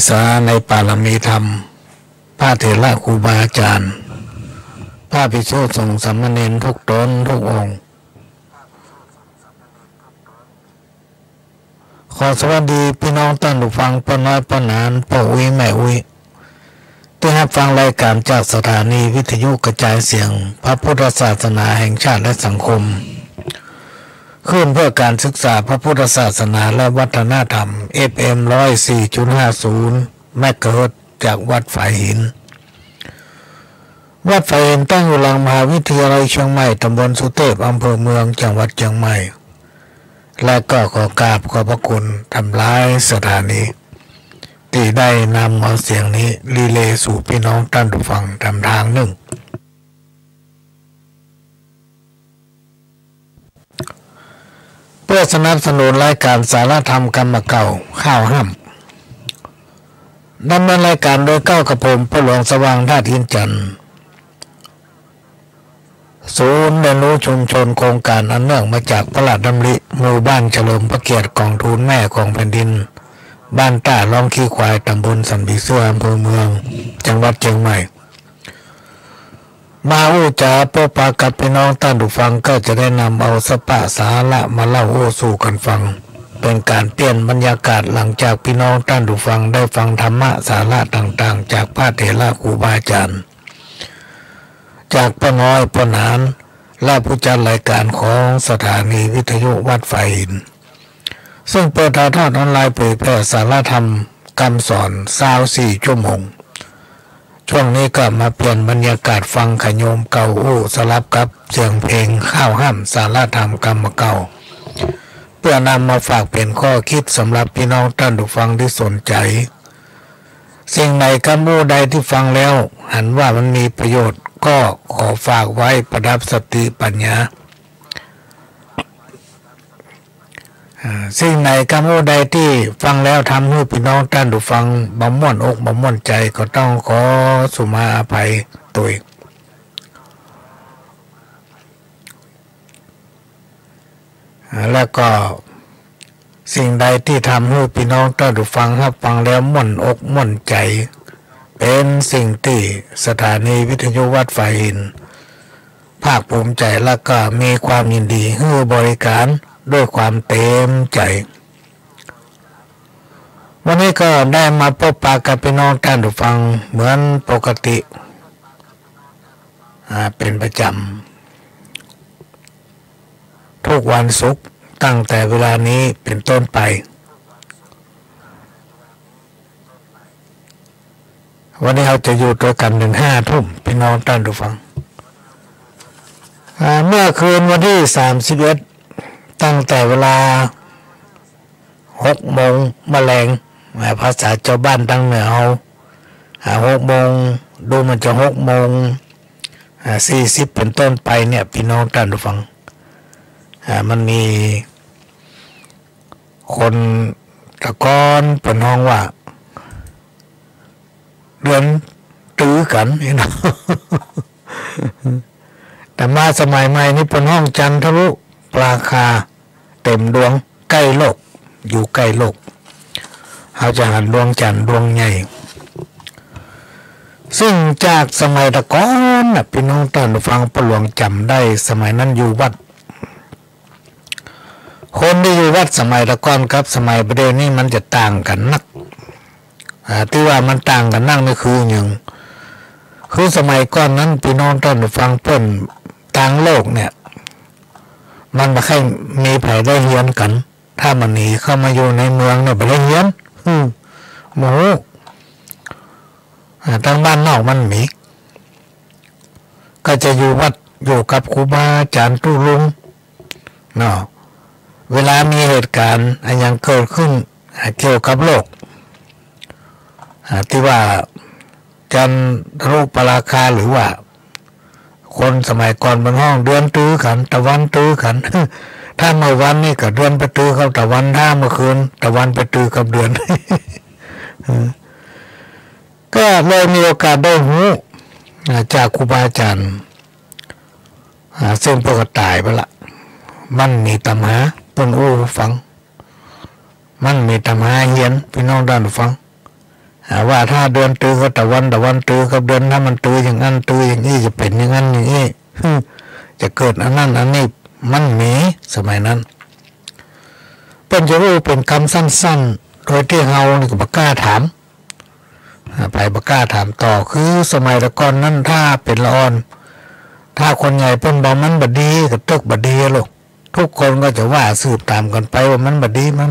ษาในปารมีธรรมพระเถระครูบาอาจารย์พระภิกษุสงฆ์สามเณรทุกตนทุกองค์ขอสวัสดีพี่น้องท่านผู้ฟังป้าน้อยป้าหนานป้าอุ้ยแม่อุ้ยที่รับฟังรายการจากสถานีวิทยุกระจายเสียงพระพุทธศาสนาแห่งชาติและสังคมขึ้นเพื่อการศึกษาพระพุทธศาสนาและวัฒนธรรม FM 104.50 เมกะเฮิรตซ์จากวัดฝายหินวัดฝายหินตั้งอยู่หลังมหาวิทยาลัยเชียงใหม่ตำบลสุเทพอำเภอเมืองจังหวัดเชียงใหม่และก็ขอกราบขอบพระคุณทำร้ายสถานีที่ได้นำเอาเสียงนี้รีเลย์สู่พี่น้องท่านผู้ฟังตามทางหนึ่งเพื่อสนับสนุนรายการสารธรรมกรรมเก่าข้าวห้ำดำเนินรายการโดยก้าวกระผมพระหลวงสว่างท่าทินจันทร์ศูนย์เรียนรู้ชุมชนโครงการอันเนื่องมาจากพระราชดำริหมู่บ้านเฉลิมพระเกียรติกองทุนแม่ของแผ่นดินบ้านต้าล่องขี้ควายตำบลสันติสุขอำเภอเมืองจังหวัดเชียงใหม่มาอู้จาพบปะกับพี่น้องท่านผู้ฟังก็จะได้นำเอาสปะสาระมาเล่าโอ้สู่กันฟังเป็นการเปลี่ยนบรรยากาศหลังจากพี่น้องท่านผู้ฟังได้ฟังธรรมะสาระต่างๆจากพระเถระครูบาอาจารย์จากป้าน้อยป้าหนานและผู้จัดรายการของสถานีวิทยุวัดฝายหินซึ่งเปิดถ่ายทอดออนไลน์เผยแพร่สาระธรรมคำสอน24 ชั่วโมงช่วงนี้ก็มาเปลี่ยนบรรยากาศฟังขโยมเก่าอู้สลับกับเสียงเพลงข้าวห้ำสาระธรรมกรรมเก่าเพื่อนำมาฝากเป็นข้อคิดสำหรับพี่น้องท่านผู้ฟังที่สนใจสิ่งไหนคำอู้ใดที่ฟังแล้วหันว่ามันมีประโยชน์ก็ขอฝากไว้ประดับสติปัญญาสิ่งไหนคำพูดใดที่ฟังแล้วทำให้พี่น้องท่านผู้ฟังบ่ม่วนอกบ่ม่วนใจก็ต้องขอสุมาอภัยตัวแล้วก็สิ่งใดที่ทำให้พี่น้องท่านผู้ฟังฟังแล้วม่วนอกม่วนใจเป็นสิ่งที่สถานีวิทยุวัดฝายหินภาคภูมิใจและก็มีความยินดีให้บริการด้วยความเต็มใจวันนี้ก็ได้มาพบปะกับพี่น้องท่านผู้ฟังเหมือนปกติเป็นประจำทุกวันศุกร์ตั้งแต่เวลานี้เป็นต้นไปวันนี้เราจะอยู่ด้วยกันถึง5 ทุ่มพี่น้องท่านผู้ฟังเมื่อคืนวันที่31ตั้งแต่เวลา6 โมงแมลงภาษาชาวบ้านตั้งเหนือเอา6 โมงดูมันจะ6 โมง40เป็นต้นไปเนี่ยพี่น้องท่านผู้ฟังมันมีคนตะกอนเป็นห้องว่าเดือนตื้อกันนี่นะแต่มาสมัยใหม่นี่เป็นห้องจันทรุปราคาเต็มดวงใกล้โลกอยู่ใกล้โลกเขาจะหันดวงจันทร์ดวงใหญ่ซึ่งจากสมัยตะก้อนนะพี่น้องท่านผู้ฟังประหลวงจำได้สมัยนั้นอยู่วัดคนที่อยู่วัดสมัยตะก้อนครับสมัยประเดี๋ยวนี้มันจะต่างกันนักที่ว่ามันต่างกันนั่งนี่คืออย่างคือสมัยก่อนนั้นพี่น้องท่านผู้ฟังเปิ้นต่างโลกเนี่ยมันไม่ค่อยมีไผได้เรียนกันถ้ามันหนีเข้ามาอยู่ในเมืองเนี่ยไปได้เรียนโมโหทางบ้านนอกมันมีก็จะอยู่วัดอยู่กับครูบาอาจารย์ตู้ลุงเนาะเวลามีเหตุการณ์อะไรอย่างเกิดขึ้นเกี่ยวกับโลกที่ว่าจันทรุปราคาหรือว่าคนสมัยก่อนบนห้องเดือนตื้อกันตะวันตื้อกันถ้าเมื่อวันนี่ก็เดือนไปตื้อกับตะวันถ้าเมื่อคืนตะวันไปตื้อกับเดือน ก็เลยมีโอกาสได้หูจากครูบาอาจารย์ซึ่งพวกตายไปละมันมีตำหาเป็นอู้ฟังมันมีตำหาเฮียนพี่น้องด้านฟัง ว่าถ้าเดือนตื้อก็ตะวันตื้อกับเดือนถ้ามันตื้ออย่างนั้นตื้ออย่างนี้จะเป็นอย่างนั้นอย่างนี้จะเกิดอันนั้นอันนี้มันมีสมัยนั้นเป็นจะรู้เป็นคำสั้นๆโดยที่เฮานี่ก็บ่กล้าถามไปบ่กล้าถามต่อคือสมัยตะก่อนนั้นถ้าเป็นละอ่อนถ้าคนใหญ่เพิ่นบอกมันบ่ดีก็ตึกบ่ดีลูกทุกคนก็จะว่าสืบตามกันไปว่ามันบ่ดีมัน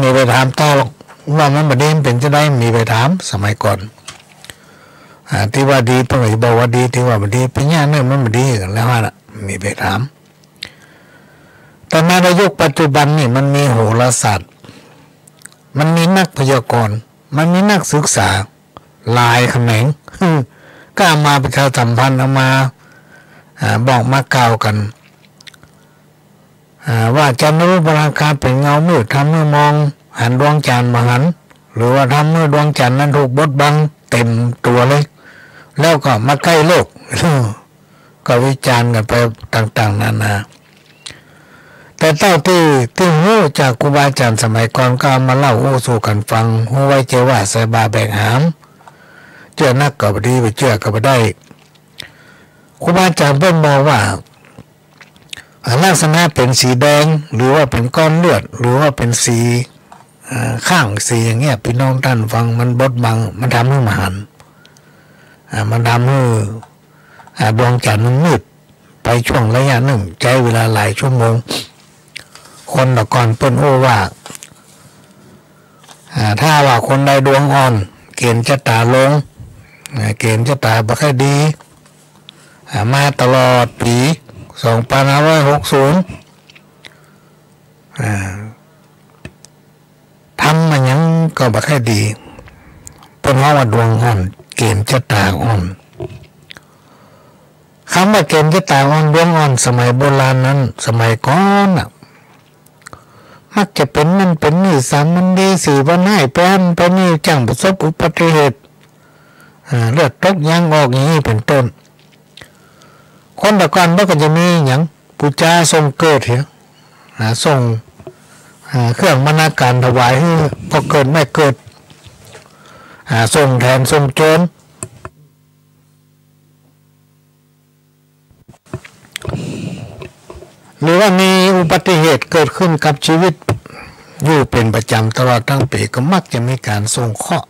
มีไปถามต่อหรอกว่ามันบ่ดีมันเป็นจะได้มีไปถามสมัยก่อนที่ว่าดีเพิ่นก็จะบอกว่าดีที่ว่าบ่ดีเป็นอย่างนั้นมันบ่ดีกันแล้วล่ะมีไปถามแต่ในยุคปัจจุบันนี่มันมีโหราศาสตร์มันมีนักพยากรณ์มันมีนักศึกษาหลายแขนงก็เอามาประชาสัมพันธ์เอามาบอกมากล่าวกันว่าจันทรุปราคาเป็นเงามืดทำเมื่อมองหันดวงจันทร์มาหันหรือว่าทำเมื่อดวงจันทร์นั้นถูกบดบังเต็มตัวเลยแล้วก็มาใกล้โลกก็วิจารณ์กันไปต่างๆนานาแต่เต้าที่หูจากครูบาอาจารย์สมัยก่อนก็มาเล่าโอ้สู่กันฟังหูไว้เจว่าใส่บาแบกหามเชื่อนักก็บ่ดีไปเชื่อก็บ่ได้ครูบาอาจารย์เพิ่นบอกว่าลักษณะเป็นสีแดงหรือว่าเป็นก้อนเลือดหรือว่าเป็นสีข้างสีอย่างเงี้ยพี่น้องท่านฟังมันบดบังมันทำให้มหันมันทำให้ดวงจันทร์มันมืดไปช่วงระยะหนึ่งใช้เวลาหลายชั่วโมงคนตะก่อนเปิ้นโอ้ว่าถ้าว่าคนใดดวงอ่อนเกณฑ์ชะตาลงเกณฑ์ชะตาบ่ค่อยดีมาตลอดปี2560ทำมันยังก็บ่ค่อยดีเปิ้นว่าดวงอ่อนเกณฑ์ชะตาอ่อนคำว่าเกณฑ์ชะตาอ่อนดวงอ่อนสมัยโบราณนั้นสมัยก่อนมักจะเป็นนั่นเป็นนี่สามมันดีสี่วันให้แปนไปนี่จังประสบอุบัติเหตุเลือดตกยางออกอย่างนี้เป็นต้นคนตะก่อนมันก็จะมีอย่างปูจาทรงเกิดเหรอส่งเครื่องมนาการถวายให้พอเกิดไม่เกิดส่งแทนส่งโจรหรือว่ามีอุบัติเหตุเกิดขึ้นกับชีวิตอยู่เป็นประจำตลอดทั้งปีก็มักจะมีการส่งเคราะห์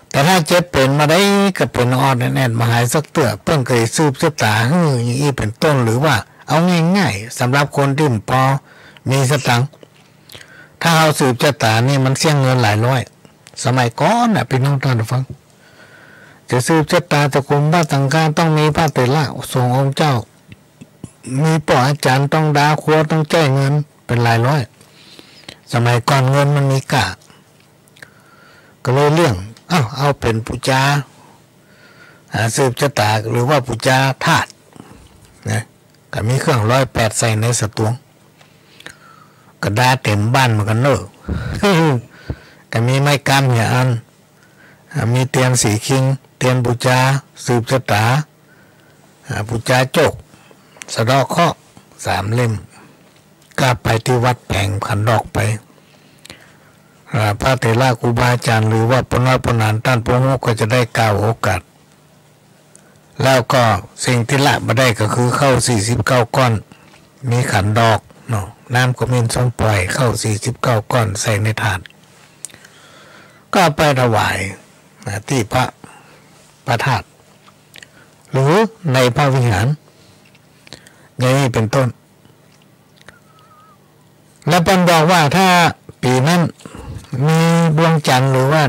แต่ถ้าเจ็บเป็นมาได้ก็เป็นอ่อนแน่นมาหายสักเตือเพิ่งเคยสืบชะตาอย่างนี้เป็นต้นหรือว่าเอาง่ายๆสำหรับคนที่พอมีสตังค์ถ้าเอาสืบชะตานี่มันเสี่ยงเงินหลายร้อยสมัยก่อนน่ะพี่น้องท่านผู้ฟังจะสืบชะตาตระกูลบ้านต่างการต้องมีพระเถระส่งองค์เจ้ามีป่ออาจารย์ต้องดาครัวต้องแจ้งเงินเป็นหลายร้อยสมัยก่อนเงินมันมีกะก็เลยเรื่องเอาเป็นปุจาสืบชะตาหรือว่าปุจาธาตุนะก็มีเครื่อง108ใส่ในสตวงกระดาษเต็มบ้านเหมือนกันเนอะก็มีไม้กำอย่างอันมีเตียนสีคิงเตียนปุจาสืบชะตาปุจาโจกสะดอกเคาะ3 เล่มก็ไปที่วัดแผงขันดอกไปพระเถระครูบาอาจารย์หรือว่าปนปนานต้านพงก็จะได้กล่าวโอกาสแล้วก็สิ่งที่ละมาได้ก็คือเข้า49 ก้อนมีขันดอกเนาะน้ำก็มีส้มปล่อยเข้า49 ก้อนใส่ในถาดก็ไปถวายที่พระธาตุหรือในพระวิหารอย่างนี้เป็นต้นและปนบอกว่าถ้าปีนั้นมีดวงจันทร์หรือว่า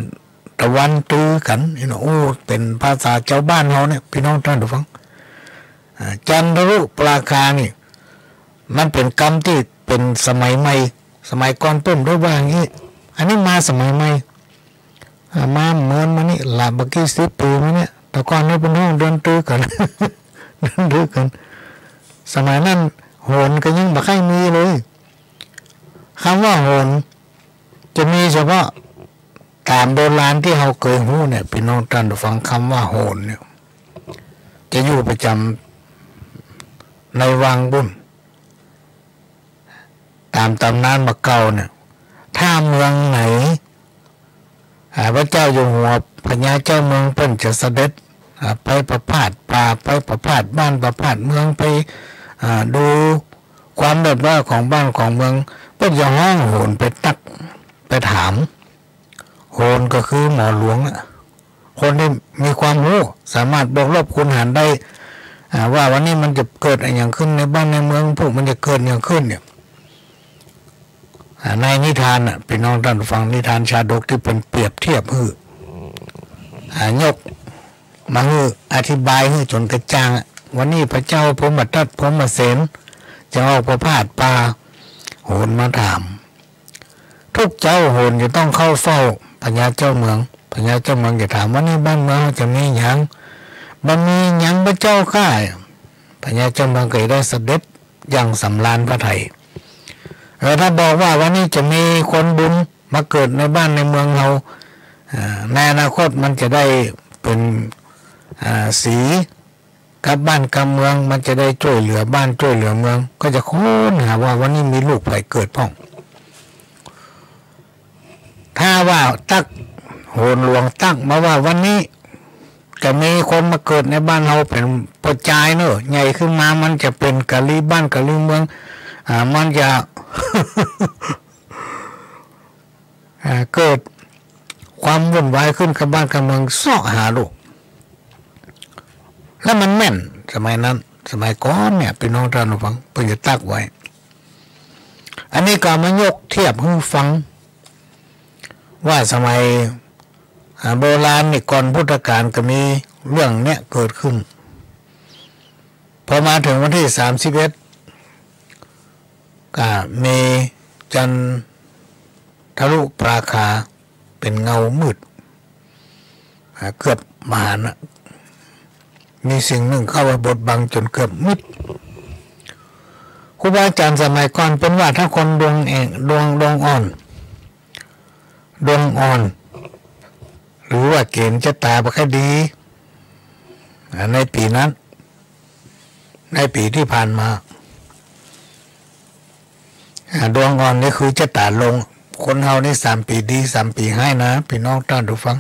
ตะวันตื้อกันโอ้เป็นภาษาชาวบ้านเขาเนี่ยพี่น้องท่านผู้ฟังจันทรุปราคานี่มันเป็นกรรมที่เป็นสมัยใหม่สมัยก่อนต้นด้วยว่าอย่างนี้อันนี้มาสมัยใหม่มาเหมือนมานี่หลาบกี้10 ปีมาเนี่ยแต่ก่อนนี่เป็นห้องเดินตื้อกัน เดินตื้อกันสมัยนั้นโหนก็ยังบ่ค่อยมีเลยคำว่าโหนจะมีเฉพาะตามโบราณที่เราเคยหู้เนี่ยพี่น้องท่านฟังคำว่าโหนเนี่ยจะอยู่ประจำในวังบุญตามตำนานมาเก่าเนี่ยถ้าเมืองไหน พระเจ้าอยู่หัวพญาเจ้าเมืองเพิ่นจะเสด็จไปประพาสป่าไปประพาสบ้านประพาสเมืองไปดูความเดือดร้อนของบ้านของเมืองเพิ่นจะห้องโหนไปตักไปถามโหนก็คือหมอหลวงคนที่มีความรู้สามารถบอกลบคูณหารได้ว่าวันนี้มันจะเกิดอะไรอย่างขึ้นในบ้านในเมืองพวกมันจะเกิดอย่างขึ้นเนี่ยในนิทานพี่น้องท่านฟังนิทานชาดกที่เป็นเปรียบเทียบยกมาอธิบายจนกระจ่างวันนี้พระเจ้าพรหมทัตพรหมเสนจะออกประพาสป่าโหนมาถามทุกเจ้าโหนจะต้องเข้าเฝ้าพญาเจ้าเมืองพญาเจ้าเมืองจะถามว่านี่บ้านเมืองจะมีหยังบ่มีหยังพระเจ้าข้าพญาเจ้าเมืองก็ได้เสด็จอย่างสำราญพระทัยถ้าบอกว่าวันนี้จะมีคนบุญมาเกิดในบ้านในเมืองเราในอนาคตมันจะได้เป็นสีกับบ้านกับเมืองมันจะได้ช่วยเหลือบ้านช่วยเหลือเมืองก็จะค้นหาว่าวันนี้มีลูกใครเกิดพ่องถ้าว่าตักโหนหลวงตักมาว่าวันนี้จะมีคนมาเกิดในบ้านเราเป็นประจายเนอะใหญ่ขึ้นมามันจะเป็นกะลีบ้านกะลีเมืองมันจะ เกิดความวุ่นวายขึ้นกับบ้านกับเมืองเสาะหาลูกแล้วมันแม่นสมัยนั้นสมัยก่อนเนี่ยพี่น้องท่านผู้ฟังเพิ่งจะตักไว้อันนี้ก็มายกเทียบให้ฟังว่าสมัยโบราณนี่ก่อนพุทธกาลก็มีเรื่องเนี้ยเกิดขึ้นพอมาถึงวันที่31ก็มีจันทรุปราคาเป็นเงามืดเกือบมหานะมีสิ่งหนึ่งเข้าไปบดบังจนเกือบมิดครูบาอาจารย์สมัยก่อนเป็นว่าถ้าคนดวงอ่อนหรือว่าเกณฑ์จะตาบ่ค่อยดีในปีนั้นในปีที่ผ่านมาดวงอ่อนนี่คือจะตาลงคนเฮานี่3 ปีดี3 ปีให้นะพี่น้องท่านผู้ฟัง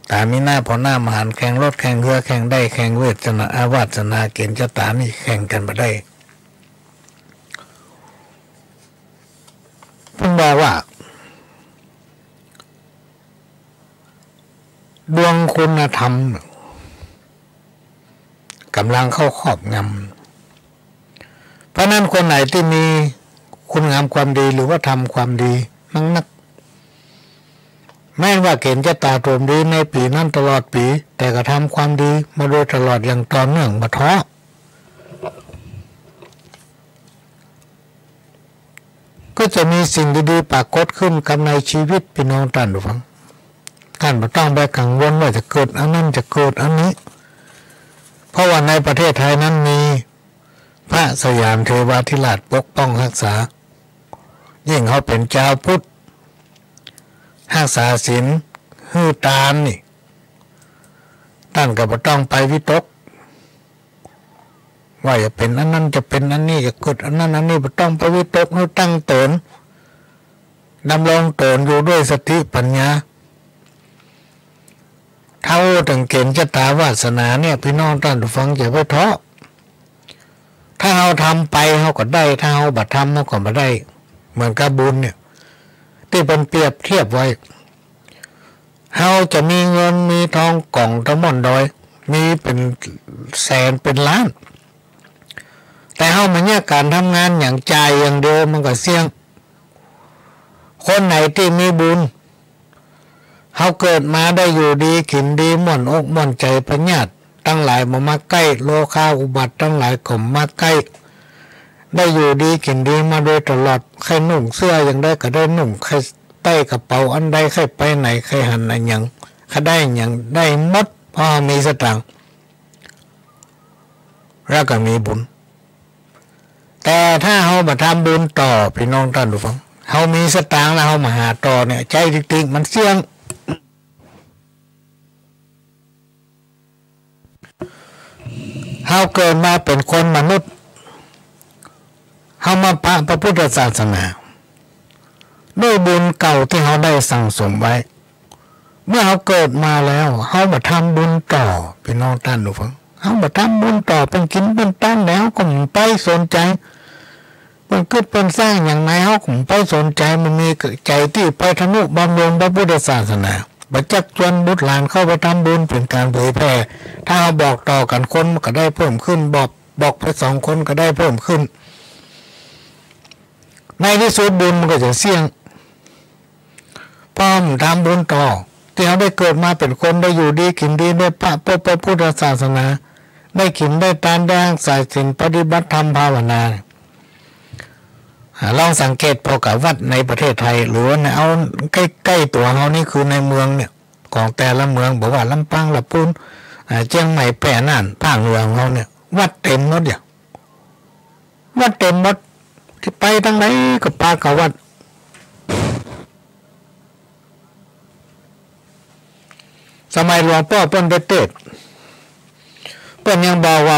แต่มีหน้าพอหน้ามหันแข่งรถแข่งเรือแข่งได้แข่งเวทนาอาวาสนาเกณฑ์จะตานี่แข่งกันมาได้ผมบอกว่าดวงคุณธรรมกำลังเข้าครอบงำเพราะนั้นคนไหนที่มีคุณงามความดีหรือว่าทำความดีนักแม้ว่าเกณฑ์จะตาตรมดีในปีนั้นตลอดปีแต่ก็ทำความดีมาโดยตลอดอย่างต่อเนื่องมาท้อก็จะมีสิ่งดีๆปรากฏขึ้นกับในชีวิตพี่น้องท่านผู้ฟังท่านไม่ต้องไปกังวลว่าจะเกิดอันนั้นจะเกิดอันนี้เพราะว่าในประเทศไทยนั้นมีพระสยามเทวาธิราชปกป้องรักษายิ่งเขาเป็นเจ้าพุทธรักษาศีลฮือตามนี่ท่านก็ไม่ต้องไปวิตกว่าจะเป็นอันนั้นจะเป็นอันนี้จะเกิดอันนั้นอันนี้ไม่ต้องไปวิตกให้ตั้งตนดำรงตนอยู่ด้วยสติปัญญาเท่าถึงเกณฑ์ชะตาวาสนาเนี่ยพี่น้องท่านผู้ฟังอย่าไปท้อถ้าเราทำไปเราก็ได้ถ้าเราบัดทำเราก็ไม่ได้เหมือนกับบุญเนี่ยที่เป็นเปรียบเทียบไว้เราจะมีเงินมีทองกล่องทั้งหมดโดยมีเป็นแสนเป็นล้านแต่เรามาเนี่ยการทำงานอย่างใจอย่างเดียวมันก็เสี่ยงคนไหนที่มีบุญเขาเกิดมาได้อยู่ดีกินดีม่วนอกม่วนใจปัญญาตั้งหลายมาใกล้โลคาอุบัติตั้งหลายก็มาใกล้ได้อยู่ดีกินดีมาโดยตลอดใครนุ่งเสื้ออย่างได้ก็ได้นุ่งใครใต้กระเป๋าอันใดใครไปไหนใครหันอะไรอย่างใครได้อย่างได้หมดพอมีสตางค์แล้วก็มีบุญแต่ถ้าเขามาทำบุญต่อพี่น้องท่านผู้ฟังเขามีสตางค์แล้วเขามาหาต่อเนี่ยใจจริงๆมันเสี่ยงเขาเกิดมาเป็นคนมนุษย์เขามาพระพุทธศาสนาด้วยบุญเก่าที่เขาได้สั่งสมไว้ เมื่อเขาเกิดมาแล้วเขามาทำบุญต่อพี่น้องท่านดูฟังเขามาทำบุญต่อเป็นกินเป็นตั้งแล้วก็ไม่ไปสนใจมันเกิดเป็นสร้างอย่างไรเขาก็ไม่ไปสนใจมันมีใจที่ไปทนุบำรุงพระพุทธศาสนาบัจจักชวนบุตรหลานเข้าไปทำบุญเป็นการเผยแผ่ถ้าเราบอกต่อกันคนมันก็ได้เพิ่มขึ้นบอกไป2 คนก็ได้เพิ่มขึ้นในที่สุดบุญมันก็จะเสี่ยงพอมทำบุญต่อที่เขาได้เกิดมาเป็นคนได้อยู่ดีกินดีได้พระพุทธศาสนาได้กินได้ทานได้รักษาศีลปฏิบัติธรรมภาวนาลองสังเกตพอกับวัดในประเทศไทยหรือว่าเอาใกล้ตัวเขานี่คือในเมืองเนี่ยของแต่ละเมืองบอกว่าลำปางลำพูนเชียงใหม่แพร่น่านภาคเหนือของเขาเนี่ยวัดเต็มหมดเนี่ยวัดเต็มหมดที่ไปทางไหนก็ปากับวัดสมัยหลวงพ่อเปิ้นไปเทศน์เปิ้นยังบอกว่า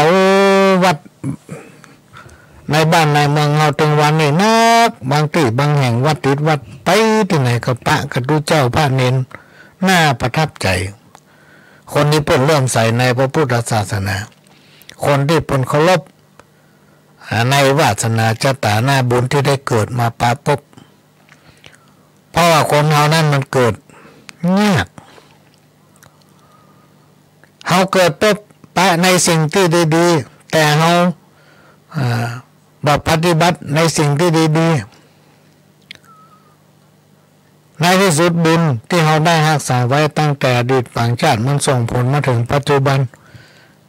วัดในบ้านในเมืองเราถึงวันนี้นักบางที่บางแห่งวัดติดวัดไปที่ไหนก็ปะกระดูเจ้าพระเนนน่าประทับใจคนที่เปิ้นเริ่มใส่ในพระพุทธศาสนาคนที่เปิ้นเคารพในวาสนาชะตาหน้าบุญที่ได้เกิดมาปะพบเพราะว่าคนเฮานั้นมันเกิดยากเฮาเกิดปุ๊บปะในสิ่งที่ดีๆแต่เฮาปฏิบัติในสิ่งที่ดีๆในที่สุดบุญที่เราได้รักษาไว้ตั้งแต่อดีตฝังชาติมันส่งผลมาถึงปัจจุบัน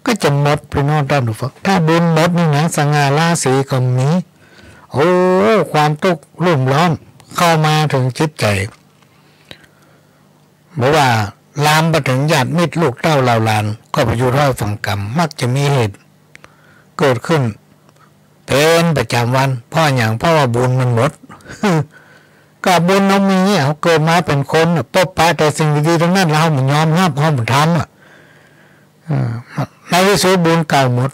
ก็จะหมดพี่น้องท่านผู้ฟังถ้าบุญหมดนี่นะสง่าราศีก็มีความทุกข์รุ่มร้อนเข้ามาถึงจิตใจบอกว่าลามไปถึงญาติมิตรลูกเต้าเหล่าหลานก็ไปอยู่ร้อยฝังกรรมมักจะมีเหตุเกิดขึ้นเป็นประจำวันเพราะว่าบุญมันหมดกับบุญเรามีเขาเกิดมาเป็นคนพบปะแต่สิ่งดีๆทั้งนั้นเราไม่ยอมรับเราไม่ทำในที่สุดบุญเก่าหมด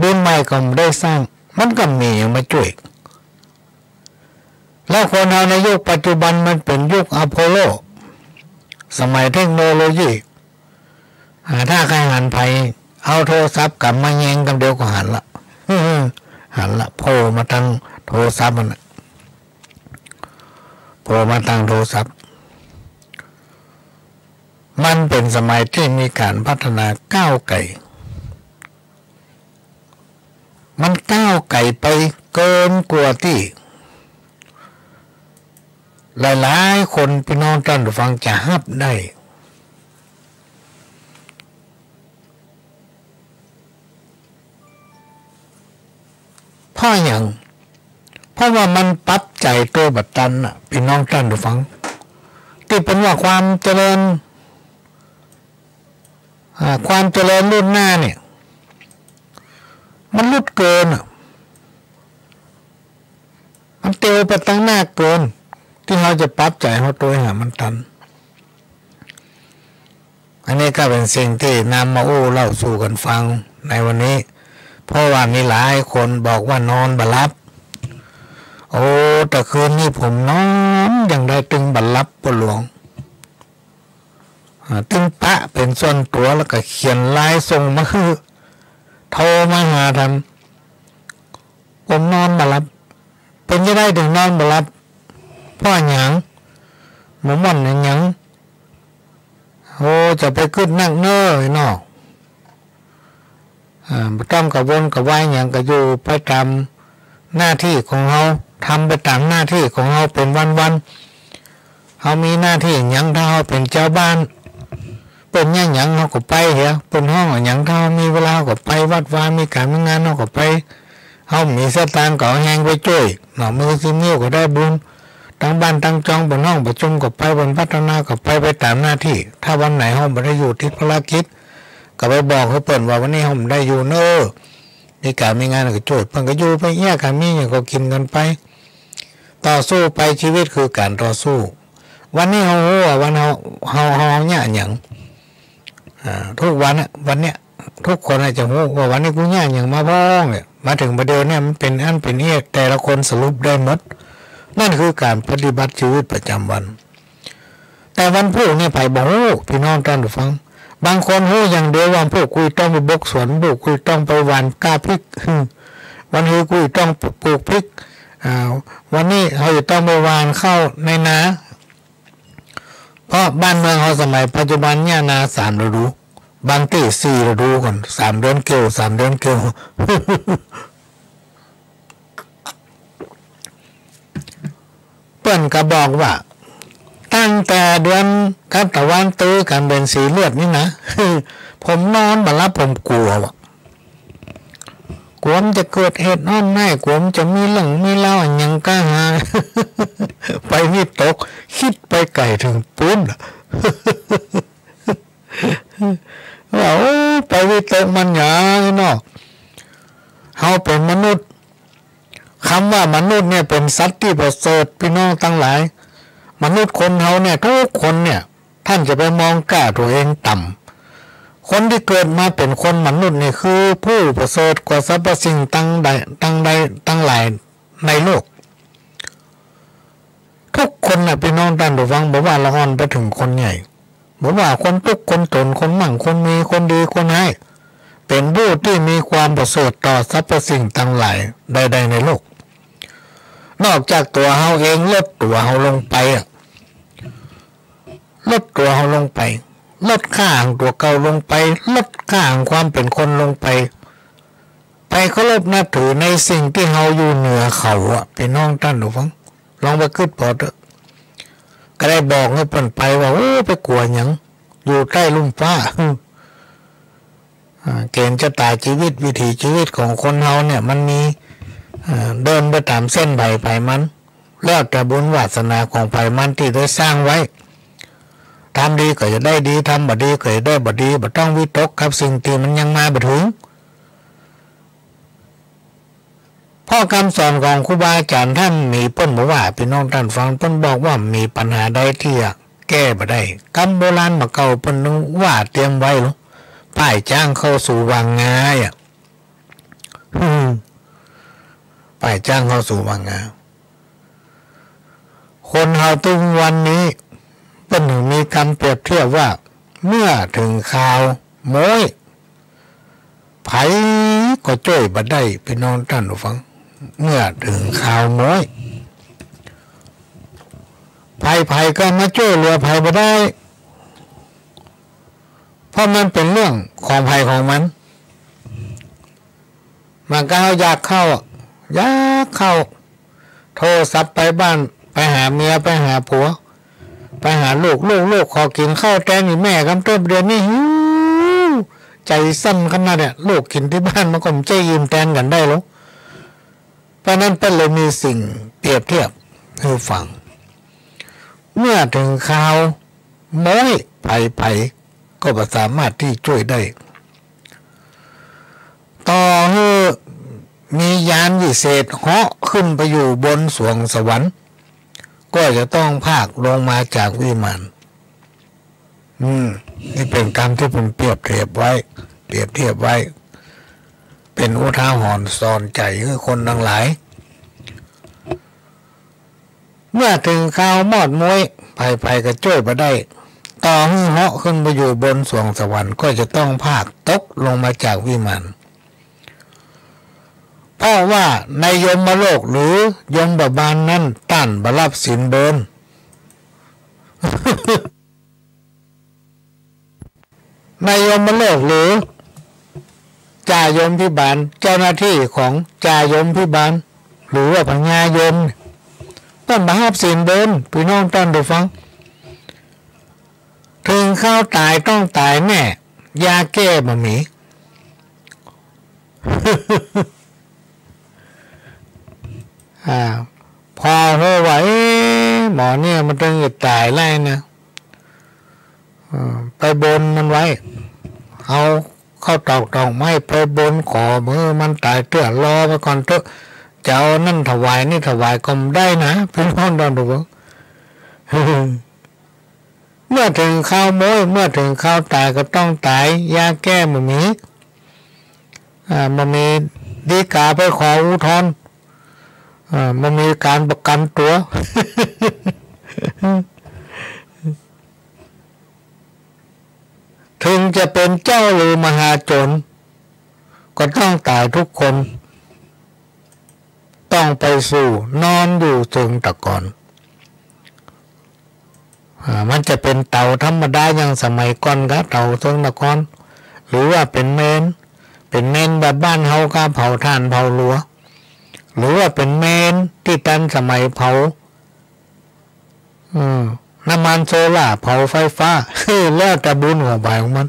บุญใหม่ก็ไม่ได้สร้างมันก็มีมาช่วยแล้วคนเราในยุคปัจจุบันมันเป็นยุคอโพโลสมัยเทคโนโลยีถ้าใครหันไปเอาโทรศัพท์กลับมาแยงกันเดียวก็หันละโผล่มาทางโทรศัพท์มันโผล่มาทางโทรศัพท์มันเป็นสมัยที่มีการพัฒนาก้าวไกลมันก้าวไกลไปเกินกว่าที่หลายๆคนพี่น้องท่านผู้ฟังจะรับได้เพราะว่ามันปรับใจตัวบัดตันพี่น้องท่านผู้ฟังที่เป็นว่าความเจริญรุ่นหน้าเนี่ยมันลุดเกินมันเตียวไปตั้งหน้าเกินที่เราจะปรับใจเขาตัวหามันตันอันนี้ก็เป็นสิ่งที่นำมาเล่าสู่กันฟังในวันนี้เพราะว่ามีหลายคนบอกว่านอนบ่หลับแต่คืนนี้ผมนอนอย่างได้ตึงบ่หลับปวดหลวงตึงปะเป็นส่วนตัวแล้วก็เขียนลายส่งมาคือโทรมาหาทันผมนอนบ่หลับเป็นจะได้ถึงนอนบ่หลับเพราะหยังหมู่มันหยังจะไปขึ้นนั่งเน้อเนาะต้องกระวนกระวายอย่างก็อยู่ไปตามหน้าที่ของเราทำไปตามหน้าที่ของเราเป็นวันเขามีหน้าที่อย่างถ้าเขาเป็นเจ้าบ้านเป็นอย่างเขาก็ไปเหรอเป็นห้องอย่างถ้ามีเวลาก็ไปวัดวามีการมีงานเขาก็ไปเขามีสตางค์ก็แหงไปช่วยหน่อมือซิมิ้วก็ได้บุญตั้งบ้านตั้งจองบนห้องประชุมก็ไปบนพัฒนาก็ไปตามหน้าที่ถ้าวันไหนห้องไม่ได้อยู่ที่ภารกิจก็ไปบอกเขาเปิดว่าวันนี้ผมได้อยู่เนอะมีการมีงานก็ช่วยเพิ่งก็อยู่ไปแยกกันมีอย่างก็กินกันไปต่อสู้ไปชีวิตคือการต่อสู้วันนี้เขาวันเขาเนี่ยอย่างทุกวันวันเนี้ยทุกคนอาจจะรู้ว่าวันนี้กูเนี่ยอย่างมาบ้องเนี่ยมาถึงประเดี๋ยวเนี่ยมันเป็นอันเป็นเอกแต่ละคนสรุปได้หมดนั่นคือการปฏิบัติชีวิตประจำวัน แต่วันพวกนี่ไผ่บอกพี่น้องท่านผู้ฟังบางคนหูอย่างเดียวว่าพวกคุยต้องไปบกสวนพวกคุยต้องไปหว่านกล้าพริกวันนี้คุยต้องปลูกพริกวันนี้เขาจะต้องไปหว่านข้าวในนาเพราะบ้านเมืองเขาสมัยปัจจุบันเนี่ยนา3 ฤดูบางที่4 ฤดูก่อน3 เดือนเกี่ยว3 เดือนเกี่ยวเปิ้นก็บอกว่าตั้งแต่เดือนกันตะวันตื้อกันเป็นสีเลือดนี่นะผมนอนมาแล้วผมกลัวว่ะกลัวมันจะเกิดเหตุนั่นแน่กลัวมันจะมีเรื่องมีเล่าอย่างก้าหาไปนี่ตกคิดไปไกลถึงปุ้นว่าไปวิตกมันอย่างเนาะเขาเป็นมนุษย์คำว่ามนุษย์เนี่ยเป็นสัตว์ที่ประเสริฐพี่น้องทั้งหลายมนุษย์คนเขาเนี่ยทุกคนเนี่ยท่านจะไปมองกล้าตัวเองต่ำคนที่เกิดมาเป็นคนมนุษย์นี่คือผู้ประเสริฐกว่าสรรพสิ่งตั้งใดตั้งหลายในโลกทุกคนน่ะพี่น้องท่านผู้ฟังบอกว่าละอ่อนไปถึงคนใหญ่บอกว่าคนทุกคนตนคนมั่งคนมีคนดีคนให้เป็นผู้ที่มีความประเสริฐต่อสรรพสิ่งตั้งหลายใดๆในโลกนอกจากตัวเขาเองลดตัวเขาลงไปลดตัวเขาลงไปลดค่าของตัวเก่าลงไปลดค่าของความเป็นคนลงไปเคารพนับถือในสิ่งที่เขาอยู่เหนือเขาพี่น้องท่านผู้ฟังลองไปคิดพอเถอะก็ได้บอกให้เปิ้นไปว่าไปกลัวหยังอยู่ใต้ลุ่มฟ้าเกณฑ์ชะตาชีวิตวิถีชีวิตของคนเฮาเนี่ยมันมีเดินไปตามเส้นไผ่มันแล้วแต่บุญวาสนาของไผ่มันที่ได้สร้างไว้ทำดีก็จะได้ดีทำบ่ดีก็จะได้บ่ดีบ่ต้องวิตกกับสิ่งที่มันยังมาบ่ถึงพ่อคำสอนของครูบาอาจารย์ท่านมีเปิ้นบอกว่าพี่น้องท่านฟังเปิ้นบอกว่ามีปัญหาใดที่แก้บ่ได้คำโบราณมาเก่าเปิ้นนึกว่าเตรียมไว้หรอป้ายจ้างเข้าสู่วังงาป้ายจ้างเข้าสู่วังงาคนเฮาทุกวันนี้เปิ้นมีคำเปรียบเทียบว่าเมื่อถึงข่าวโม้ยไผก็ช่วยบ่ได้พี่น้องท่านผู้ฟังเมื่อถึงข่าวโม้ยไผก็มาช่วยเหลือไผบ่ได้เพราะมันเป็นเรื่องของไผของมันก็อยากเข้าโทรศัพท์ไปบ้านไปหาเมียไปหาผัวไปหาลูกขอกินข้าวแกงนี่แม่กำต้นเดือนนี้ใจสั้นขนาดเนี่ยลูกกินที่บ้านมันก็ใจยืมแทนกันได้หรอเพราะนั้นเป็นเลยมีสิ่งเปรียบเทียบให้ฟังเมื่อถึงข่าวโม้ยไผก็สามารถที่ช่วยได้ต่อให้มียานวิเศษเหาะขึ้นไปอยู่บนสวงสวรรค์ก็จะต้องภาคลงมาจากวิมานนี่เป็นการที่ผมเปรียบเทียบไว้เป็นอุทาหรณ์สอนใจคือคนทั้งหลายเมื่อถึงข่าวมอดมวยไผก็ช่วยมาได้ต่อให้เหาะขึ้นไปอยู่บนสวงสวรรค์ก็จะต้องภาคตกลงมาจากวิมานเพราะว่าในยมโลกหรือยมบาลนั้นต้านบรับสินเบินในยมโลกหรือจ่ายมพิบาลเจ้าหน้าที่ของจ่ายมพิบาลหรือว่าพญายมต้นบรับสินเบินพี่น้องต้นดูฟังถึงข้าวตายต้องตายแน่ยาแก้บะหมี่พอเขาว่าหมอเนี่ยมันต้องจะตายไล่นะไปบนมันไว้เอาเข้าตอกไม่ไปบนขอมือมันตายเตื้อรอไปก่อนเถอะจะเอานั่นถวายนี่ถวายก็ได้นะพี่น้องดอนดูเมื่อถึงข้าวโม้ยเมื่อถึงข้าวตายก็ต้องตายยาแก้มันมีดีกาไปขออุทธรณ์มันมีการประกันตัว ถึงจะเป็นเจ้าหรือมหาโจรก็ต้องตายทุกคนต้องไปสู่นอนอยู่เชิงตะกอนมันจะเป็นเต่าธรรมดาอย่างสมัยก่อนก็เต่าเชิงตะกอนหรือว่าเป็นเมนแบบบ้านเฮากาเผาถ่านเผาหลัวหรือว่าเป็นเมนที่ตันสมัยเผาน้ำมันโซล่าเผาไฟฟ้าแล้วแต่บุญของใบของมัน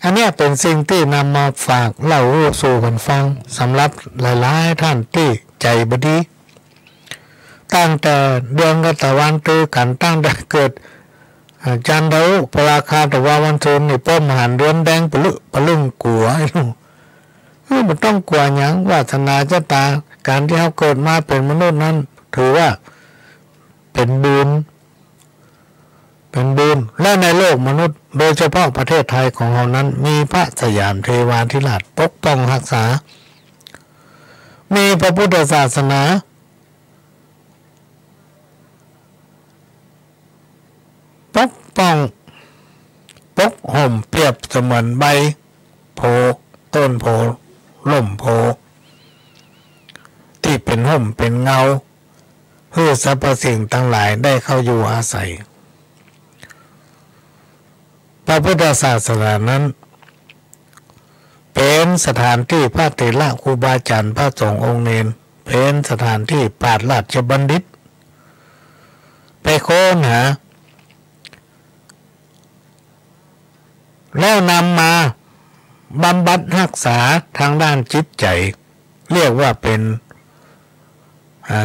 อันนี้เป็นสิ่งที่นำมาฝากเล่าสู่กันฟังสำหรับหลายๆท่านที่ใจบดีตั้งแต่เดือนกตะวันตือกันตั้งแต่เกิดจันทรุปราคาตะวันโซนนี่ป้อมหันเดือนแดงปลึงกลัวมันต้องกลัวอย่างวาสนาชะตาการที่เขาเกิดมาเป็นมนุษย์นั้นถือว่าเป็นบุญและในโลกมนุษย์โดยเฉพาะประเทศไทยของเรานั้นมีพระสยามเทวาธิราชปกป้องรักษามีพระพุทธศาสนาปกป้องปกห่มเปรียบเสมือนใบโพต้นโพล่มโพที่เป็นห่มเป็นเงาเพื่อสรรพสิ่งทั้งหลายได้เข้าอยู่อาศัยพระพุทธศาสนานั้นเป็นสถานที่พระเถระครูบาอาจารย์พระสงฆ์องค์เนรเป็นสถานที่ปราชญ์ราชบัณฑิตไปค้นหาแล้วนำมาบำบัดรักษาทางด้านจิตใจเรียกว่าเป็น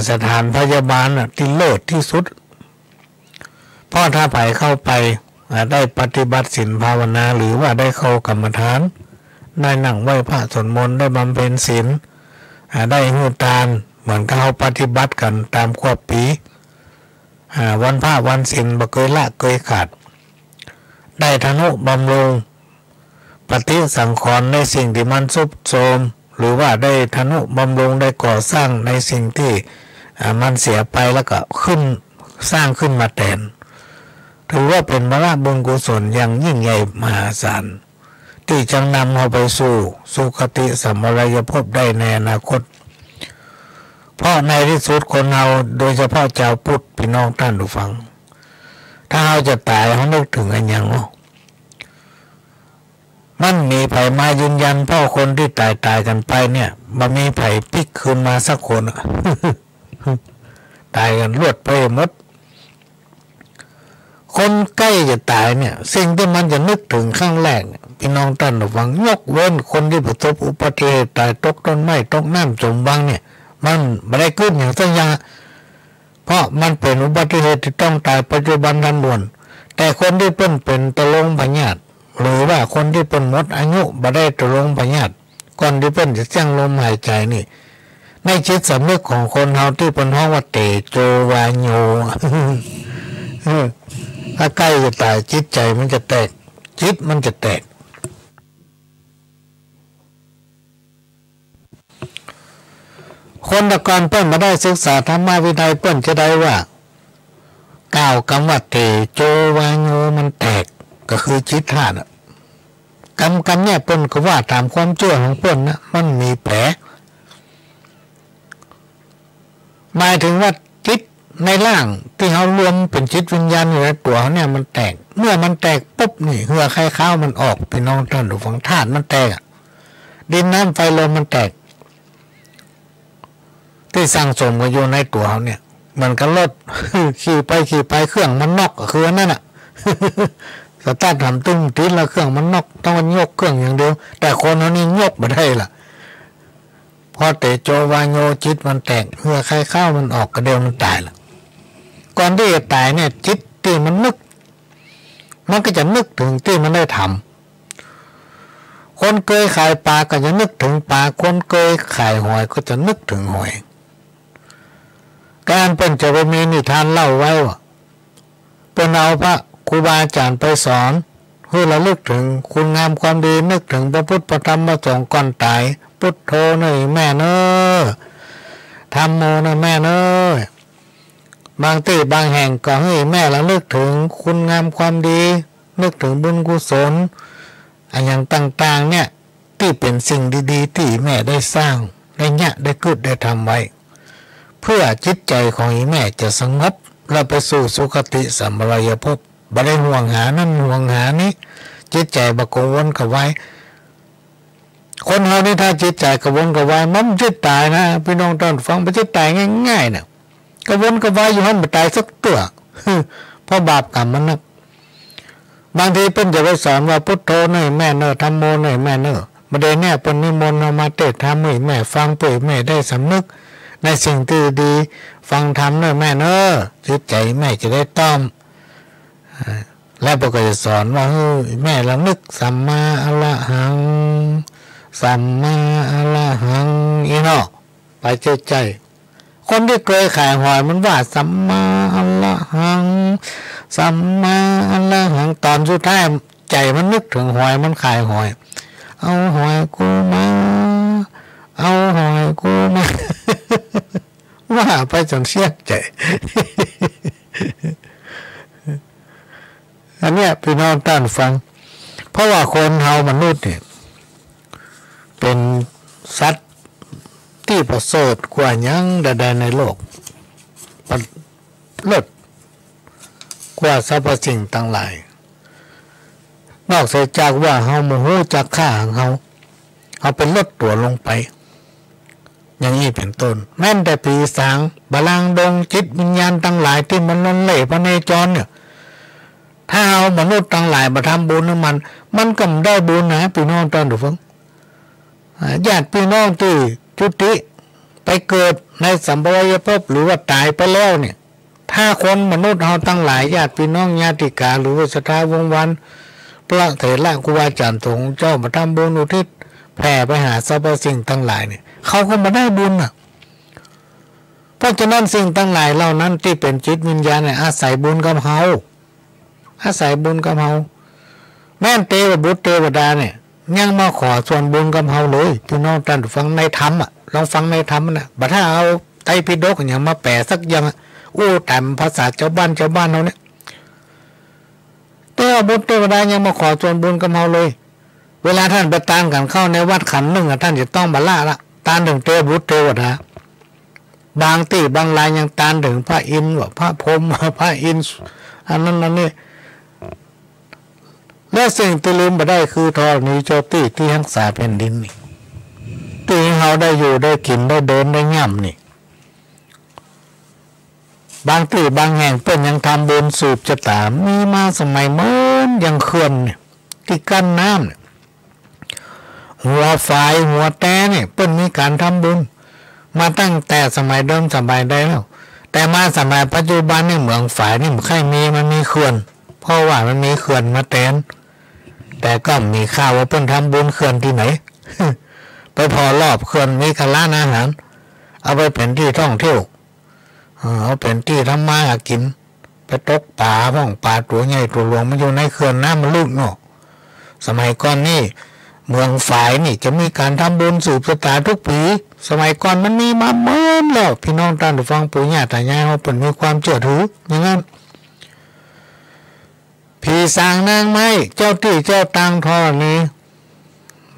สถานพยาบาลที่เลิศที่สุดเพราะถ้าไปเข้าไปได้ปฏิบัติศีลภาวนาหรือว่าได้เข้ากรรมฐานได้นั่งไหว้พระสวดมนต์ได้บำเพ็ญศีลได้หูทานเหมือนกับเขาปฏิบัติกันตามควบปีวันพระวันศีลบ่เคยละเคยขาดได้ทนุบำรุงปฏิสังขรณ์ในสิ่งที่มันทรุดโทรมหรือว่าได้ทนุบำรุงได้ก่อสร้างในสิ่งที่มันเสียไปแล้วก็ขึ้นสร้างขึ้นมาแทนถือว่าเป็นมรดกบุญกุศลอย่างยิ่งใหญ่มหาศาลที่จะนำเราไปสู่สุคติสัมปรายภพได้ในอนาคตเพราะในที่สุดคนเราโดยเฉพาะชาวพุทธพี่น้องท่านผู้ฟังถ้าเราจะตายเขานึกถึงอันอย่างมันมีไผ่มายืนยันเพราะคนที่ตายกันไปเนี่ยมันมีไผ่พลิกคืนมาสักคน ตายกันรวดไปหมดคนใกล้จะตายเนี่ยสิ่งที่มันจะนึกถึงข้างแรกพี่น้องท่านผู้ฟังยกเว้นคนที่ประสบอุบัติเหตุตายตกต้นไม้ตกน้ำจมบังเนี่ยมันไม่ได้ขึ้นอย่างสัญญาเพราะมันเป็นอุบัติเหตุที่ต้องตายปัจจุบันทันด่วนแต่คนที่เป็นตะลงพญาตหรือว่าคนที่เป็นหมดอายุบ่ได้ตะลงพญาตก่อนที่จะเสี่ยงลมหายใจนี่ในจิตสำนึกของคนเฮาที่เป็นห้องว่าเตโจวาโย ถ้าใกล้จะตายจิตใจมันจะแตกจิตมันจะแตกคนตะกอนเปิ้นมาได้ศึกษาธรรมวินัยเปิ้นจะได้ว่าก้าวคำว่าเตโจวาโยมันแตกก็คือจิตธาตุกรรมเนี่ยเปิ้นก็ว่าตามความเชื่อของเปิ้นนะมันมีแผลหมายถึงว่าจิตในร่างที่เขารวมเป็นจิตวิญญาณอยู่ในตัวเขาเนี่ยมันแตกเมื่อมันแตกปุ๊บนี่เหือไข้ข้าวมันออกพี่น้องท่านผู้ฟังธาตุมันแตกดินน้ำไฟลมมันแตกที่สร้างสมกันอยู่ในตัวเขาเนี่ยมันก็รถ ขี่ไปเครื่องมันนอกก็คือนั่นน่ะ สตาร์ททำตุ้มติดแล้วเครื่องมันนอกต้องมันยกเครื่องอย่างเดียวแต่คนเขานี่ยกไม่ได้ล่ะพอเตโจวาโยจิตมันแตกเหือไข้ข้าวมันออกกระเดียวมันตายละก่อนที่จะตายเนี่ยจิตที่มันนึกมันก็จะนึกถึงที่มันได้ทำคนเคยขายปลาก็จะนึกถึงปลาคนเคยขายหอยก็จะนึกถึงหอยการเป็นจะไปมีนิทานเล่าไว้ว่าเป็นเอาพระครูบาอาจารย์ไปสอนเพื่อระลึกถึงคุณงามความดีนึกถึงพระพุทธพระธรรมพระสงฆ์ก่อนตายพุทโธหน่อยแม่เนอธรรมโมนะแม่เนอ บางที่บางแห่งก็ให้แม่ระลึกถึงคุณงามความดีนึกถึงบุญกุศลอันอย่างต่างๆเนี่ยที่เป็นสิ่งดีๆที่แม่ได้สร้างได้เนี่ยได้กึศได้ทำไว้เพื่อจิตใจของแม่จะสงบและไปสู่สุคติสัมปรายภพบ่ได้ห่วงหานั่นห่วงหานี้จิตใจบ่กังวลกับไว้คนเรานี่ถ้าจิตใจกังวลกับไว้มันจะตายนะพี่น้องท่านฟังมันจะตายง่ายๆนะกังวลกับไว้อยู่ให้มันตายสักตัวเพราะบาปกรรมมันนักบางทีเพิ่นจะไปสอนว่าพุทโธหน่อยแม่เนอธัมโมหน่อยแม่เนอมาได้แน่เพิ่นนิมนต์เอามาเทศน์ธรรมให้แม่ฟังเพื่อแม่ได้สำนึกในสิ่งที่ดีฟังธรรมหน่อยแม่เนอจิตใจแม่จะได้ต้อมและพระก็จะสอนว่าแม่ระลึกสัมมาอรหังสัมมาอรหังอีเนาะไปใจคนที่เคยขายหอยมันว่าสัมมาอรหังสัมมาอรหังตอนสุดท้ายใจมันนึกถึงหอยมันขายหอยเอาหอยกูมาเอาหอยกูมาว่าไปจนเสียใจอันเนี้ยพี่น้องท่านฟังเพราะว่าคนเฮามนุษย์เนี่ยเป็นสัตว์ที่ประเสริฐกว่ายังใดๆในโลกเลิศกว่าสรรพสิ่งต่างหลายนอกจากว่าเฮาโมโหจากข้าของเฮาเอาเป็นลดตัวลงไปอย่างนี้เป็นต้นแม้แต่ปีศาจบาลังดงจิตวิญญาณทั้งหลายที่มันล้นเล่พระเนจรเนี่ยถ้าเอามนุษย์ทั้งหลายมาทำบุญให้มันก็ได้บุญนะพี่น้องท่านผู้ฟังญาติพี่น้องที่จุติไปเกิดในสัมปรายภพหรือว่าตายไปแล้วเนี่ยถ้าคนมนุษย์เราทั้งหลายญาติพี่น้องญาติกาหรือว่าศรัทธาวงศ์วันพระเถระครูบาอาจารย์สงฆ์เจ้ามาทำบุญอุทิศแผ่ไปหาสรรพสิ่งทั้งหลายเนี่ยเขาก็มาได้บุญอ่ะเพราะฉะนั้นสิ่งทั้งหลายเหล่านั้นที่เป็นจิตวิญญาณเนี่ยอาศัยบุญกับเฮาอาศัยบุญกับเฮาแม่นเทวบุตรเทวดาเนี่ยยังมาขอส่วนบุญกับเฮาเลยพี่น้องท่านฟังในธรรมอ่ะลองฟังในธรรมนะบัดถ้าเอาไตรปิฎกอย่างมาแปลสักอย่างแต่ภาษาชาวบ้านเราเนี่ยเทวบุตรเทวดายังมาขอส่วนบุญกับเฮาเลยเวลาท่านไปตานกันเข้าในวัดขันหนึ่งท่านจะต้องมาละตานถึงเทวบุตรเทวดาบางที่บางรายยังตานถึงพระอินทร์ว่าพระพรหมพระอินทร์อันนั้นนี่และสิ่งที่ลืมไปได้คือธรณีโจติที่รักษาแผ่นดินนี่ที่เราได้อยู่ได้กินได้เดินได้ย่ำนี่บางที่บางแห่งเป็นยังทำบุญสูบจะตามมีมาสมัยเมื่อยังเขื่อนเนี่ยที่กั้นน้ำเนี่ยหัวฝายหัวแต้เนี่ยเป็นมีการทำบุญมาตั้งแต่สมัยเดิมสมัยใดแล้วแต่มาสมัยปัจจุบันเนี่ยเมืองฝายนี่มันใครมันมีเขื่อนเพราะว่ามันมีเขื่อนมาแทนแต่ก็มีข่าวว่าเพิ่นทำบุญเขื่อนที่ไหน ไปพอรอบเขื่อนมีร้านอาหารเอาไปเป็นที่ท่องเที่ยวเอาเป็นที่ทำมาหากินไปตกปลาบ้องปลาตัวใหญ่ตัวหลวงมันอยู่ในเขื่อนน้ำมันลึกเนาะสมัยก่อนนี่เมืองฝายนี่จะมีการทำบุญสืบชะตาทุกปีสมัยก่อนมันมีมาเมื่อแล้วพี่น้องท่านผู้ฟังปู่ย่าตายายเขาเป็นมีความเชื่อถืออย่างนั้นผีสางนางไม้เจ้าที่เจ้าตังทอนี้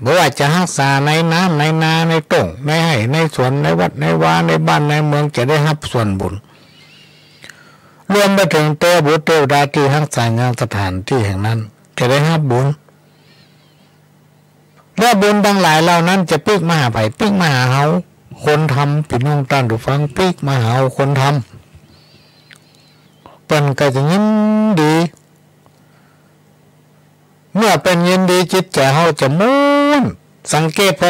บอกว่าจะรักษาในน้ำในนาในต่งในไห่ในสวนในวัดในวาในบ้านในเมืองจะได้รับส่วนบุญรวมไปถึงเทวบุตรเทวดาที่รักษางานสถานที่แห่งนั้นจะได้รับบุญและบุญทั้งหลายเหล่านั้นจะปิ๊กมาหาไผ่ปิ๊กมาหาเฮาคนทำพี่น้องท่านผู้ฟังปิ๊กมาหาคนทำเป็นก็จะยิ้มดีเมื่อเป็นยินดีจิตใจเฮาจะมุ่นสังเกตพอ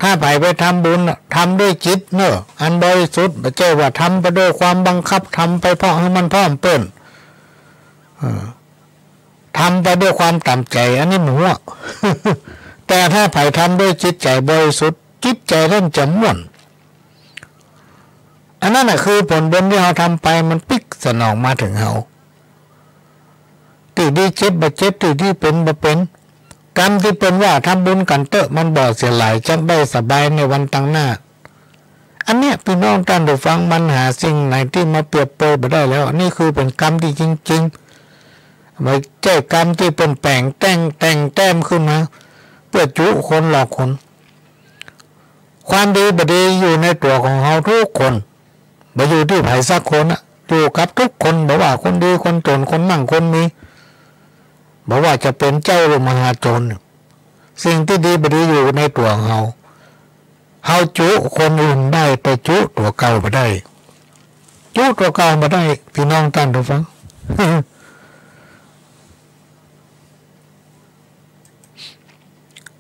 ถ้าไปทำบุญทำด้วยจิตเนอะอันบริสุทธิ์ไม่ใช่ว่าทำไปด้วยความบังคับทำไปเพราะให้มันพร้อมเปิ้นทำไปด้วยความต่ำใจอันนี้หมูแต่ถ้าทำด้วยจิตใจบริสุทธิ์จิตใจเริ่มจะม่วนอันนั้นคือผลบุญที่เราทำไปมันปิ๊กสนองมาถึงเราที่ดีเจ็บบ่เจ็บที่ดีเป็นบ่เป็นกรรมที่เป็นว่าทำบุญกันเตอะมันบ่เสียหลายจักได้สบายในวันตั้งหน้า อันเนี้ยพี่น้องท่านผู้ฟังมันหาสิ่งไหนที่มาเปรียบเปรยไปได้แล้วนี่คือเป็นกรรมที่จริงๆไม่ใช่กรรมที่เป็นแปลงแต่งแต้มขึ้นมาเพื่อจุคนหลอกคนความดีบดีอยู่ในตัวของเราทุกคนไม่อยู่ที่ไผ่สักคนอะอยู่กับทุกคนบอกว่าคนดีคนจนคนมั่งคนมีบอกว่าจะเป็นเจ้าหรือมหาโจรสิ่งที่ดีบดีอยู่ในตัวของเราจุคนอื่นได้แต่จุตัวเก่าไม่ได้จุตัวเก่าไม่ได้พี่น้องท่านผู้ฟัง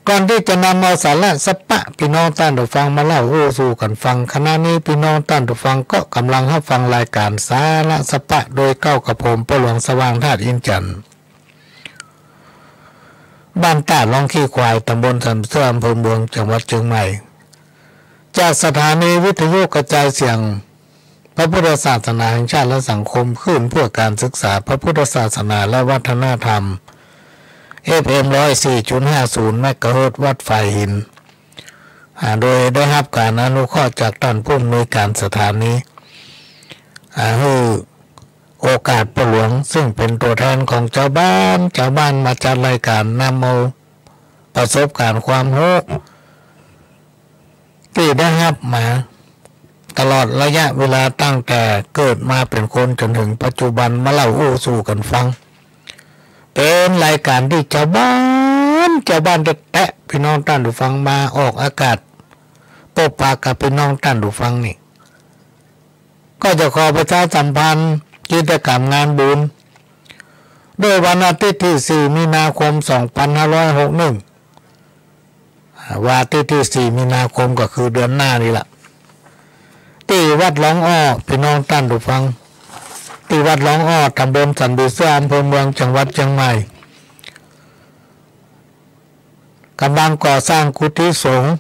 ก่อนที่จะนำเอาสาระสัปปะพี่น้องท่านผู้ฟังมาเล่าสู่กันฟังขณะนี้พี่น้องท่านผู้ฟังก็กำลังรับฟังรายการสาระสัปปะโดยเก้ากับผมปหลวงสว่างธาตุอินจันทร์บ้านตาดลองขี้ควายตำบลสันเสื่อมอำเภอเมืองจังหวัดเชียงใหม่จากสถานีวิทยุกระจายเสียงพระพุทธศาสนาแห่งชาติและสังคมขึ้นเพื่อการศึกษาพระพุทธศาสนาและวัฒนธรรม FM 104.50 เมกะเฮิรตซ์วัดไฟหินโดยได้รับการอนุเคราะห์จากท่านผู้อำนวยการสถานีให้โอกาสปหลวงซึ่งเป็นตัวแทนของเจ้าบ้านมาจัดรายการนำเอาประสบการณ์ความรู้ที่ได้รับมาตลอดระยะเวลาตั้งแต่เกิดมาเป็นคนจนถึงปัจจุบันมาเล่าสู่กันฟังเป็นรายการที่เจ้าบ้านแตะพี่น้องท่านผู้ฟังมาออกอากาศพบปะกับพี่น้องท่านผู้ฟังนี่ก็จะขอประชาสัมพันธ์กิจกรรมงานบุญโดยวันอาทิตย์ที่ 4 มีนาคม 2561วันอาทิตย์ที่ 4 มีนาคมก็คือเดือนหน้านี่แหละที่วัดหลองอ้อพี่น้องท่านผู้ฟังที่วัดหลองอ้อตำบลสันติสุขอำเภอเมืองจังหวัดเชียงใหม่กำลังก่อสร้างกุฏิสงฆ์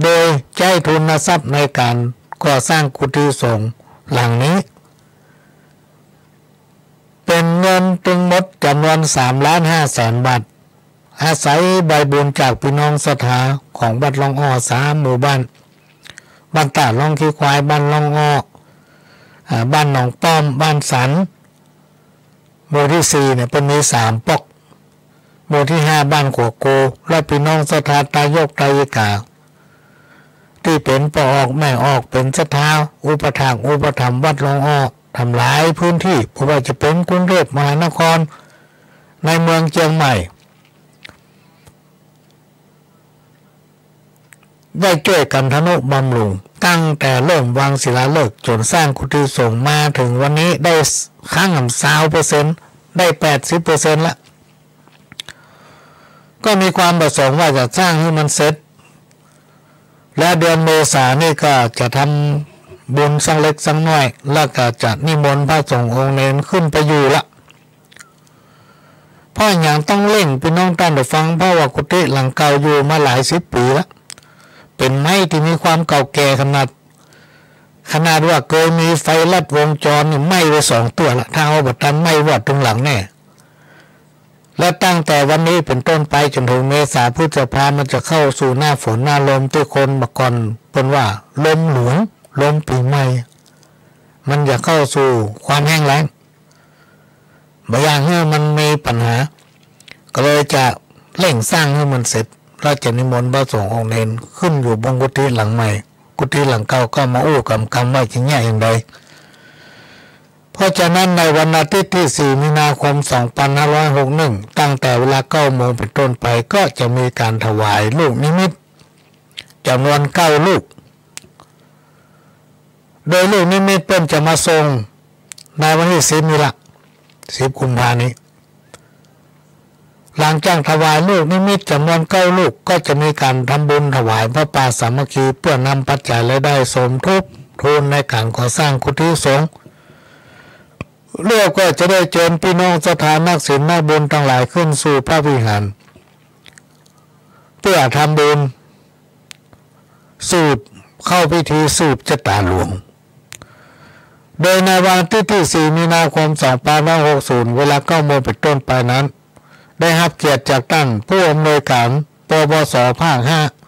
โดยใช้ทุนทรัพย์ในการก่อสร้างกุฏิสงฆ์หลังนี้เป็นเงินทั้งหมดจำนวน 3,500,000 บาทอาศัยใบบุญจากพี่น้องศรัทธาของวัดหลองอ้อ3 หมู่บ้านบ้านตาดลองขี้ควายบ้านหลองอ้อบ้านหนองป้อมบ้านสันหมู่ที่ 4เนี่ยเป็นมี3ปอกหมู่ที่ 5บ้านขัวโกและพี่น้องศรัทธาตายกตายกาที่เป็นปออกแม่ออกเป็นศรัทธาอุปถากอุปถัมภ์วัดหลองอ้อทำหลายพื้นที่เพราะว่าจะเป็นกรุงเทพมหานครในเมืองเชียงใหม่ได้ช่วยกันทนุบำรุงตั้งแต่เริ่มวางศิลาฤกษ์จนสร้างกุฏิสงฆ์มาถึงวันนี้ได้ข้าง20%ได้ 80% ละก็มีความประสงค์ว่าจะสร้างให้มันเสร็จและเดือนเมษายนนี่ก็จะทำบุญสักเล็กสักน้อยแล้วก็จะนิมนต์พระสงฆ์องค์เนรขึ้นไปอยู่ละเพราะอย่างต้องเร่งพี่น้องท่านได้ฟังเพราะว่ากุฏิหลังเก่าอยู่มาหลาย10 ปีแล้วเป็นไม้ที่มีความเก่าแก่ขนาดว่าเคยมีไฟลัดวงจรนี่ไหม้ไป2 ตัวละถ้าเอาบัตรทันไหม้วอดตรงหลังแน่และตั้งแต่วันนี้เป็นต้นไปจนถึงเมษาพฤษภามันจะเข้าสู่หน้าฝนหน้าลมที่คนมาก่อนเป็นว่าลมหลวงลมปีใหม่มันจะเข้าสู่ความแห้งแล้งบางอย่างเนี่ยมันมีปัญหาก็เลยจะเร่งสร้างให้มันเสร็จเราจะนิมนต์พระสงฆ์องค์เนรขึ้นอยู่บนกุฏิหลังใหม่กุฏิหลังเก่าก็มาอู้กำว่าจะแย่อย่างไรเพราะฉะนั้นในวันอาทิตย์ที่ 4 มีนาคม 2561ตั้งแต่เวลา 9 โมงเป็นต้นไปก็จะมีการถวายลูกนิมิตจำนวน 9 ลูกโดยลูกนิมิตเป็นจะมาทรงในวันที่ 10 นี่ละ10 กุมภาพันธ์นี้หลังจากถวายลูกนิมิตจำนวน 9 ลูกก็จะมีการทำบุญถวายพระป่าสามัคคีเพื่อนำปัจจัยและได้สมทบทุนในการก่อสร้างกุฏิสงฆ์เรียกก็จะได้เชิญพี่น้องศรัทธานักศีลนักบุญทั้งหลายขึ้นสู่พระวิหารเพื่อทำบุญสูบเข้าพิธีสูบชะตาหลวงโดยในวันที่ 4 มีนาคม 2560เวลา 9 โมงเป็นต้นไปนั้นได้รับเกียรติจากท่านผู้อำนวยการปวสภาค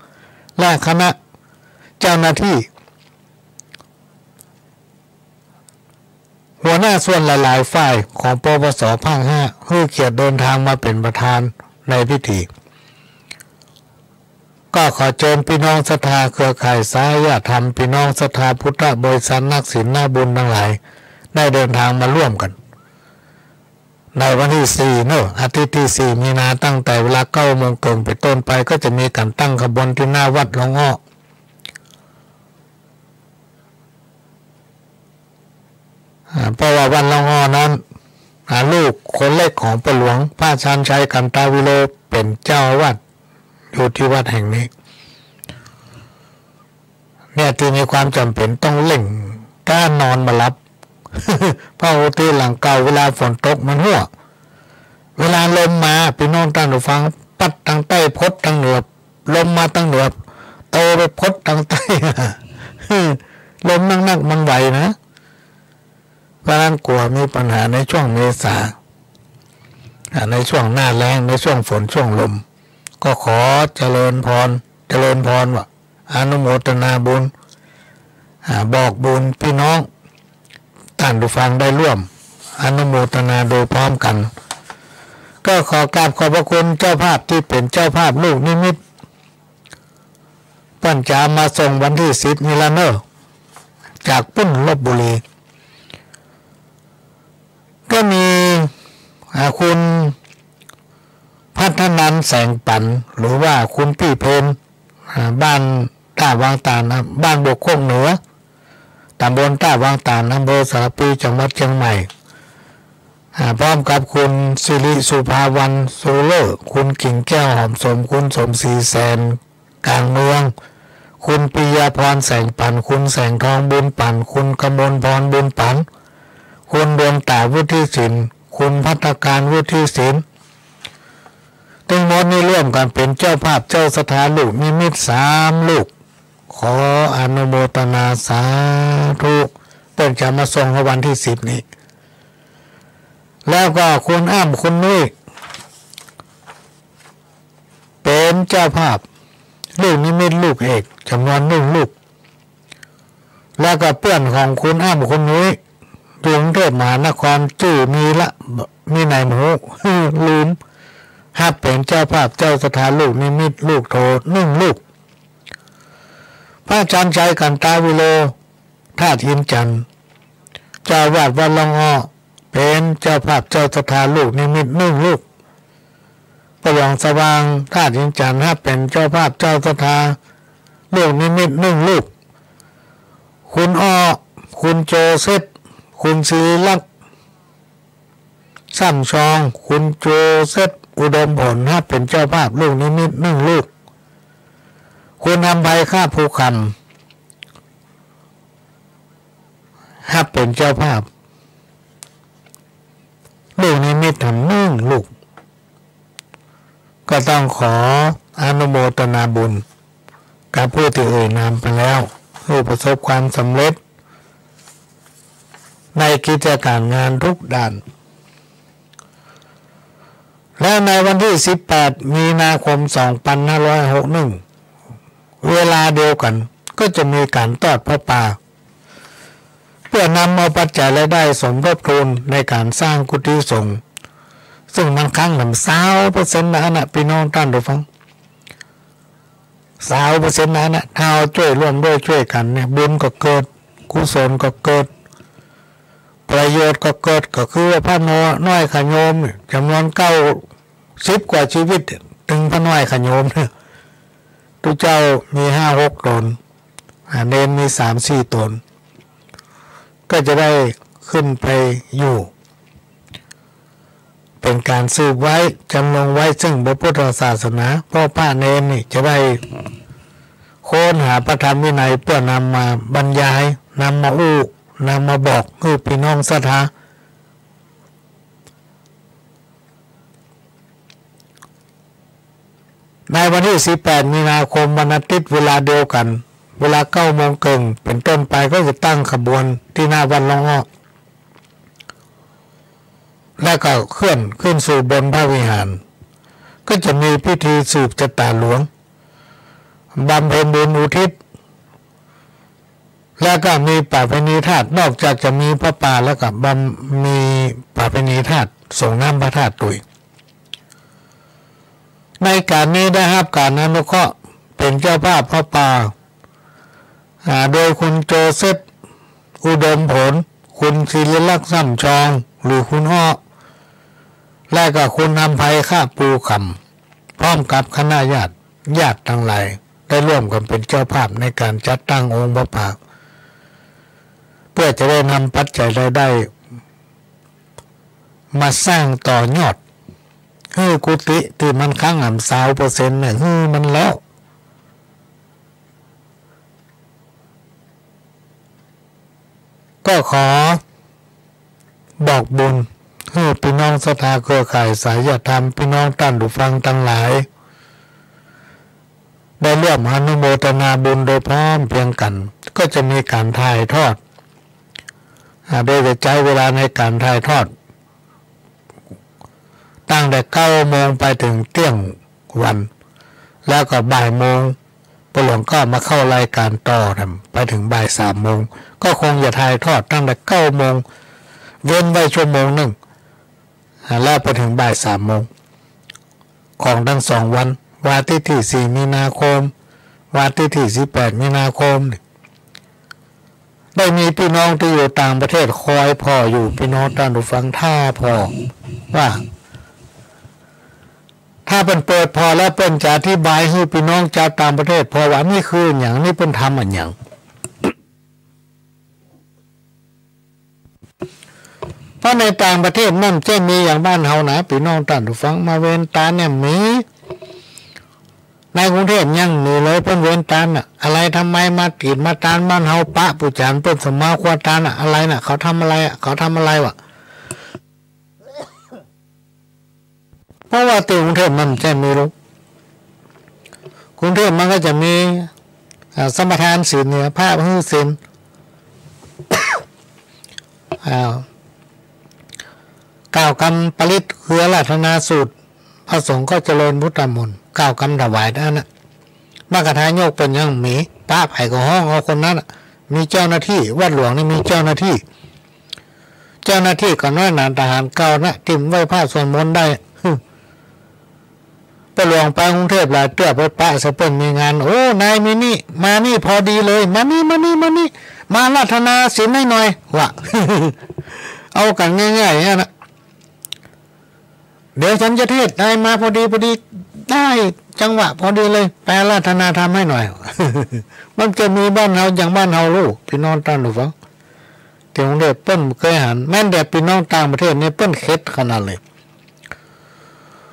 5และคณะ เจ้าหน้าที่หัวหน้าส่วนหลายๆฝ่ายของปปส.ภาค 5ให้เกียรติเดินทางมาเป็นประธานในพิธีก็ขอเชิญพี่น้องศรัทธาเครือข่ายสายธรรมพี่น้องศรัทธาพุทธบริษัทนักศีลนักบุญทั้งหลายได้เดินทางมาร่วมกันในวันที่4เนอะอาทิตย์ที่4มีนาตั้งแต่เวลา9 โมงตรงไปต้นไปก็จะมีการตั้งขบวนที่หน้าวัดหลวงอ้อเพราะว่าวันหลวงอ้อนั้นลูกคนเล็กของพ่อหลวงพระชาญชัยกันตาวิโรเป็นเจ้าอาวาสอยู่ที่วัดแห่งนี้เนี่ยที่มีความจำเป็นต้องเล่งถ้านอนมารับเพราะที่หลังเก่าเวลาฝนตกมันหัวเวลาลมมาพี่น้องท่านผู้ฟังปัดทางใต้พดทางเหนือลมมาทางเหนือโตไปพดทางใต้ลมนักๆมันไหวนะเพราะนั้นกลัวมีปัญหาในช่วงเมษาในช่วงหน้าแล้งในช่วงฝนช่วงลมก็ขอเจริญพรว่าอนุโมทนาบุญบอกบุญพี่น้องท่านผู้ฟังได้ร่วมอนุโมทนาโดยพร้อมกันก็ขอกราบขอบพระคุณเจ้าภาพที่เป็นเจ้าภาพลูกนิมิตปั้นจามาส่งวันที่10นี่ละเนอะจากปุ้นลพบุรีก็มีคุณพัฒนันท์แสงปันหรือว่าคุณพี่เพนบ้านท่าวางตาลนะบ้านบวกโคกเหนือตำบลท่าวางตาลอำเภอสารปีจังหวัดเชียงใหม่พร้อมกับคุณสิริสุภาวันโซโลคุณกิ่งแก้วหอมสมคุณสมศรีแสนกลางเมืองคุณปิยาพรแสงปันคุณแสงทองบุญปันคุณกมลพรบุญปันคุณดวงตาวุฒิศิลป์คุณภัตการวุฒิศิลป์ทั้งหมดนี้ร่วมกันเป็นเจ้าภาพเจ้าสถานลูกนิมิต3 ลูกขออนุโมทนาสาธุเพิ่งจะมาส่งวันที่10นี้แล้วก็คุณอ้ำคุณนุ้ยเป็นเจ้าภาพลูกนิมิตลูกเอกจำนวน1 ลูกแล้วก็เพื่อนของคุณอ้ำคุณนุ้ยกรุงเทพมหานครชื่อมีนายหมูลืมเป็นเจ้าภาพเจ้าสถานลูกนิมิตลูกโท1 ลูกพระอาจารย์ชัยกันตาวิโรท่าทินจันทร์เจ้าวาดวัดหลวงอ้อเป็นเจ้าภาพเจ้าสถานลูกนิมิต1 ลูกประหลองสว่างท่าทินจันทร์เป็นเจ้าภาพเจ้าสถานลูกนิมิต1 ลูกคุณอ้อคุณโจเซฟคุณศิริลักษณ์ซ้ำชองคุณโจเซฟอุดมผลเป็นเจ้าภาพลูกนิมิต1 ลูกคุณอำไพข้าภูคำเป็นเจ้าภาพลูกนิมิต1 ลูกก็ต้องขออนุโมทนาบุญกับผู้ที่เอ่ยนามไปแล้วผู้ประสบความสำเร็จในกิจการงานทุกด้านและในวันที่18 มีนาคม 2561เวลาเดียวกันก็จะมีการทอดพระป่าเพื่อนำเอาปัจจัยรายได้สมทบทุนในการสร้างกุฏิสงฆ์ซึ่งมันครั้ง20%นะพี่น้องท่านผู้ฟัง20%นะถ้าเราช่วยร่วมด้วยช่วยกันเนี่ยบุญก็เกิดกุศลก็เกิดประโยชน์ก็เกิดก็คือว่าพระน้อยขโยมจำนวน90 กว่าชีวิตถึงพระน้อยขโยมเนี่ยทุกเจ้ามี 5-6 ตนเนนมี 3-4 ตนก็จะได้ขึ้นไปอยู่เป็นการสืบไว้จำลองไว้ซึ่งพระพุทธศาสนาเพราะพระเนนนี่จะได้ค้นหาพระธรรมวินัยเพื่อนำมาบรรยายนำมาอู้นำมาบอกให้พี่น้องศรัทธาในวันที่18 มีนาคมวันอาทิตย์เวลาเดียวกันเวลา9 โมงครึ่งเป็นต้นไปก็จะตั้งขบวนที่หน้าวัดหลวงอ้อและก็เคลื่อนขึ้นสู่บนพระวิหารก็จะมีพิธีสืบชะตาหลวงบำเพ็ญบุญอุทิศ แล้วก็มีประเพณีธาตุนอกจากจะมีพระป่าแล้วก็มีประเพณีธาตุส่งน้ำพระธาตุตุยในการนี้ได้รับการอนุเคราะห์เป็นเจ้าภาพพระป่าโดยคุณโจเซฟอุดมผลคุณศิริลักษณ์ซ้ำชองหรือคุณอ้อและก็คุณนำไพข้าปูคำพร้อมกับคณะญาติทั้งหลายได้ร่วมกันเป็นเจ้าภาพในการจัดตั้งองค์พระป่าเพื่อจะได้นำปัจจัยรายได้มาสร้างต่อยอดกุฏิที่มันค้าง30%เนี่ยมันแล้วก็ขอบอกบุญให้พี่น้องศรัทธาเครือข่ายสายธรรมพี่น้องท่านผู้ฟังทั้งหลายได้ร่วมอนุโมทนาบุญโดยพร้อมเพรียงกันก็จะมีการถ่ายทอดโดยจะใช้เวลาในการถ่ายทอดตั้งแต่9 โมงไปถึงเที่ยงวันแล้วก็บ่ายโมงพระหลวงก็มาเข้ารายการต่อไปถึงบ่าย3 โมงก็คงจะถ่ายทอดตั้งแต่9 โมงเว้นไว้ชั่วโมงหนึ่งแล้วไปถึงบ่าย3 โมงของทั้ง2 วันวันที่4 มีนาคมวันที่18 มีนาคมได้มีพี่น้องที่อยู่ต่างประเทศคอยพ่ออยู่พี่น้องท่านผู้ฟังท่าพ่อว่าถ้าเป็นเปิดพอแล้วเป็นจะอธิบายให้พี่น้องชาวต่างประเทศพอว่านี่คืออย่างนี้เป็นทำอย่างเพราะในต่างประเทศนั่นจะมีอย่างบ้านเฮานะพี่น้องท่านผู้ฟังมาเวนตาเนี่ยมีในกรุงเทพยังมีเลยเพิ่นเวนตาน่ะอะไรทำไมมาตีดมาตานบ้านเฮาปะปุจจานเพิ่นสมาควาตาน่ะอะไรน่ะเขาทำอะไรเขาทำอะไรวะเพราะว่าที่กรุงเทพมันจะมีรู้กรุงเทพมันก็จะมีสมทานศีลเนี่ยภาพหื้อศีล9 กรรมปริตคืออาราธนาสูตรพระสงฆ์ก็เจริญพุทธมนต์9 กรรมถวายนั่นน่ะมากระทายโยกเป็นยังหมีป้าไผ่กับห้องเอาคนนั้นมีเจ้าหน้าที่วัดหลวงนี่มีเจ้าหน้าที่ก็น้อยหนาทหารเก่านะทิมไว้ผ้าส่วนมนต์ได้ไปหลวงไปกรุงเทพหลายเตื้อไปปะสะเปิ้นมีงานโอ้นายมีนี่มานี่พอดีเลยมานี่มาราธนาศีลให้หน่อยวะ เอากันง่ายๆเนี่ยนะเดี๋ยวฉันจะเทศนายมาพอดีได้จังหวะพอดีเลยแปลราธนาทำให้หน่อย มันจะมีบ้านเฮาอย่างบ้านเฮาลูกพี่น้องท่านผู้ฟังที่กรุงเทพเปิ้นเคยหันแม้แต่พี่น้องต่างประเทศเนี่ยเปิ้นเข็ดขนาดเลย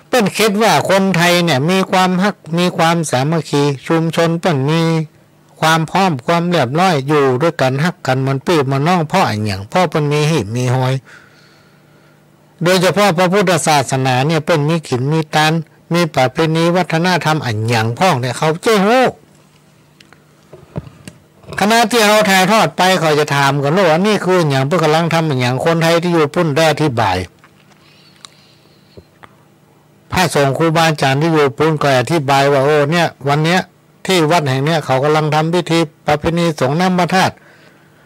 เปิ้นคิดว่าคนไทยเนี่ยมีความฮักมีความสามัคคีชุมชนเปิ้นมีความพร้อมความเรียบร้อยอยู่ด้วยกันฮักกันมันปี้มันน้องพ่ออย่างพ่อเปิ้นมีหิมีหอยโดยเฉพาะพระพุทธศาสนาเนี่ยเปิ้นมีขินมีตานมีประเพณีวัฒนธรรมอันอย่างพ่องเนี่ยเขาเจ้าฮู้คณะที่เราถ่ายทอดไปเขาจะถามกันว่านี่คืออย่างเพื่อกำลังทำอย่างคนไทยที่อยู่ปุ่นได้อธิบายพระสงฆ์ครูบาอาจารย์ที่อยู่ปุ่นก็อธิบายว่าโอ้เนี่ยวันเนี้ยที่วัดแห่งเนี้ยเขากำลังทำพิธีประเพณีสงฆ์น้ำพระธาตุ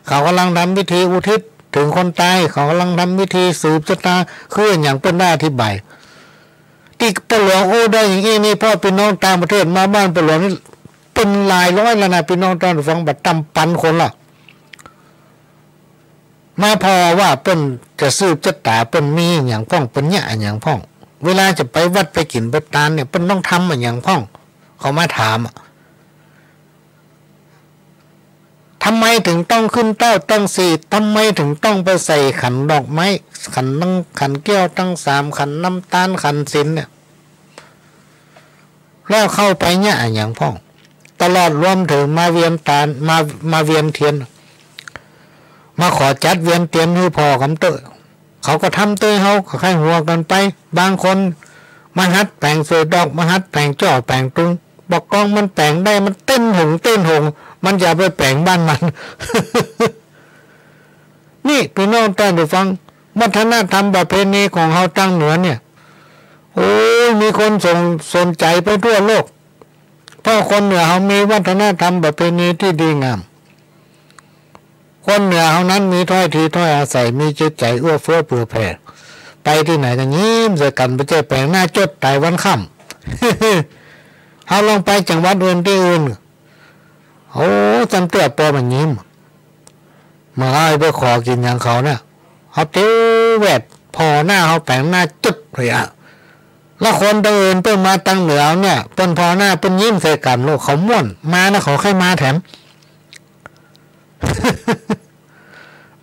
เขากำลังทำพิธีอุทิศถึงคนตายเขากำลังทำพิธีสืบชะตาคืออย่างเป็นได้อธิบายที่ปหลวงโอ้ได้อย่างนี้นี่พ่อพี่น้องต่างประเทศมาบ้านปหลวงนี่เป็นหลายร้อยแล้วนะพี่น้องตอนฟังบัดตำปันคนละมาพอว่าเป็นจะสืบชะตาเป็นมีอย่างพ่องเป็นเนี่ยอย่างพ่องเวลาจะไปวัดไปกินไปตานเนี่ยเป็นต้องทำอย่างพ่องเขามาถามทำไมถึงต้องขึ้นเต้าต้องสีทำไมถึงต้องไปใส่ขันดอกไม้ขันแก้วตั้ง3 ขันน้ำตาลขันสินเนี่ยแล้วเข้าไปเนี่ยอย่างพ่องตลอดรวมถึงมาเวียนตาลมาเวียนเทียนมาขอจัดเวียนเทียนให้พอคำเตอเขาก็ทำเตยเขาก็ให้หัวกันไปบางคนมาหัดแปลงสวยดอกมาหัดแปลงจ่อแปลงตุงบอกกองมันแปลงได้มันเต้นหงมันจะไปแปลงบ้านมัน นี่พี่น้องท่านผู้ฟังวัฒนธรรมประเพณีของเขาตั้งเหนือเนี่ยโอ้มีคนสนใจไปทั่วโลกเพราะคนเหนือเขามีวัฒนธรรมประเพณีที่ดีงาม คนเหนือเขานั้นมีถ้อยทีถ้อยอาศัยมีจิตใจเอื้อเฟื้อเผื่อแผ่ไปที่ไหนก็ยิ้มใส่กันไปเจอแปลงหน้าจดตายวันค่ำเขาลงไปจังหวัดอื่นที่อื่นโอ้จำเตื้อปอมันยิ้มมาให้ไปขอกินอย่างเขาเนี่ยเขาเตี้ยวแวดพอหน้าเขาแปลงหน้าจุดเลยอะแล้วคนอื่นเพิ่งมาตั้งเหนือเนี่ยเพิ่นพอหน้าเพิ่นยิ้มใส่กันโลกเขาม่วนมาแล้วเขาแค่มาแถม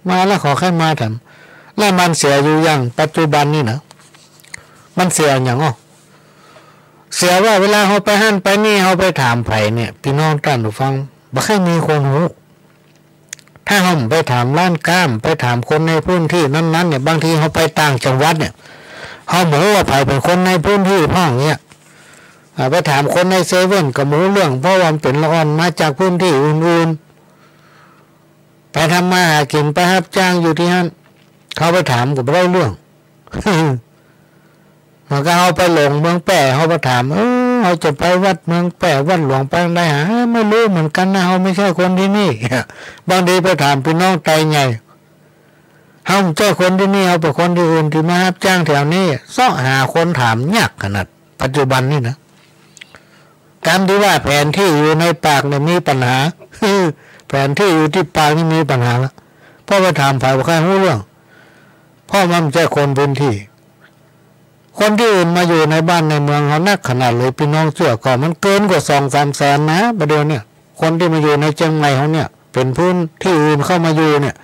มาแล้วขอแค่มาแถมแล้วมันเสียอยู่อย่างปัจจุบันนี่นะมันเสียอย่างอ๋อเสียว่าเวลาเขาไปหั่นไปนี่เขาไปถามไผ่เนี่ยพี่น้องท่านผู้ฟังบ่ค่อยมีคนรู้ถ้าเขาไปถามร้านก้ามไปถามคนในพื้นที่นั้นๆเนี่ยบางทีเขาไปต่างจังหวัดเนี่ยเขาบอกว่าไผ่เป็นคนในพื้นที่พ่องเนี่ยไปถามคนในเซเว่นก็รู้เรื่องเพราะว่าเป็นละอ่อนมาจากพื้นที่อื่นๆไปทำมาหากินไปรับจ้างอยู่ที่นั่นเขาไปถามก็ไม่ได้เรื่อง มันก็เอาไปหลงเมืองแปะเขาไปถามเขาจะไปวัดเมืองแปะวัดหลวงไปได้หาไม่รู้เหมือนกันนะเขาไม่ใช่คนที่นี่ บางทีไปถามพี่น้องไตไงเขาไม่ใช่คนที่นี่เขาเป็นคนที่อื่นที่มารับจ้างแถวนี้ซ่อหาคนถามยากขนาดปัจจุบันนี่นะการที่ว่าแผนที่อยู่ในปากเนี่ยมีปัญหา แผนที่อยู่ที่ปากนี่มีปัญหาแล้วเพราะไปถามฝ่ายว่าใครรู้เรื่องพ่อมันไม่ใช่คนพื้นที่คนที่อื่นมาอยู่ในบ้านในเมืองเขานักขนาดเลยพี่น้องเชื่อก่อนมันเกินกว่า2-3 แสนนะประเดี๋ยวเนี่ยคนที่มาอยู่ในเชียงใหม่เขาเนี่ยเป็นพื้นที่อื่นเข้ามาอยู่เนี่ย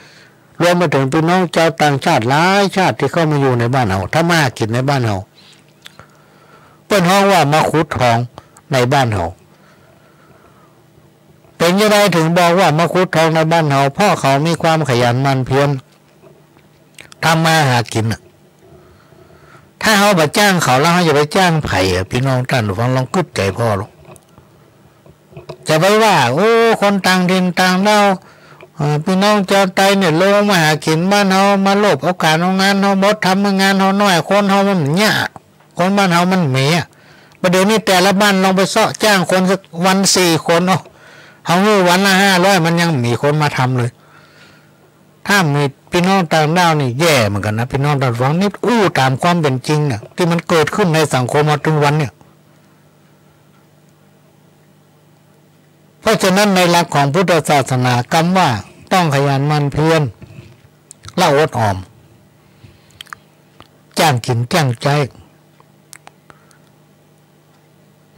รวมไปถึงพี่น้องชาวต่างชาติหลายชาติที่เข้ามาอยู่ในบ้านเราถ้ามากินในบ้านเราเป็นห้องว่ามาขุดทองในบ้านเราเป็นยังไงถึงบอกว่ามาขุดทองในบ้านเราพ่อเขามีความขยันหมั่นเพียรทำมาหากินถ้าเขาไปจ้างเขาแล้วเขาจะไปจ้างไผ่พี่น้องท่านฟังลองกึศใจพ่อหรอกจะไปว่าโอ้คนต่างถิ่นต่างเล่าพี่น้องเจ้าไตเนี่ยลงมาหากินบ้านเขามาโลภโอกาสงานเขาหมดทำงานเขาน้อยคนเขามันเนี้ยคนบ้านเขามันเมียประเดี๋ยวนี้แต่ละบ้านลองไปเสาะจ้างคนสักวัน4 คนเขาวันละ500มันยังมีคนมาทำเลยถ้ามีพี่น้องต่างด้าวนี่แย่เหมือนกันนะพี่น้องต่างฝั่งนี่ตามความเป็นจริงน่ะที่มันเกิดขึ้นในสังคมมาถึงวันเนี่ยเพราะฉะนั้นในหลักของพุทธศาสนากำว่าต้องขยันหมั่นเพียรละอดออมจ้างกินจ้างใจ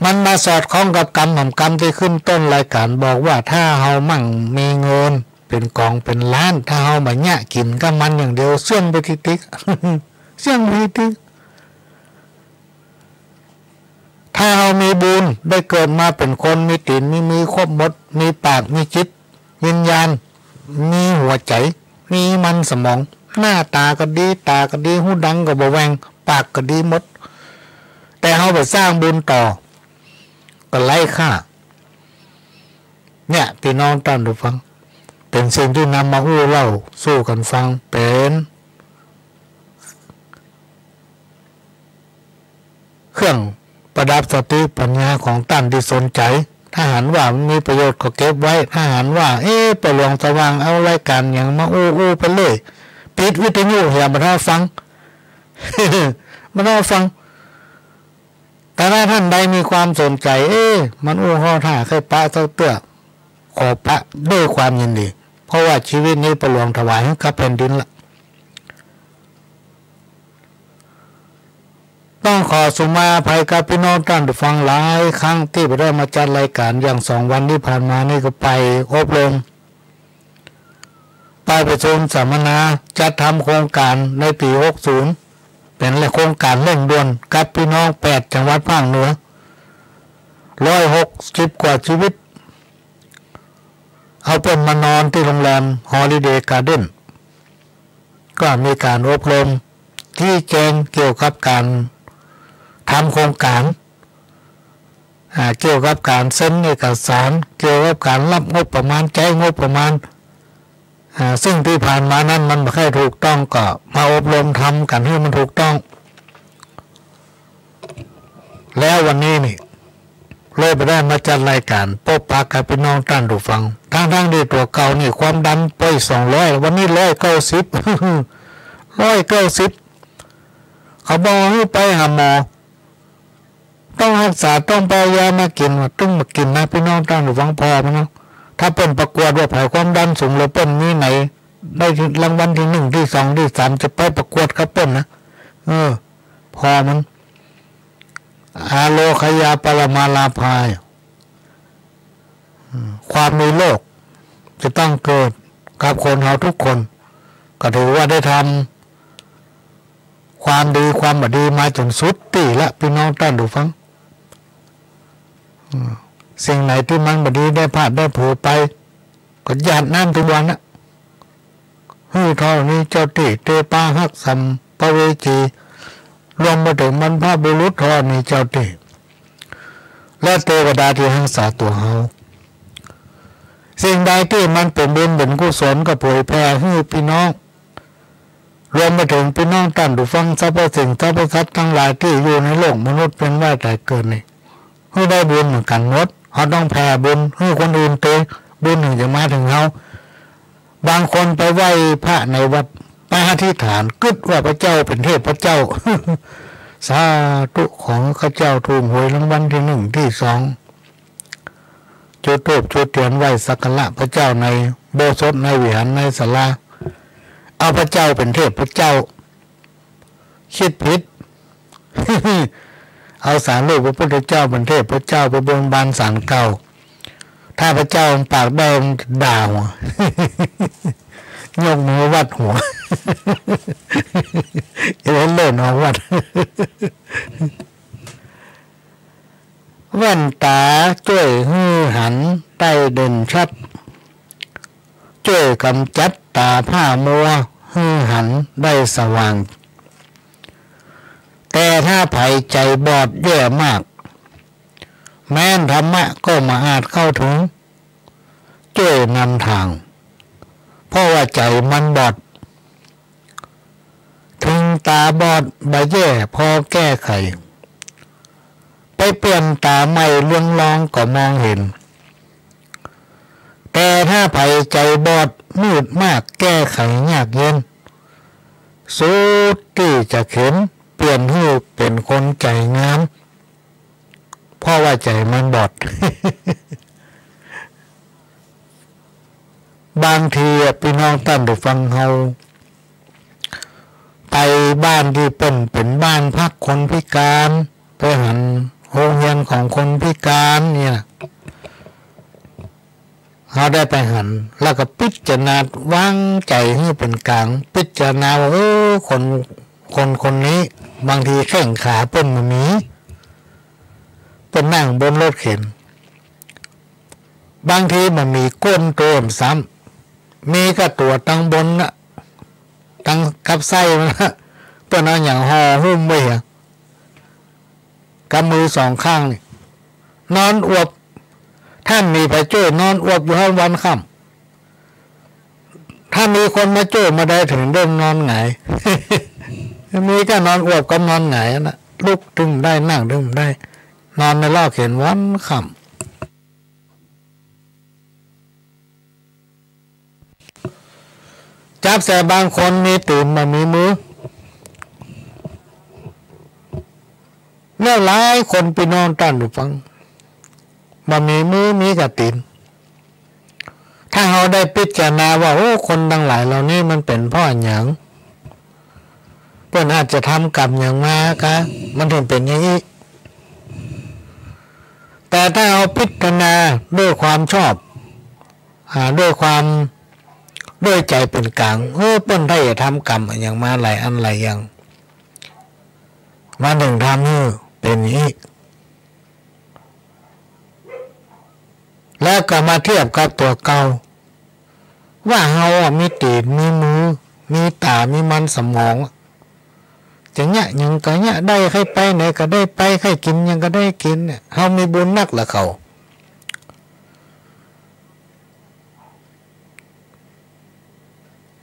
มันมาสอดคล้องกับกรรมที่ขึ้นต้นรายการบอกว่าถ้าเฮามั่งมีเงินเป็นกองเป็นล้านถ้าเฮามาเนี่ยกินก็มันอย่างเดียวเสื่องไปทิติ๊ก เสื่องไปทิติ๊กถ้าเฮามีบุญได้เกิดมาเป็นคนมีตีนมีมือครบหมดมีปากมีจิตวิญญาณมีหัวใจมีมันสมองหน้าตาก็ดีตาก็ดีหูดังก็บ่แวงปากก็ดีหมดแต่เฮาไปสร้างบุญต่อก็ไร้ค่าเนี่ยพี่น้องท่านผู้ฟังเป็นสิ่งที่นำมาเล่าสู้กันฟังเป็นเครื่องประดับสติปัญญาของท่านที่สนใจถ้าหันว่ามันมีประโยชน์ก็เก็บไว้ถ้าหันว่าไปหลวงสว่างเอารายการอย่างมาไปเลยปิดวิทยุอย่ามาท่าฟัง มาท่าฟังแต่ถ้าท่านใดมีความสนใจมันข้อท่าเคยปะเต้าเตื้อขอพระด้วยความยินดีเพราะว่าชีวิตนี้ประหลวงถวายให้กับแผ่นดินละต้องขอสุมาภัยกับพี่น้องท่านฟังหลายครั้งที่ไปได้มาจัดรายการอย่าง2 วันที่ผ่านมานี่ก็ไปอบรมไปประชุมสัมมนาจัดทำโครงการในปี60เป็นโครงการเร่งด่วนกับพี่น้อง8 จังหวัดภาคเหนือ160 กว่าชีวิตเอาเป็นมานอนที่โรงแรมฮอลิเดย์การ์เด้นก็มีการอบรมที่แจ้งเกี่ยวกับการทำโครงการเกี่ยวกับการเซ็นเอกสารเกี่ยวกับการรับงบประมาณใช้งบประมาณซึ่งที่ผ่านมานั้นมันไม่ค่อยถูกต้องก็มาอบรมทำกันให้มันถูกต้องแล้ววันนี้นี่ เลยไปได้มาจัดรายการพบปะกับพี่น้องท่านผู้ฟังทั้งที่ตัวเก่านี่ความดันไป200วันนี้190 190เขาบอกให้ไปหาหมอต้องรักษาต้องไปยามากินต้องมากินนะพี่น้องท่านผู้ฟังพอมั้งเนาะถ้าเป็นประกวดว่าผ่ายความดันสูงแล้วเป็นนี่ไหนได้รางวัลที่1ที่2ที่3จะไปประกวดครับเป็นนะพอมันอาโลคยาปรมาลาภายความมีโลกจะต้องเกิดกับคนเราทุกคนก็ถือว่าได้ทำความดีความบดีมาจนสุดตีและพี่น้องท่านผู้ฟังสิ่งไหนที่มันบดีได้พลาดได้เผลอไปก็หยาดน้ำทุกวันนะเท่านี้เจ้าติเตปาหักสัมปเวจีรวมมาถึงมันพระบุรุษทอนี้เจ้าติและเทวดาที่รักษาตัวเฮาสิ่งใดที่มันเป็นบุญเป็นกุศลก็เผยแผ่ให้พี่น้องรวมมาถึงพี่น้องท่านผู้ฟังสรรพสิ่งสรรพสัตว์ทั้งหลายที่อยู่ในโลกมนุษย์เป็นว่าแต่เกิดนี่ให้ได้บุญเหมือนกันหมดเขาต้องแผ่บุญให้คนอื่นเตะบุญถึงจะมาถึงเขาบางคนไปไหว้พระในวัดไปอธิษฐานกึศว่าพระเจ้าเป็นเทพพระเจ้า สาธุของข้าเจ้าถูกหวยรางวัลที่1ที่2จุดธูปจุดเทียนไหว้สักการะพระเจ้าในโบสถ์ในวิหารในศาลาเอาพระเจ้าเป็นเทพพระเจ้าคิดผิด เอาสารรูปพระพุทธเจ้าเป็นเทพพระเจ้าไปบนบานศาลเก่าถ้าพระเจ้าปากแดงด่าหัวยกมือวัดหัวอย่าเล่นเอาวัดแว่นตาช่วยฮือหันใต้เด่นชัดช่วยกำจัดตาผ้ามัวฮือหันได้สว่างแต่ถ้าไผใจบอดแย่มากแม้นธรรมะก็มาอาจเข้าถึงช่วยนำทางเพราะว่าใจมันบอดถึงตาบอดใบแย่พอแก้ไขไปเปลี่ยนตาใหม่เลื่องลองก็มองเห็นแต่ถ้าไผใจบอดมืดมากแก้ไขยากเย็นสุดที่จะเข็นเปลี่ยนให้เป็นคนใจงามเพราะว่าใจมันบอด บางทีพี่น้องท่านได้ฟังเฮาไปบ้านที่เป็นบ้านพักคนพิการไปหันโรงเรียนของคนพิการเนี่ยเขาได้ไปหันแล้วก็พิจารณาวางใจให้เป็นกลางพิจารณาว่าคนนี้บางทีแข้งขาเป็นมันมีเป็นนั่งบนรถเข็นบางทีมันมีก้นตัวซ้ำมีก็ตัวตั้งบนนะตั้งกับไส้มันนะเป็นเอาอย่างห่อหุ้มไว้กับมือ2ข้างนี่นอนอวบท่านมีไปโจ้นอนอวบอยู่ทั้งวันค่ำถ้ามีคนมาโจ้มาได้ถึงเริ่มนอนหงาย มีก็นอนอวบกับนอนหงายนะลุกดึงได้นั่งดึงได้นอนในลอกเข็นวันค่ำจับแต่บางคนมีตื่นมามีมือแล้วหลายคนไปนอนตั้งดูฟังมามีมือมีกระตินถ้าเราได้พิจารณาว่าคนทั้งหลายเหล่านี้มันเป็นพ่อหยังเพื่อนอาจจะทำกรรมอย่างมากะมันถึงเป็นอย่างนี้แต่ถ้าเราพิจารณาด้วยความชอบด้วยใจเป็นกลางเปิ้นได้ทำกรรมอย่างมาหลายอันหลายอย่างมาหนึ่งทำเป็นอย่างนี้แล้วก็มาเทียบกับตัวเก่าว่าเฮามีตีนมีมือมีตามีมันสมองจะเนี่ยยังก็เนี่ยได้ใครไปไหนก็ได้ไปใครกินยังก็ได้กินเนี่ยเฮามีบุญนักละเขา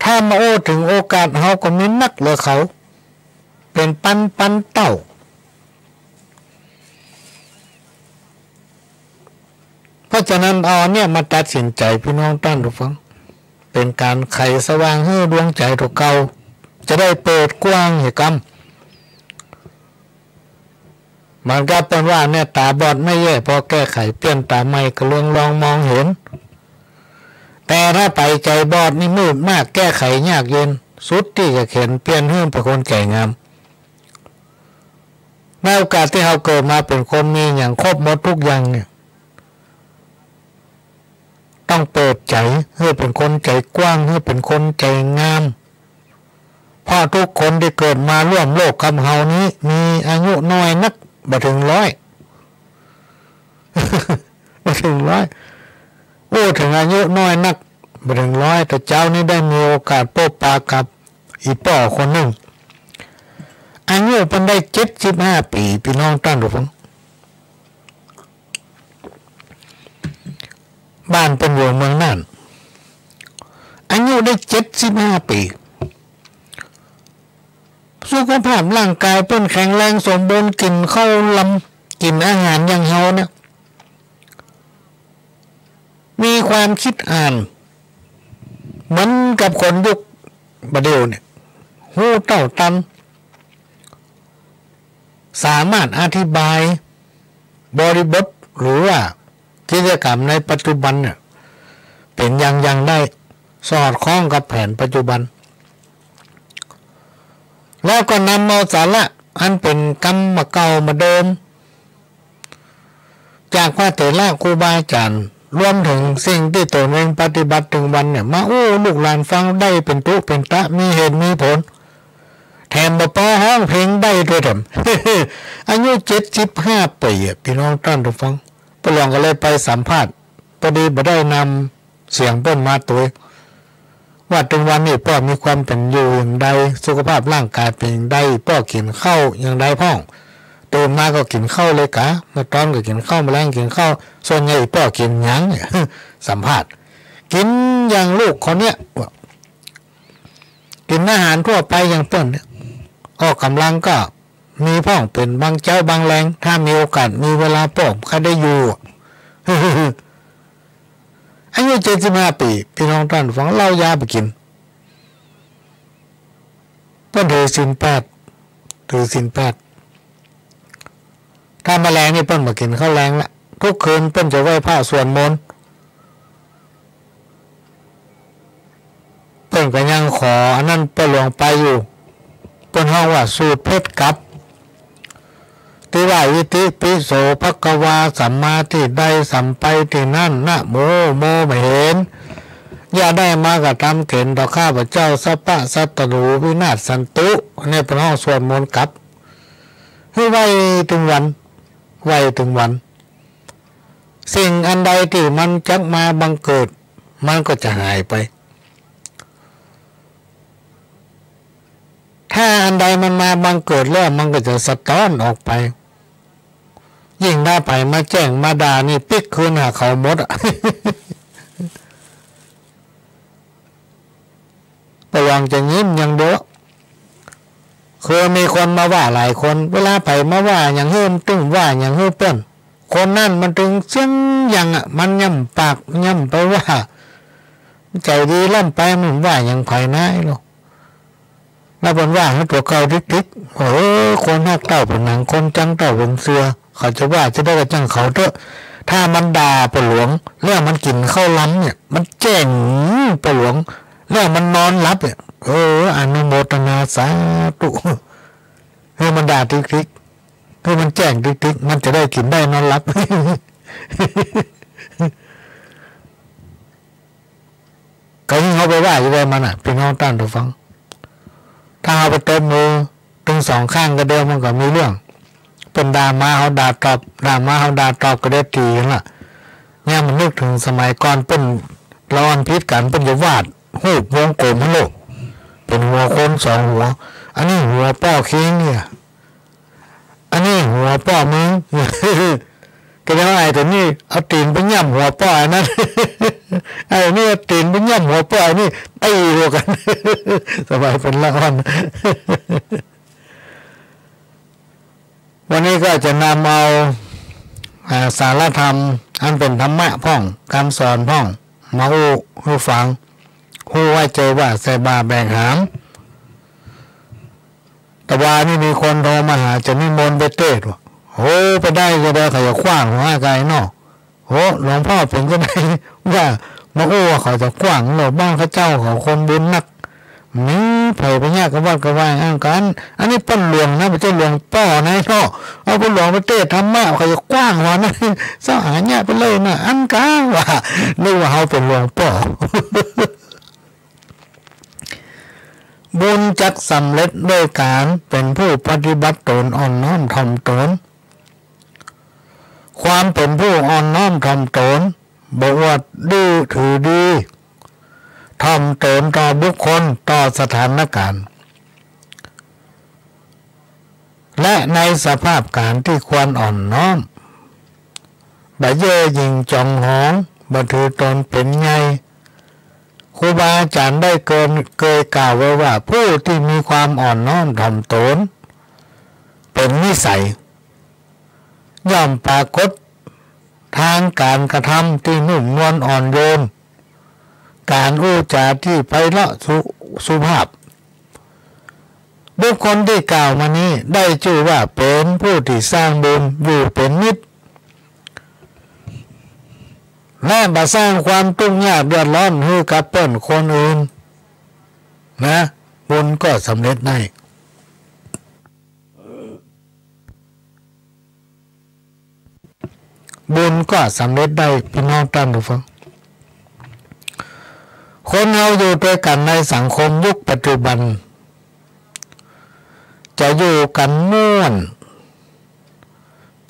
ถ้ามาถึงโอกาสเฮาก็มีนักเลยเขาเป็นปันเต้า ราะฉะนั้นเอาเนี่ยมาตัดสินใจพี่น้องท่านผู้ฟังเป็นการไขสว่างให้ดวงใจตัวเก่าจะได้เปิดกว้างเหตุกรรมมันก็เป็นว่าเนี่ยตาบอดไม่แย่พอแก้ไขเปลี่ยนตาใหม่ก็เรื่องลองมองเห็นแต่ถ้าไปใจบอดนี่มืดมากแก้ไขยากเย็นสุดที่จะเข็นเปลี่ยนให้เป็นคนแก่งามในโอกาสที่เราเกิดมาเป็นคนมีอย่างครบหมดทุกอย่างเนี่ยต้องเปิดใจให้เป็นคนใจกว้างให้เป็นคนใจงามเพราะทุกคนที่เกิดมาร่วมโลกกับเฮานี้มีอายุน้อยนักบ่ถึง100 บ่ถึง100โอ้ถึงอายุน้อยนักบ่ถึง100แต่เจ้านี่ได้มีโอกาสพบปะกับอีป่อคนหนึ่งอายุเพิ่นได้75 ปีพี่น้องท่านผู้ฟังบ้านเป็นอยู่เมืองน่านอายุได้75 ปีสุขภาพร่างกายเป็นแข็งแรงสมบูรณ์กินข้าวลำกินอาหารอย่างเฮาเนี่ยมีความคิดอ่านเหมือนกับคนยุคบัดเดี๋ยวเนี่ยหูเต้าตันสามารถอธิบายบริบทหรือว่ากิจกรรมในปัจจุบันเนี่ยเป็นอย่างได้สอดคล้องกับแผนปัจจุบันแล้วก็นำเอาสาระอันเป็นกรรมเก่ามาเดิมจากพระเถระครูบาอาจารย์รวมถึงสิ่งที่ตนเองปฏิบัติถึงวันเนี่ยมาลูกหลานฟังได้เป็นตุเป็นตะมีเหตุมีผลแถมบ่พอห้องเพลงได้ด้วยแถม อายุ75 ปีพี่น้องท่านผู้ฟังประหลองก็เลยไปสัมภาษณ์พอดีบ่ได้นำเสียงเปิ้นมาตัวว่าถึงวันนี้พ่อมีความเป็นอยู่อย่างใดสุขภาพร่างกายเป็นอย่างใดพ่อกินข้าวอย่างใดพ่องตื่นมาก็กินข้าวเลยกะเมื่อตอนก็กินข้าวแมลงกินข้าวส่วนใหญ่พ่อกินหยังเนี่ย สัมภาษณ์กินอย่างลูกคนเนี้ยกินอาหารทั่วไปอย่างต้นเนี่ยออกกำลังก็มีพ่องเป็นบางเจ้าบางแรงถ้ามีโอกาสมีเวลาพ่อเขาได้อยู่ อายุ75 ปีพี่น้องท่านฟังเหล้ายาไปกินเพิ่นถือศีล8ถ้าแมลงนี่เพิ่นมากินข้าวแรงละทุกคืนเพิ่นจะไหว้พระสวดมนต์เพิ่นก็ยังขออันนั้นไปหลวงไปอยู่เพิ่นฮ้องว่าสูตรเพชรกับติว่าอิติปิโสภควาสัมมาทิฏฐิสัมไปที่นั่นนะโมไม่เห็นอย่าได้มากระทำเข็นต่อข้าพเจ้าสัพพะสัตตรูวินาศสันตุในพระห้องสวดมนต์กับให้ไว้ถึงวันสิ่งอันใดที่มันจักมาบังเกิดมันก็จะหายไปถ้าอันใดมันมาบังเกิดแล้วมันก็จะสะท้อนออกไปยิ่งได้ไปมาแจ้งมาด่านี่ปิกคืนหาเขาหมดอ่ะ แต่ยังจะยิ้มยังเด้อเคยมีคนมาว่าหลายคนเวลาไปมาว่าอย่างเฮิ่มตึ้งว่าอย่างเฮิ่มเปิ้นคนนั่นมันถึงเสียงอย่างอ่ะมันย่ำปากย่ำไปว่าใจดีล่ำไปมันว่าอย่างไผ่นายหรอกแล้วเป็นว่าให้ตัวเขาทิกๆโอ้คนหักเต้าเป็นหนังคนจังเต้าเป็นเสือเขาจะว่าจะได้กระจังเขาเถอะถ้ามันด่าปหลวงแล้วมันกินข้าวล้ำเนี่ยมันแจ้งปหลวงแล้วมันนอนหลับเนี่ยอนุโมทนาสาธุให้มันด่าทิกๆให้มันแจ้งทิกๆมันจะได้กินได้นอนหลับ ก็ยิ่งเขาไปว่าอยู่ได้มันอ่ะพี่น้องท่านผู้ฟังถ้าเอาไปเต็มมือถึง2 ข้างก็เดียวมันก็มีเรื่องเป็นด่ามาเขาด่าตอบก็ได้ตีกันล่ะเนี่ยมันนึกถึงสมัยก่อนเป็นร้อนพิษกันเป็นยาวาดหูวงกลมฮัลโหลเป็นหัวคน2 หัวอันนี้หัวป้อเค้งเนี่ยอันนี้หัวป้อมึง ก็จะว่าไอ้ตัวนี้เอาตีนไปย่ำหัวป้อนั่น ไอ้นี่ตีนไปย่ำหัวป้อนี่ตีหัวกัน สบายเป็นละอ่อน วันนี้ก็จะนำเอา สารธรรมอันเป็นธรรมะพ่องคำสอนพ่องมาหูฟังหูไว้เจอว่าใส่บาแบกหามแต่ว่านี่มีคนโทรมาหาจะนิมนต์ไปเทศว่ะโอ้ไปได้ก็ได้เขาจะคว้างหัวไกลเนาะโอ้หลวงพ่อเป็นก็ได้ว่ามาว่าเขาจะคว้างหลบบ้านเขาเจ้าเขาคนบุญนักนี่เผยไปยากกับวัดกับว่าอ้างกันอันนี้ป้นหลวงนะไม่ใช่หลวงป้อนะเนาะเอาป้นหลวงไปเทศธรรมะเขาจะกว้างหัวนะเสาหาเนี่ยไปเลยนะอันกันว่านึกว่าเขาเป็นหลวงป้อบุญจักสำเร็จด้วยการเป็นผู้ปฏิบัติตนอ่อนน้อมถ่อมตนความเป็นผู้อ่อนน้อมถ่อมตนบอกว่าดื้อถือดีถ่อมตนต่อบุคคลต่อสถานการณ์และในสภาพการที่ควรอ่อนน้อมบ่เย่อหยิ่งจองหองบ่ถือตนเป็นไงครูบาอาจารย์ได้เคยกล่าวไว้ว่าผู้ที่มีความอ่อนน้อมถ่อมตนเป็นนิสัยย่อมปรากฏทางการกระทำที่นุ่มนวลอ่อนโยนการอู้จาที่ไพเราะสุภาพบุคคลที่กล่าวมานี้ได้ชื่อว่าเป็นผู้ที่สร้างบุญอยู่เป็นนิจและมาสร้างความทุกข์ยากเดือดร้อนให้กับเปิ้นคนอื่นนะบุญก็สำเร็จได้บุญก็สำเร็จได้พี่น้องท่านผู้ฟังคนเราอยู่ด้วยกันในสังคมยุคปัจจุบันจะอยู่กันม่วน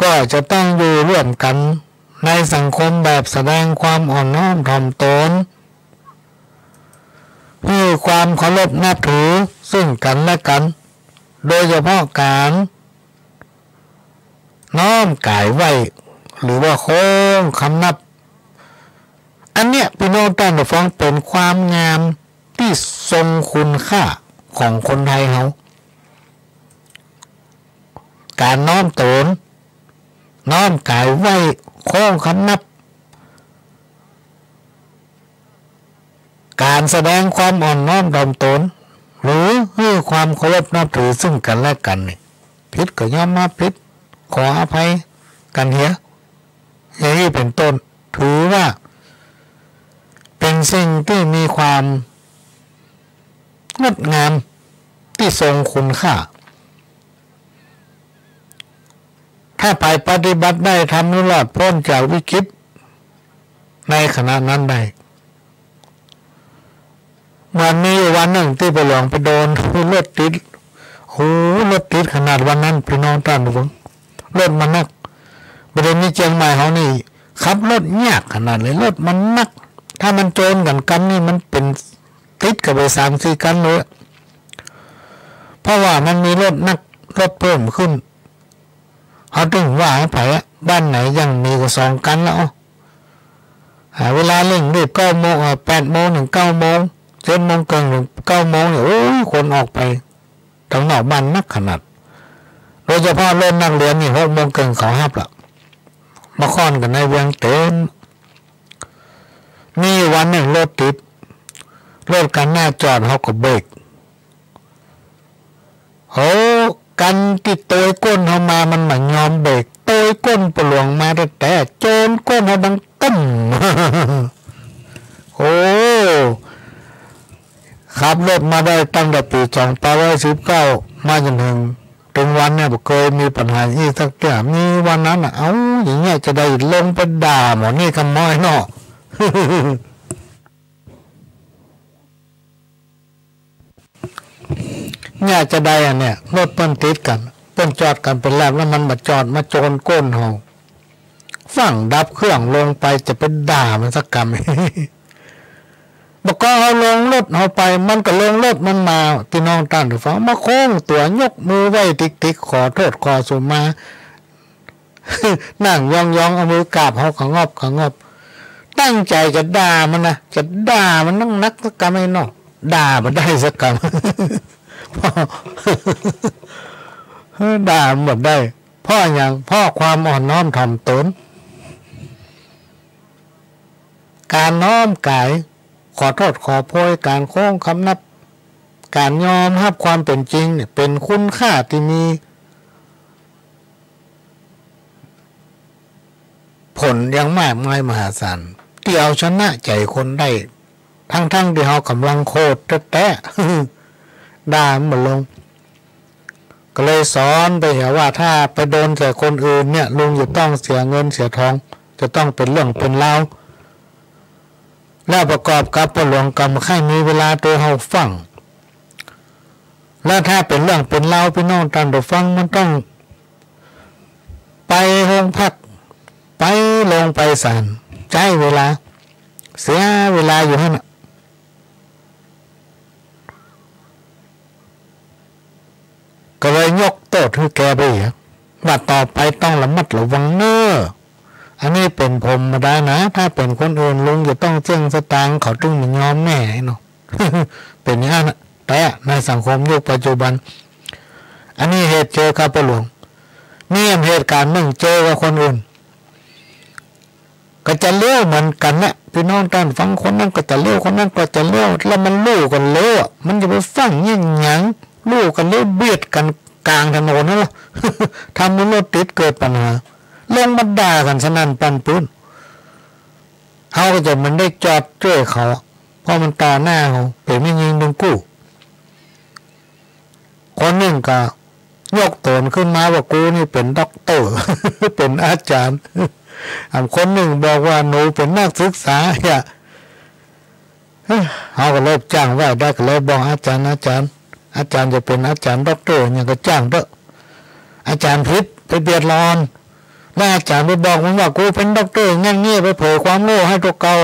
ก็จะต้องอยู่ร่วมกันในสังคมแบบแสดงความอ่อนน้อมถ่อมตนให้ความเคารพนับถือซึ่งกันและกันโดยเฉพาะการน้อมกายไหวหรือว่าโค้งคำนับอันเนี้ยพี่น้องท่านผู้ฟังเป็นความงามที่ทรงคุณค่าของคนไทยเขาการน้อมตนน้อมกายไหวโค้งคำนับการแสดงความอ่อนน้อมถ่อมตนหรือให้ความเคารพนับถือซึ่งกันและกันนี่ผิดก็ยอมรับผิดขออภัยกันเหี้ยอย่างนี้เป็นต้นถือว่าเป็นสิ่งที่มีความงดงามที่ทรงคุณค่าถ้าไปปฏิบัติได้ทำให้รอดพ้นจากวิกฤตในขณะนั้นได้วันนี้วันหนึ่งที่ไปหลวงไปโดนรถติดโอ้รถติดขนาดวันนั้นพี่น้องท่านผู้ชมรถมันนักประเด็นนี้เชียงใหม่เขานี่ขับรถยากขนาดเลยรถมันนักถ้ามันโจรกันนี่มันเป็นติดกับไป3-4 กันเลยเพราะว่ามันมีรถนักรถเพิ่มขึ้นเขาถึงว่าให้ไผ่บ้านไหนยังมีกว่า2 กันแล้วหาเวลาเร่งรีบ9 โมง8 โมงถึง9 โมง7 โมงเกินถึง9 โมงเนี่ยโอ้ยคนออกไปทางนอกบ้านนักขนาดโดยเฉพาะเล่นนักเรียนนี่6 โมงเกินเขาห้ามละมาค่อนกันในเวียงเต็มนี่วันหนึ่งรถติดรถกันหน้าจอดเขาก็เบรกโอ้กันติดโตยก้นเขามามันเหมือนยอมเบรกโตยก้นปลวงมาแต่โจนก้นเขาดังตึ้มโอ้ขับรถมาได้ตั้งแต่ปี2519มาจนถึงวันเนี่ยเคยมีปัญหาที่สักอย่างมีวันนั้นเอาอย่างเงี้ยจะได้ลงไปด่าหมอนี่คำม้อยเนาะเนี่ยจะได้อันเนี่ยรถเปิ้นติดกันเปิ้นจอดกันเป็นแลบแล้วมันมาจอดมาโจรก้นเฮาฝั่งดับเครื่องลงไปจะไปด่ามันสักกรรมบอกก็เอาลงรถเอาไปมันก็ลงรถมันมาพี่น้องท่านผู้ฟังมาโค้งตัวยกมือไหว้ติ๊กขอโทษขอสุมานั่งยองเอามือกราบเขาขงอบตั้งใจจะด่ามันนะจะด่ามันนั่งนักสักกรรมไอ้นอกด่ามันได้สักกรรมด่าหมดได้พ่ออย่างพ่อความอ่อนน้อมถ่อมตน การน้อมกายขอโทษขอโพยการโค้งคำนับการยอมรับความเป็นจริงเนี่ยเป็นคุณค่าที่มีผลอย่างมากมายมหาศาลที่เอาชนะใจคนได้ทั้งที่เขากำลังโคตรแท้ด่ามันลงก็เลยสอนไปเหรอว่าถ้าไปโดนแต่คนอื่นเนี่ยลุงจะต้องเสียเงินเสียทองจะต้องเป็นเรื่องเป็นราวแล้วประกอบกับประหลวงกรรมให้มีเวลาตัวเขาฟังแล้วถ้าเป็นเรื่องเป็นราวพี่น้องท่านผู้ฟังมันต้องไปโรงพักไปลงไปศาลใช้เวลาเสียเวลาอยู่นั่นก็เลยยกโทษให้แกไปอีกว่าต่อไปต้องระมัดระวังเน้ออันนี้เป็นพรหมดานะถ้าเป็นคนอื่นลุงจะต้องเจ้งสตางค์เขาต้องมียอมแน่เนาะ เป็นอย่างนั้นแต่ในสังคมยุคปัจจุบันอันนี้เหตุเจอกับประหลวงนี่เหตุการณ์หนึ่งเจอกับคนอื่นก็จะเลี้ยวเหมือนกันนะพี่น้องท่านฟังคนนั้นก็จะเลี้ยวคนนั้นก็จะเลี้ยวแล้วมันลู่กันเลี้ยวมันจะไปฟังยิ่งหยังลู่กันเลี้ยวเบียดกันกลางถนนนั่นแหละ ทำให้รถติดเกิดปัญหาลงมาด่ากันสนั่นปันปื้นเขาก็จะมันได้จอดช่วยเขาเพราะมันต่อหน้าเขาเป็นไม่ยิงดึงกู้คนหนึ่งก็ยกตนขึ้นมาว่ากูนี่เป็นด็อกเตอร์ เป็นอาจารย์คนหนึ่งบอกว่าหนูเป็นนักศึกษาอย่าเขาก็เริ่มจ้างว่าได้ก็เลยบอกอาจารย์จะเป็นอาจารย์ด็อกเตอร์เนี่ยก็จ้างเถอะอาจารย์พิษไปเบียดร้อนแล้วอาจารย์ไปบอกมันว่ากูเป็นด็อกเตอร์งั้นเงี้ยไปเผยความโง่ให้ตัวเก่า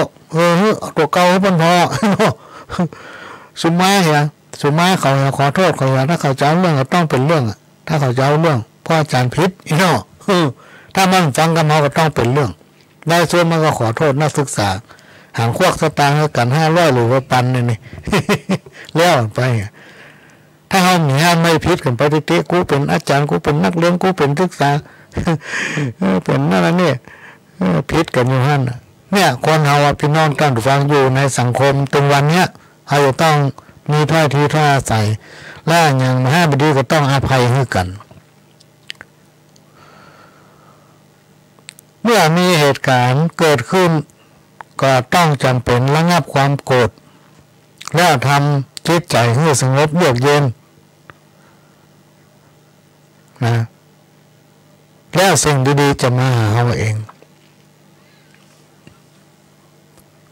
ตัวเก่าให้มันพอสุมาเหรอสุมาเขาขอโทษเขาถ้าเขาจะเอาเรื่องก็ต้องเป็นเรื่องถ้าเขาจะเอาเรื่องเพราะอาจารย์พิษเนาะถ้ามันฟังกันมาก็ต้องเป็นเรื่องได้ส่วนมันก็ขอโทษนักศึกษาหางควักสตางค์กัน500หรือว่าปันนี่แล้วไปถ้าเขาหนีไม่พิษกันไปติกูเป็นอาจารย์กูเป็นนักเรียนกูเป็นศึกษาเป็นนั่นนี่พิษกันอยู่ฮั่นเนี่ยคนเราพี่น้องท่านผู้ฟังอยู่ในสังคมตรงวันเนี้ยเราจะต้องมีถ้อยทีถ้อยอาศัยและอย่างมหาบดีก็ต้องอภัยให้กันเมื่อมีเหตุการณ์เกิดขึ้นก็ต้องจำเป็นระงับความโกรธแล้วทำจิตใจให้สงบเยือกเย็นนะแล้วสิ่งดีๆจะมาหาเราเอง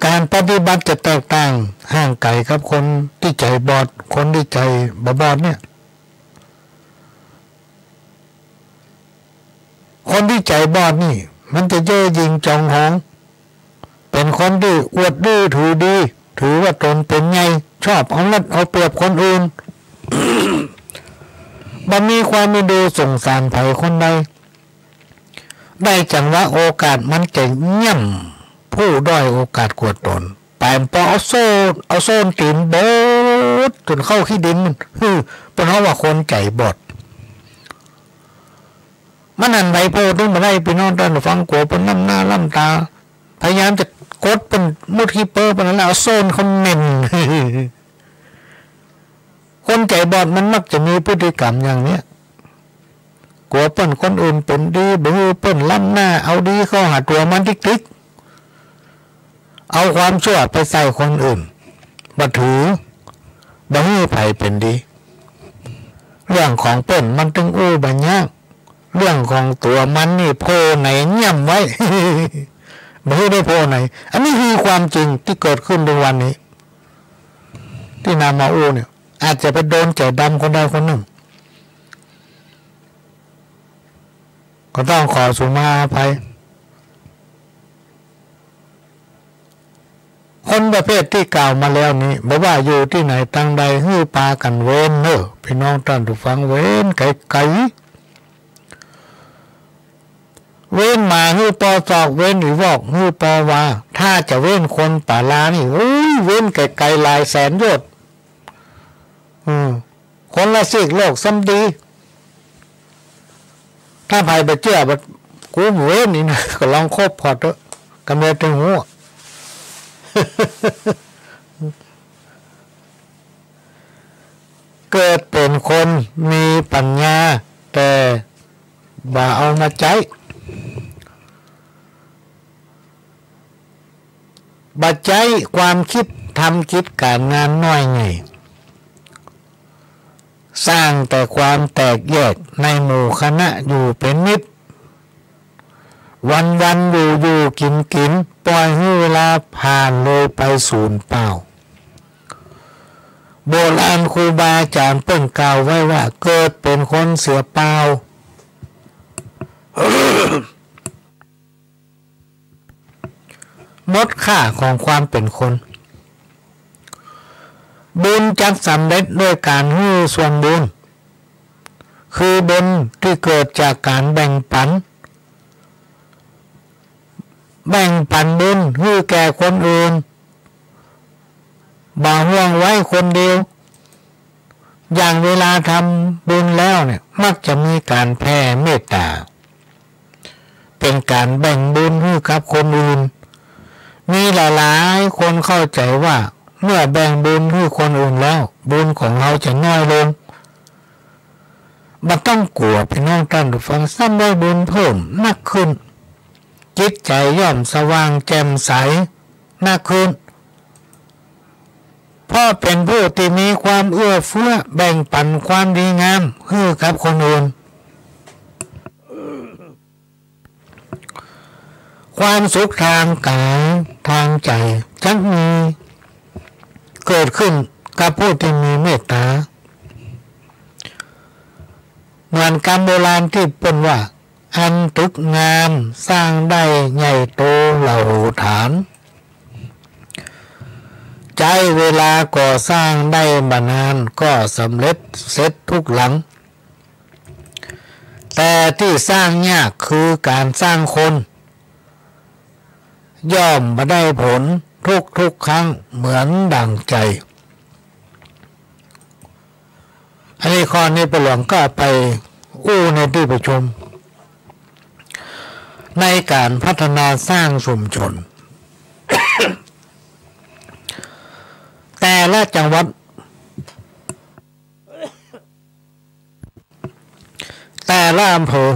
การปฏิบัติจะแตกต่างห่างไกลกับคนที่ใจบอดคนที่ใจบอดเนี่ยคนที่ใจบอดนี่มันจะเย่อหยิ่งจองหองเป็นคนที่อวดดื้อถือดีถือว่าตนเป็นไงชอบเอารัดเอาเปรียบคนอื่น บ่มีความมีดูสงสารไผคนใดได้จังว่าโอกาสมันจะย่ำผู้ด้อยโอกาสกวดตนแปมปอเอาโซนตีนโบดจนเข้าขี้ดินเป็นเพราะว่าคนใจบอดมันอันใบโพดึงมาได้ไปนอนตอนฟังกัวเป็นน้ำหน้าล่ำตาพยายามจะกดเป็นมุดฮิปเปอร์เป็นอะไรเอาโซนเขาเน่น คนใจบอดมันมักจะมีพฤติกรรมอย่างเนี้ยกลัวเปิ้นคนอื่นเป็นดีบือเปิ้นล้ำหน้าเอาดีเข้าหาตัวมันติ๊กเอาความชั่วไปใส่คนอื่นบ่ถือบ่ให้ไผเป็นดีเรื่องของเปิ้นมันต้องอู้บัญญัติเรื่องของตัวมันนี่โพไหนย่ำไว้ บ่ให้ได้โพไหนอันนี้คือความจริงที่เกิดขึ้นในวันนี้ที่นำมาอู้เนี่ยอาจจะไปโดนใจดำคนใดคนหนึ่งก็ต้องขอสุมาอภัยคนประเภทที่กล่าวมาแล้วนี้บอกว่าอยู่ที่ไหนตั้งใดฮื้อปากันเว้นเนอะพี่น้องท่านผู้ฟังเว้นไก่เว้นมาฮื้อปอศอกเว้นหรือวอกฮื้อปอว่าถ้าจะเว้นคนป่าลานี่เว้นไก่หลายแสนโยชน์คนละสิกโลกซ้ำดีถ้าภัยไปเจ้ากูเว้นนี่นะก็ลองคบพอเถอะกำเนิดถึงหัว เกิดเป็นคนมีปัญญาแต่บ่เอามาใช้บ่ใช้ความคิดทำคิดการงานน้อยไงสร้างแต่ความแตกแยกในหมู่คณะอยู่เป็นนิดวันอยู่กินปล่อยให้เวลาผ่านเลยไปสูญเปล่าโบราณครูบาอาจารย์เพิ่งกล่าวไว้ว่าเกิดเป็นคนเสียเปล่า หมดค่าของความเป็นคนบุญจักสำเร็จด้วยการให้ส่วนบุญคือบุญที่เกิดจากการแบ่งปันบุญให้แก่คนอื่นบ่ห่วงไว้คนเดียวอย่างเวลาทำบุญแล้วเนี่ยมักจะมีการแผ่เมตตาเป็นการแบ่งบุญให้กับคนอื่นมีหลายๆคนเข้าใจว่าเมื่อแบ่งบุญให้คนอื่นแล้วบุญของเราจะน้อยลงมันต้องกลัวพี่น้องท่านผู้ฟังซ้ำได้บุญเพิ่มนักขึ้นจิตใจย่อมสว่างแจ่มใสนักขึ้นพ่อเป็นผู้ที่มีความเอื้อเฟื้อแบ่งปันความดีงามให้กับคนอื่นความสุขทางกายทางใจจะมีเกิดขึ้นกับผู้ที่มีเมตตาเหมือนคำโบราณที่เป็นว่าอันทุกงามสร้างได้ใหญ่โตเหล่าฐานใจเวลาก่อสร้างได้มานานก็สำเร็จเสร็จทุกหลังแต่ที่สร้างยากคือการสร้างคนย่อมมาได้ผลทุกครั้งเหมือนดังใจอันนี้ข้อนี้ไปหลวงก็ไปอู้ในที่ประชุมในการพัฒนาสร้างชุมชน แต่ละจังหวัดแต่ละอำเภอ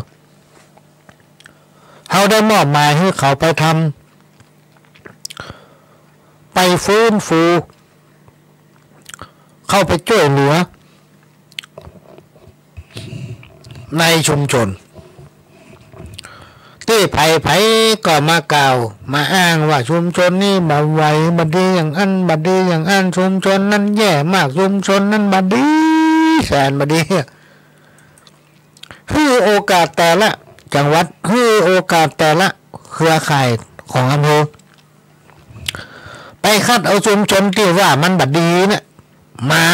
เขาได้มอบหมายให้เขาไปทำไปฟื้นฟูเข้าไปช่วยเหลือในชุมชนที่ไผ่ก็มากล่าวมาอ้างว่าชุมชนนี่บ่ไหวบ่ดีอย่างอันบ่ดีอย่างอันชุมชนนั้นแย่มากชุมชนนั้นบ่ดีแสนบ่ดีให้โอกาสแต่ละจังหวัดให้โอกาสแต่ละเครือข่ายของอำเภอไปคัดเอาชุมชนที่ว่ามันบ่ดีเนี่ยมา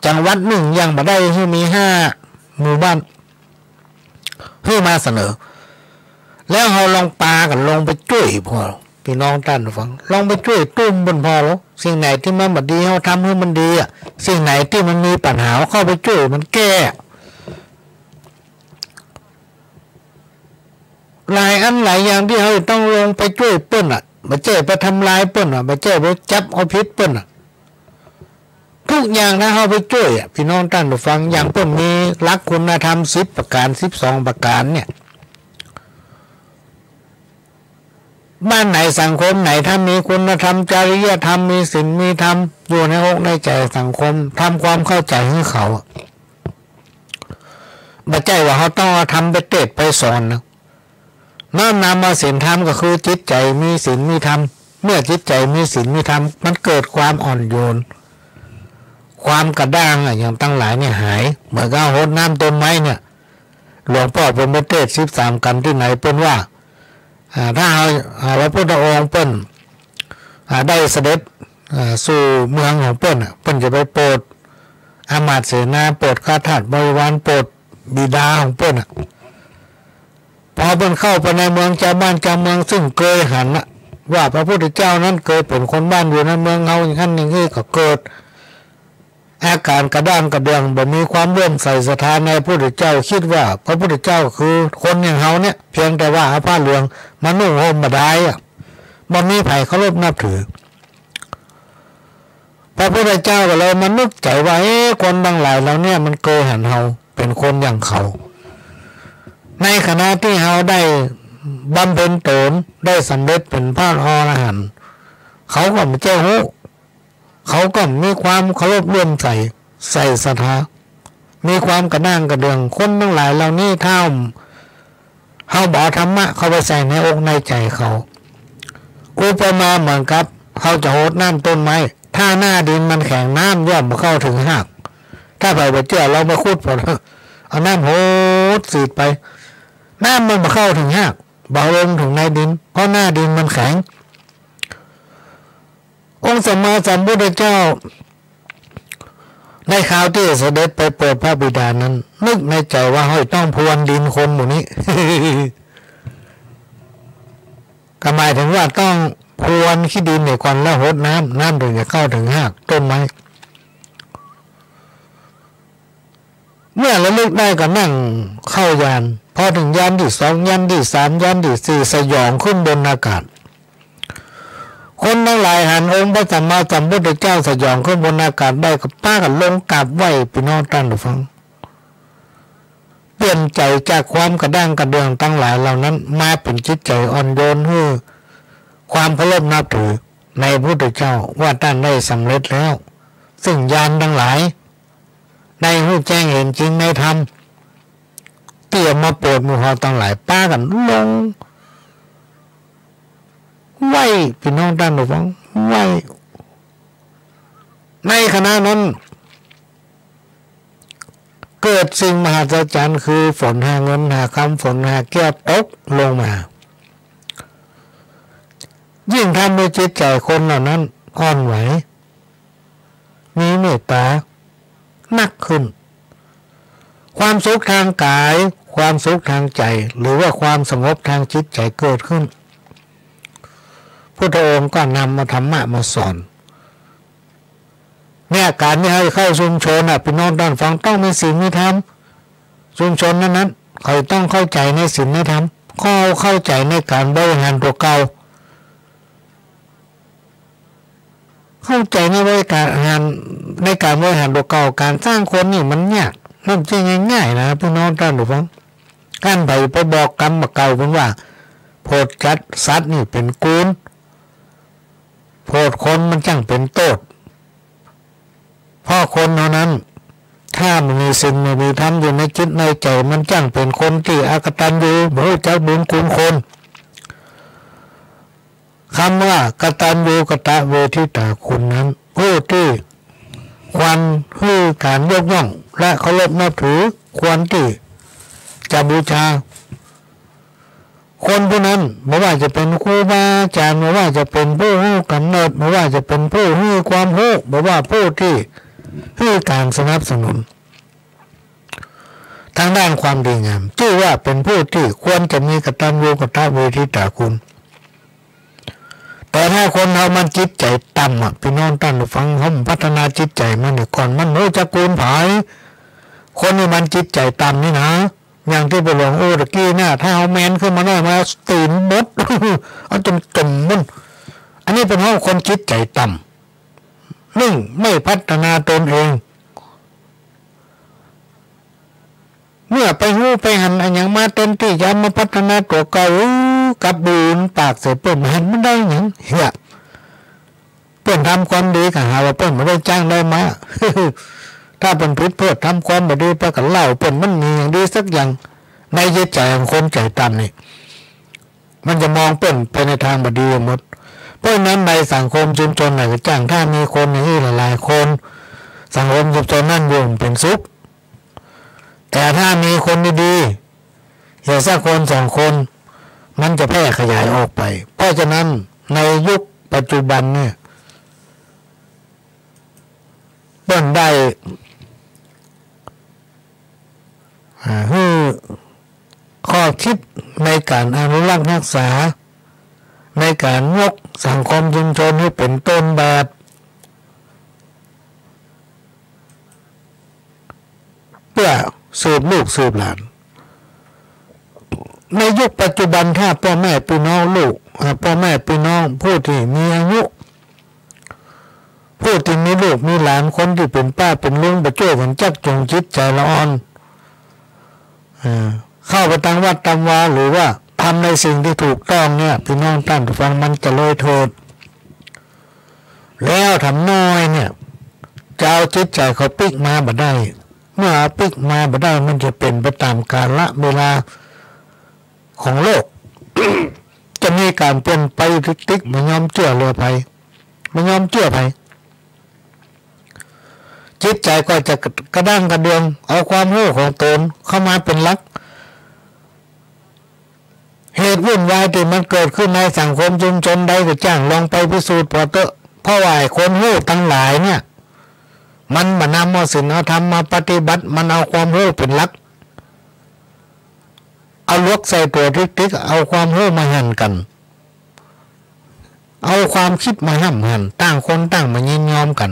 จังหวัดหนึ่งยังบ่ได้ให้มี5หมู่บ้านให้มาเสนอแล้วเราลองปากันลงไปช่วยพอพี่น้องท่านฟังลองไปช่วยตุ้มบนพอแล้วสิ่งไหนที่มันบ่ดีเราทำให้มันดีอ่ะสิ่งไหนที่มันมีปัญหาเข้าไปช่วยมันแก้หลายอันหลายอย่างที่เราต้องลงไปช่วยเปิ้นอ่ะมาเจ้ไปทำลายเปิ้นอ่ะมาเจ้ไปจับเอาพิษเปิ้นอ่ะทุกอย่างนะเราไปช่วยอ่ะพี่น้องท่านฟังอย่างเปิ้นมีหลักคุณธรรม10ประการ12ประการเนี่ยบ้านไหนสังคมไหนถ้ามีคุณธรรมจริยธรรมมีศีลมีธรรมอยู่ในอกในใจสังคมทำความเข้าใจให้เขาไม่ใช่ว่าเขาต้องทำไปเทศไปสอนนะน้อมนำมาศีลธรรมก็คือจิตใจมีศีลมีธรรมเมื่อจิตใจมีศีลมีธรรมมันเกิดความอ่อนโยนความกระด้างอย่างตั้งหลายเนี่ยหายเหมือนกับรดน้ำต้นไม้เนี่ยหลวงพ่อเป็นประเทศ13กันที่ไหนเป็นว่าถ้าพระพุทธองค์เปิ้นได้เสด็จสู่เมืองของเปิ้นจะไปโปรดอามาตย์เสนาโปรดข้าทาสบริวารโปรดบิดาของเปิ้นพอเปิ้นเข้าไปในเมืองเจ้าบ้านเจ้าเมืองซึ่งเคยหันว่าพระพุทธเจ้านั้นเคยเป็นคนบ้านอยู่ในเมืองเฮาอย่างนั้นอย่างนี้ก็เกิดอาการกระด้างกระเดืองบ่มีความเลื่อมใสศรัทธาในพระพุทธเจ้าคิดว่าพระพุทธเจ้าคือคนอย่างเฮาเนี่ยเพียงแต่ว่าเอาผ้าเหลืองมานุ่งห่มมาได้ บ่มีไผเคารพนับถือพระพุทธเจ้าก็เลยมานึกใจว่าคนบางหลายเราเนี่ยมันเกยหันเฮาเป็นคนอย่างเขาในขณะที่เฮาได้บำเพ็ญตนได้สำเร็จเป็นพระอรหันต์เขาก็ไม่เจ้าหูเขาก็มีความเคารพเลื่อมใสศรัทธามีความกระด้างกระเดืองคนทั้งหลายเหล่านี้เท่าเฮาบอกธรรมะเขาไปใส่ในอกในใจเขาอุปมาเหมือนกับเขาจะโหดน้ำต้นไม้ถ้าหน้าดินมันแข็งน้ำย่อมมาเข้าถึงหากถ้าไปเจือเรามาคุดพอเอาน้ำโหดสีดไปน้ำมันมาเข้าถึงหากเบาลงถึงในดินเพราะหน้าดินมันแข็งองค์สมมาสัมพุทธเจ้าในข่าวที่เสด็จไปโปรดพระบิดานั้นนึกในใจว่าเฮ้ยต้องพรวนดินคนหมู่นี้ ก็หมายถึงว่าต้องพรวนขี้ดินเนี่ยก่อนแล้วหดน้ำถึงจะเข้าถึงหากต้นไม้เมื่อระลึกได้ก็นั่งเข้ายานพอถึงยานที่2ยานที่3ยานที่4สยองขึ้นบนอากาศคนทั้งหลายหันองค์พระสัมมาสัมพุทธเจ้าสยองขึ้นบนอากาศได้กับป้ากันลงกราบไหว้พี่น้องท่านผู้ฟังเปลี่ยนใจจากความกระด้างกระเดืองทั้งหลายเหล่านั้นมาเป็นจิตใจอ่อนโยนเพื่อความเคารพนับถือในพระพุทธเจ้าว่าท่านได้สำเร็จแล้วซึ่งญาณทั้งหลายได้รู้แจ้งเห็นจริงในธรรมเตี่ยมาโปรดหมู่เฮาทั้งหลายป้ากันลงไหวพี่น้องท่านผู้ฟังไหวในขณะนั้นเกิดสิ่งมหัศจรรย์คือฝนหาเงินหาคำฝนหาแก้วตกลงมายิ่งทำให้จิตใจคนเหล่านั้นอ่อนไหวมีเมตตานักขึ้นความสุขทางกายความสุขทางใจหรือว่าความสงบทางจิตใจเกิดขึ้นพุทธองค์ก็นำมาธรรมะมาสอนเนี่ยการที่ให้เข้าชุมชนพี่น้องท่านฟังต้องมีศีลมีธรรมชุมชนนั้นเขาต้องเข้าใจในศีลในธรรมเข้าใจในการบริหารตัวเก่าเข้าใจในบริการงานในการบริหารตัวเก่าการสร้างคนนี่มันยากมันจะง่ายๆนะพี่น้องท่านผู้ฟังการไปบอกกรรมเก่าเป็นว่าโพดจัดสัตว์นี่เป็นกูลโพดคนมันจังเป็นโตดพ่อคนเท่านั้นถ้ามันมีสิ่งไม่มีธรรมอยู่ในจิตในใจมันจังเป็นคนที่อกตัญญูบ่รู้จักบุญคุณคนคำว่ากตัญญูกตเวทิตาคุณนั้นผู้ที่ควรให้การยกย่องและเคารพนับถือควรที่จะบูชาคนผู้นั้นไม่ว่าจะเป็นครูบาอาจารย์ไม่ว่าจะเป็นผู้ให้กำเนิดไม่ว่าจะเป็นผู้ให้ความรู้ไม่ว่าผู้ที่ให้การสนับสนุนทางด้านความดีงามชื่อว่าเป็นผู้ที่ควรจะมีกตัญญูกตเวทิตาคุณแต่ถ้าคนเรามันจิตใจต่ำพี่น้องท่านฟังเขาพัฒนาจิตใจมันก่อนมันรู้จักกูลผายคนที่มันจิตใจต่ำนี่นะอย่างที่ไปหลวงตะกี้น่ะถ้าเอาแมนขึ้นมาได้มาตื่นบดเอาจมมันอันนี้เป็นเพราะคนจิตใจต่ำนึ่งไม่พัฒนาตนเองเมื่อไปหู้ไปหันอันยังมาเต็มที่ยามมาพัฒนาตัวเก่ากับบูนปากเสียเปิ่นหันไม่ได้อย่างเหี้ยเปิ่นทำความดีกับหาว่าเปิ่นไม่ได้จ้างได้มา ถ้าเปิ่นผิดเพื่อทำความไม่ดีเพื่อกันเล่าเปิ่นมันมีอย่างดีสักอย่างในจิตใจของคนใจต่ำนี่มันจะมองเปิ่นไปในทางบดีหมดเพราะนั้นในสังคมชุมชนไหนก็จ้างถ้ามีคนอย่างนี้หลายๆคนสังคมชุมชนนั่นอยู่เป็นสุขแต่ถ้ามีคนดีๆอย่างสักคนสองคนมันจะแพร่ขยายออกไปเพราะฉะนั้นในยุคปัจจุบันเนี่ยเปิ้นได้ข้อคิดในการอนุรักษ์รักษาในการยกสังคมชุมชนให้เป็นต้นแบบเพื่อสืบลูกสืบหลาน ในยุคปัจจุบันถ้าพ่อแม่พี่น้องลูกพ่อแม่พี่น้องผู้ที่มีอายุผู้ที่มีลูกมีหลานคนที่เป็นป้าเป็นลุงไปช่วยกันจักจงจิตใจละอ่อนเข้าไปทางวัดตามวาหรือว่าทำในสิ่งที่ถูกต้องเนี่ยพี่น้องท่านฟังมันจะเลยโทษแล้วทำน้อยเนี่ยจะเอาจิตใจเขาปิกมาบ่ได้เมื่อเอาปิกมาบ่ได้มันจะเป็นไปตามกาลเวลาของโลก จะมีการเปลี่ยนไปติ๊กๆมันยอมเชื่อเลยไปมันยอมเชื่อไปจิตใจก็จะกระด้างกระเดืองเอาความรู้ของตนเข้ามาเป็นหลักเหตุวุ่นวายที่มันเกิดขึ้นในสังคมชุมชนใดก็จ้างลองไปพิสูจน์พอเตอะเพราะว่าคนรู้ทั้งหลายเนี่ยมันมานำเอาศีลเอาธรรมมาปฏิบัติมันเอาความรู้เป็นหลักเอาลวกใส่ตัวติ๊กๆเอาความรู้มาหั่นกันเอาความคิดมาหั่นต่างคนต่างมายินยอมกัน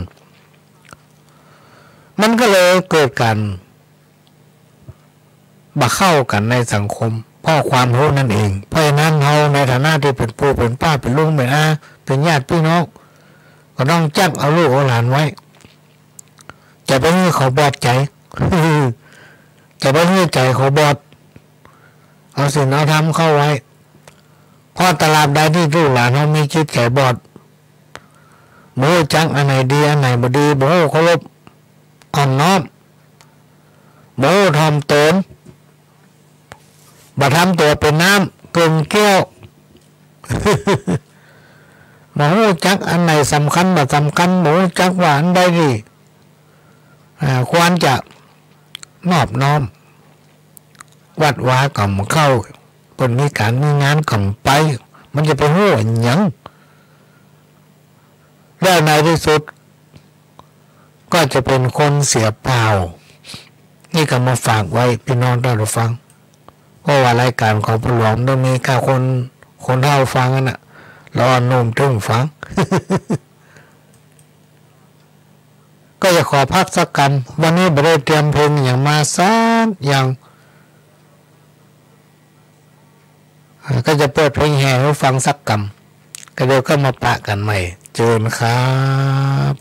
มันก็เลยเกิดการบะเข้ากันในสังคมเพราะความรู้นั่นเองเพราะฉะนั้นเราในฐานะที่เป็นปู่เป็นป้าเป็นลุงเป็นอาเป็นญาติพี่น้องก็ต้องจับเอาลูกเอาหลานไว้จะไปให้เขาบอดใจ จะไปให้ใจเขาบอดเอาศีลเอาธรรมเข้าไว้เพราะตลาดใดที่ลูกหลานเขามีจิตใจบอดโมจังอันไหนดีอันไหนบ่ดีโมเคารพอ่อนน้อมโมทำตนบ่ทำตัวเป็นน้ำเกินแก้ว โมจักอันไหนสำคัญบ่สำคัญโมจักว่าอันใดดีควรจะนอบน้อมวัดวาก่ำเข้าคนมีการมีงานก่ำไปมันจะไปหัวหยังแล้วในที่สุดก็จะเป็นคนเสียเปล่านี่ก็มาฝากไว้พี่น้องได้รับฟังเพราะว่ารายการของผู้หลวงต้องมีค่าคนเท่าฟังกันน่ะรอโน้มถึงฟัง ก็จะขอพักสักกรรมวันนี้ไม่ได้เตรียมเพลงอย่างมาซักอย่างก็จะเปิดเพลงแห่ให้ฟังสักกรรมก็เดี๋ยวก็มาปะกันใหม่เจอกันครับ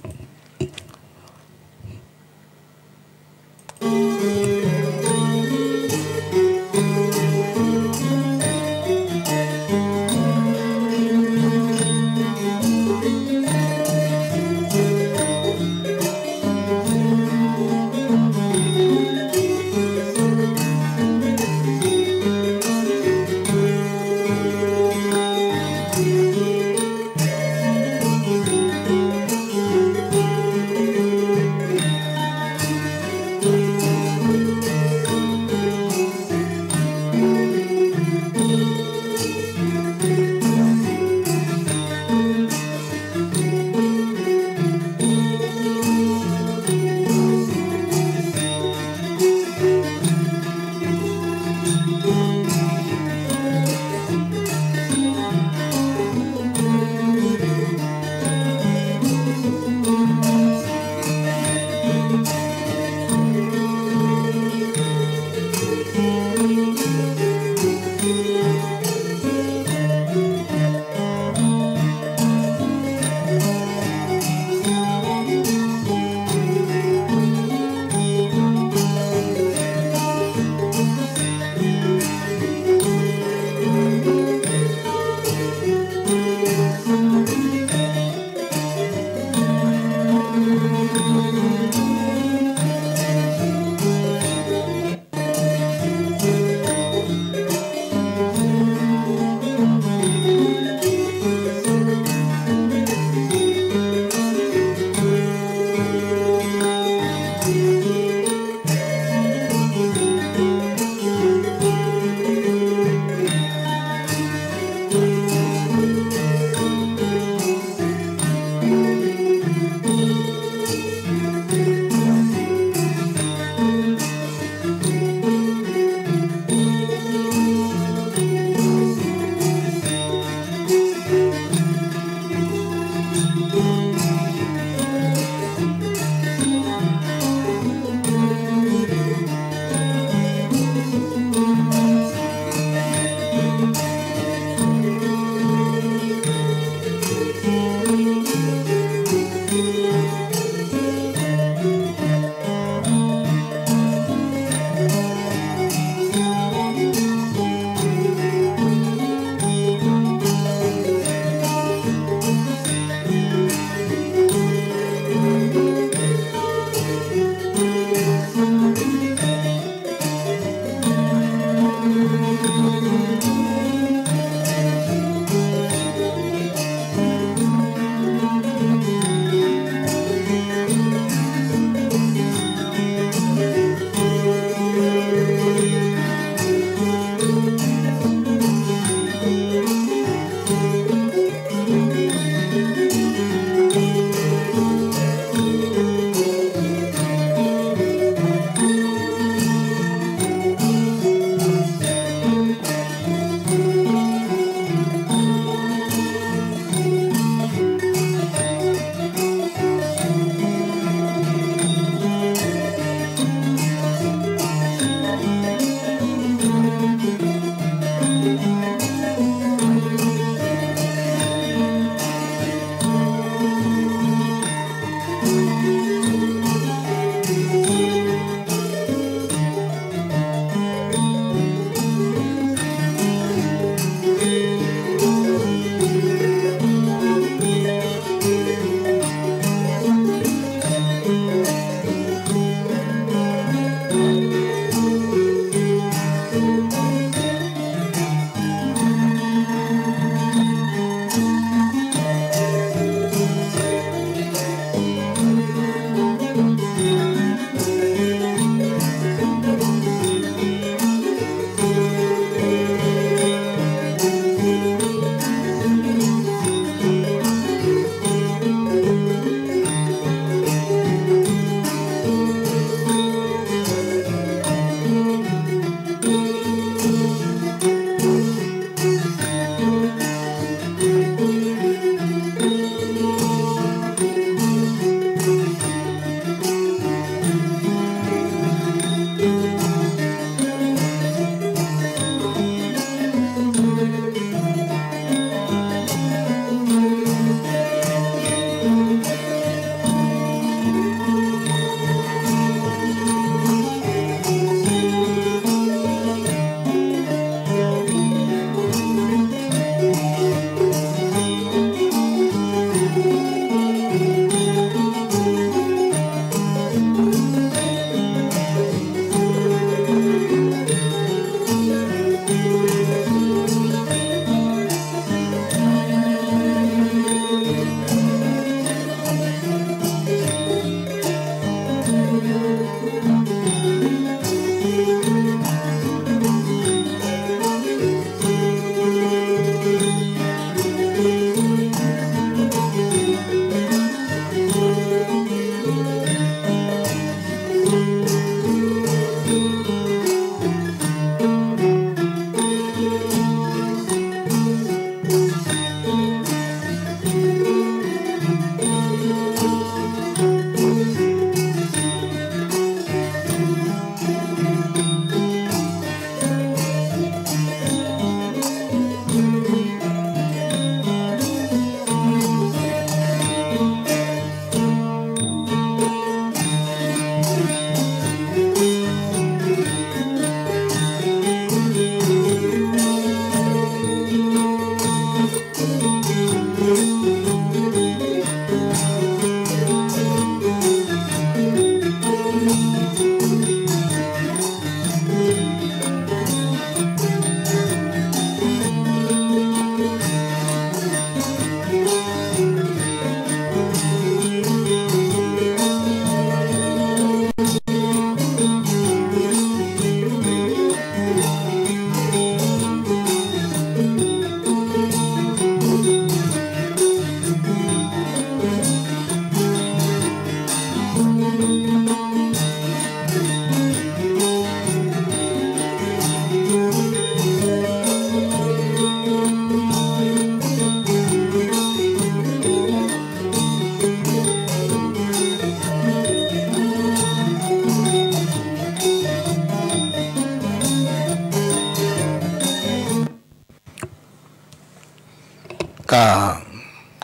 ก็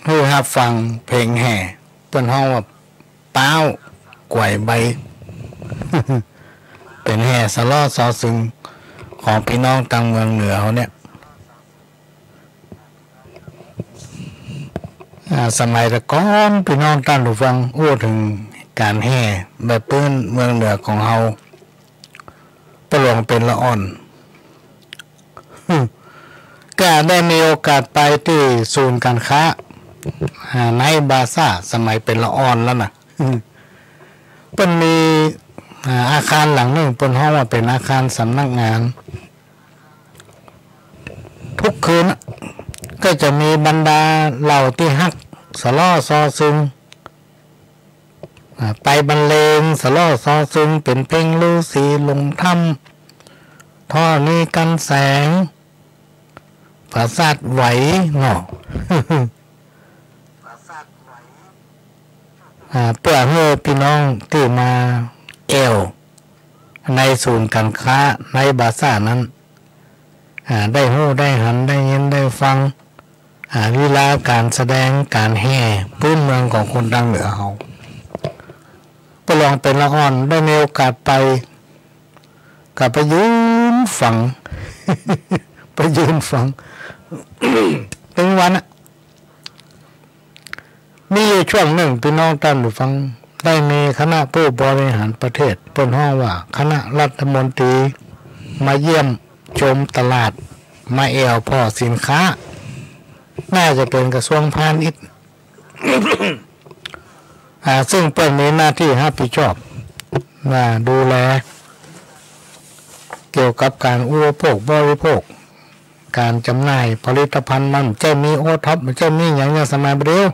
รู้ฮับฟังเพลงแห่เปิ้นห้องว่าเป้ากวยใบ เป็นแห่สะล้อซอซึงของพี่น้องต่างเมืองเหนือเขาเนี่ยสมัยตะก้อนพี่น้องท่านผู้ฟังอู้ถึงการแห่แบบปื้นเมืองเหนือของเฮาประหลวงเป็นละอ่อน ก็ได้มีโอกาสไปที่ศูนย์การค้าในบาซ่าสมัยเป็นละอ่อนแล้วนะเปิ้นมีอาคารหลังหนึ่งเปิ้นห้องว่าเป็นอาคารสำนักงานทุกคืนก็จะมีบรรดาเหล่าที่ฮักสะล้อซอซึงไปบรรเลงสะล้อซอซึงเป็นเพลงฤาษีลงถ้ำท่อนี้กันแสงปราสาทไหวเนาะ เพื่อให้พี่น้องที่มาแอวในศูนย์การค้าในบาซ่านั้นได้หู้ได้หันได้ยินได้ฟังลีลาการแสดงการแห่พื้นเมืองของคนดังเหนือเฮาประลองเป็นละอ่อนได้มีโอกาสไปกับไปยืนฟัง ไปยืนฟัง เป็นวันมีอยู่ช่วงหนึ่งพี่น้องท่านผู้ฟังได้มีคณะผู้บริหารประเทศเปิ้นห้องว่าคณะรัฐมนตรีมาเยี่ยมชมตลาดมาแอวพ่อสินค้าน่าจะเป็นกระทรวงพาณิชย์ ซึ่งเปิ้นมีหน้าที่รับผิดชอบดูแลเกี่ยวกับการอุปโภคบริโภคการจำหน่ายผลิตภัณฑ์มันจะมีโอท็อปมันจะมีอย่างสมัยเดียว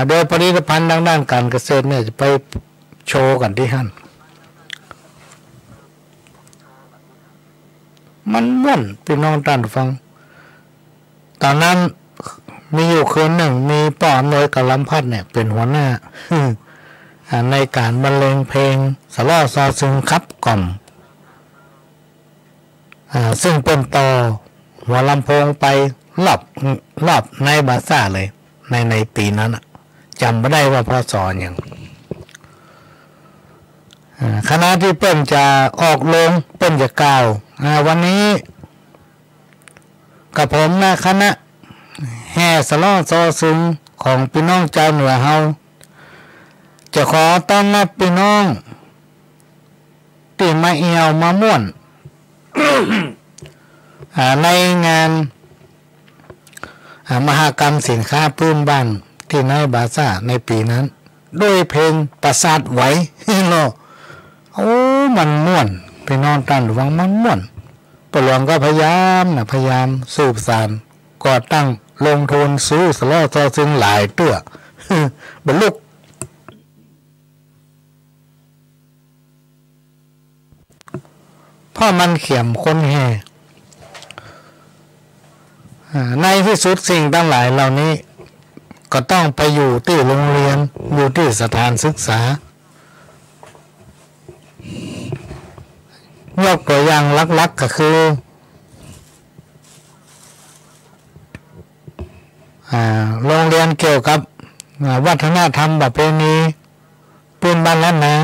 โดยผลิตภัณฑ์ด้านการเกษตรเนี่ยจะไปโชว์กันที่หั่นมันม่วนพี่น้องท่านฟังตอนนั้นมีอยู่คืนหนึ่งมีป้ออำนวยกำลังพัดเนี่ยเป็นหัวหน้า ในการบรรเลงเพลงสะล้อซอซึงครับกล่อมซึ่งเป็นต่อหัวลำโพงไปรอบในบาซ่าเลยในปีนั้นจำไม่ได้ว่าพศอย่างคณะที่เปิ้นจะออกลงเปิ้นจะกล่าววันนี้กับผมคณะแห่สะล้อซอซึงของพี่น้องเจ้าเหนือเฮาจะขอต้อนรับพี่น้องที่มาเอวมาม่วน ในงานมหกรรมสินค้าพื้นบ้านที่ในบาซ่าในปีนั้นด้วยเพลงปราสาทไหวเนาะโอ้มันม่วนพี่น้องท่านฟังมันม่วนประหลวงก็พยายามสืบสานก่อตั้งลงทุนซื้อสะล้อซอซึงหลายเตื้อบรรลุพ่อมันเขียมคนแห่ในที่สุดสิ่งทั้งหลายเหล่านี้ก็ต้องไปอยู่ที่โรงเรียนอยู่ที่สถานศึกษายกตัวอย่างลักๆก็คือโรงเรียนเกี่ยวกับวัฒนธรรมประเพณีพื้นบ้านล้านนา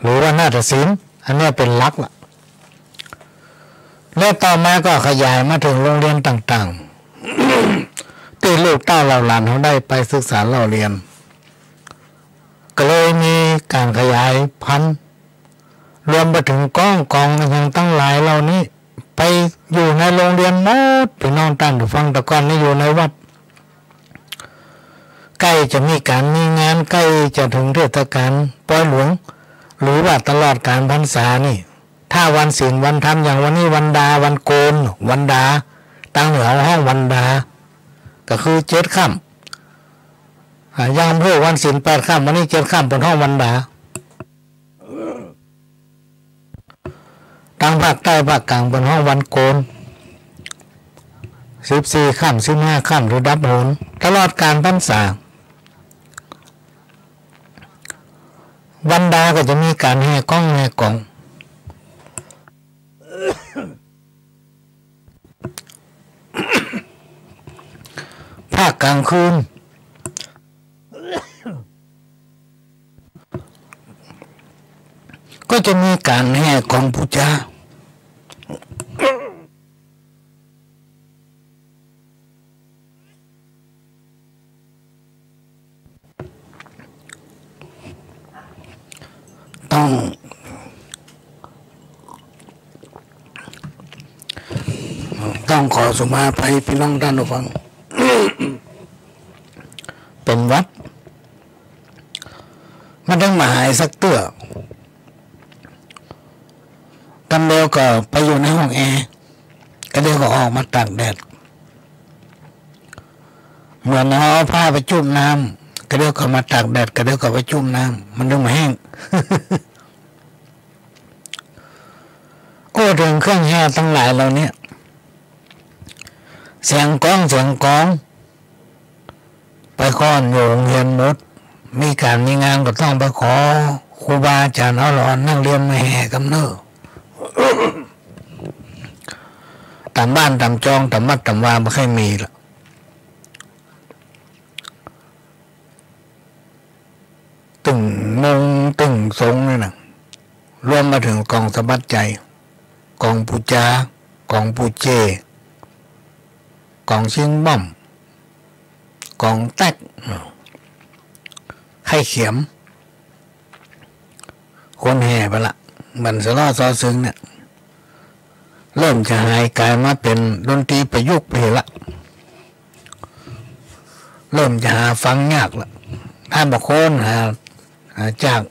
หรือว่านาฏศิลป์อันนี้เป็นหลักล่ะและต่อมาก็ขยายมาถึงโรงเรียนต่างๆ ที่ลูกเต้าเหล่าหลานเขาได้ไปศึกษาเล่าเรียนก็เลยมีการขยายพันธุ์รวมไปถึงกองอย่างตั้งหลายเหล่านี้ไปอยู่ในโรงเรียนหมดพี่น้องท่านผู้ฟังแต่ก่อนนี่อยู่ในวัดใกล้จะมีการมีงานใกล้จะถึงเทศกาลปล่อยหลวงหรือว่าตลอดการพรรษานี่ถ้าวันศีลวันธรรมอย่างวันนี้วันดาวันโกนวันดาตั้งเหนือห้องวันดาก็คือ7 ค่ำยามเพื่อวันศีล8 ค่ำวันนี้7 ค่ำบนห้องวันดาทางภาคใต้ภาคกลางบนห้องวันโกน14 ค่ำ15 ค่ำหรือดับโหนตลอดการพรรษาวันดาก็จะมีการแห่กล้องแห่กล่อง ม ากกลางคืนก็จะมีการแห่กองบูชาต้องขอสุมาภัยพี่น้องท่านผู้ฟัง เป็นวัดมันต้องมาหายสักเตื้อตำเดียวก็ไปอยู่ในห้องแอร์ก็เดี๋ยวก็ออกมาตากแดดเหมือนเอาผ้าไปจุ่มน้ำก็เดี๋ยวก็มาตากแดดก็เดี๋ยวก็ไปจุ่มน้ำมันต้องมาแห้ง โอ้ถึงเครื่องแห่ทั้งหลายเราเนี่ยเสียงกองไปค้อนโยงเรียนหมดมีการมีงานก็ต้องไปขอครูบาอาจารย์เอาหลอนนั่งเรียนมาแห่กำเนิด ตามบ้านตามจองตามมัดตามวาไม่ค่อยมีละตึงมงตึงทรงนี่นะรวมมาถึงกองสะบัดใจกองปูจากองปูเจกองชิงบ่อมกองแตกให้เขียมคนแห่ไปละมันสล้อซอซึ้งเนี่ยเริ่มจะหายกลายมาเป็นดนตรีประยุกต์ไปละเริ่มจะหาฟังยากละถ้าบอกคนหาจาก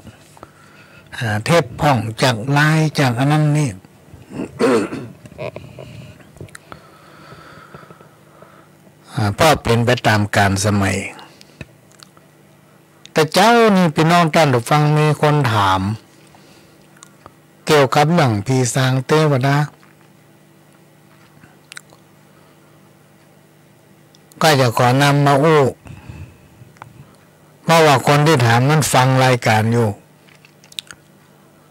เทปพ่องจากลายจากอันนั้นนี่ เพราะเป็นไปตามการสมัยแต่เจ้านี่พี่น้องท่านผู้ฟังมีคนถามเกี่ยวกับเรื่องผีสางเทวดาก็จะขอนำมาอู้เพราะว่าคนที่ถามนั้นฟังรายการอยู่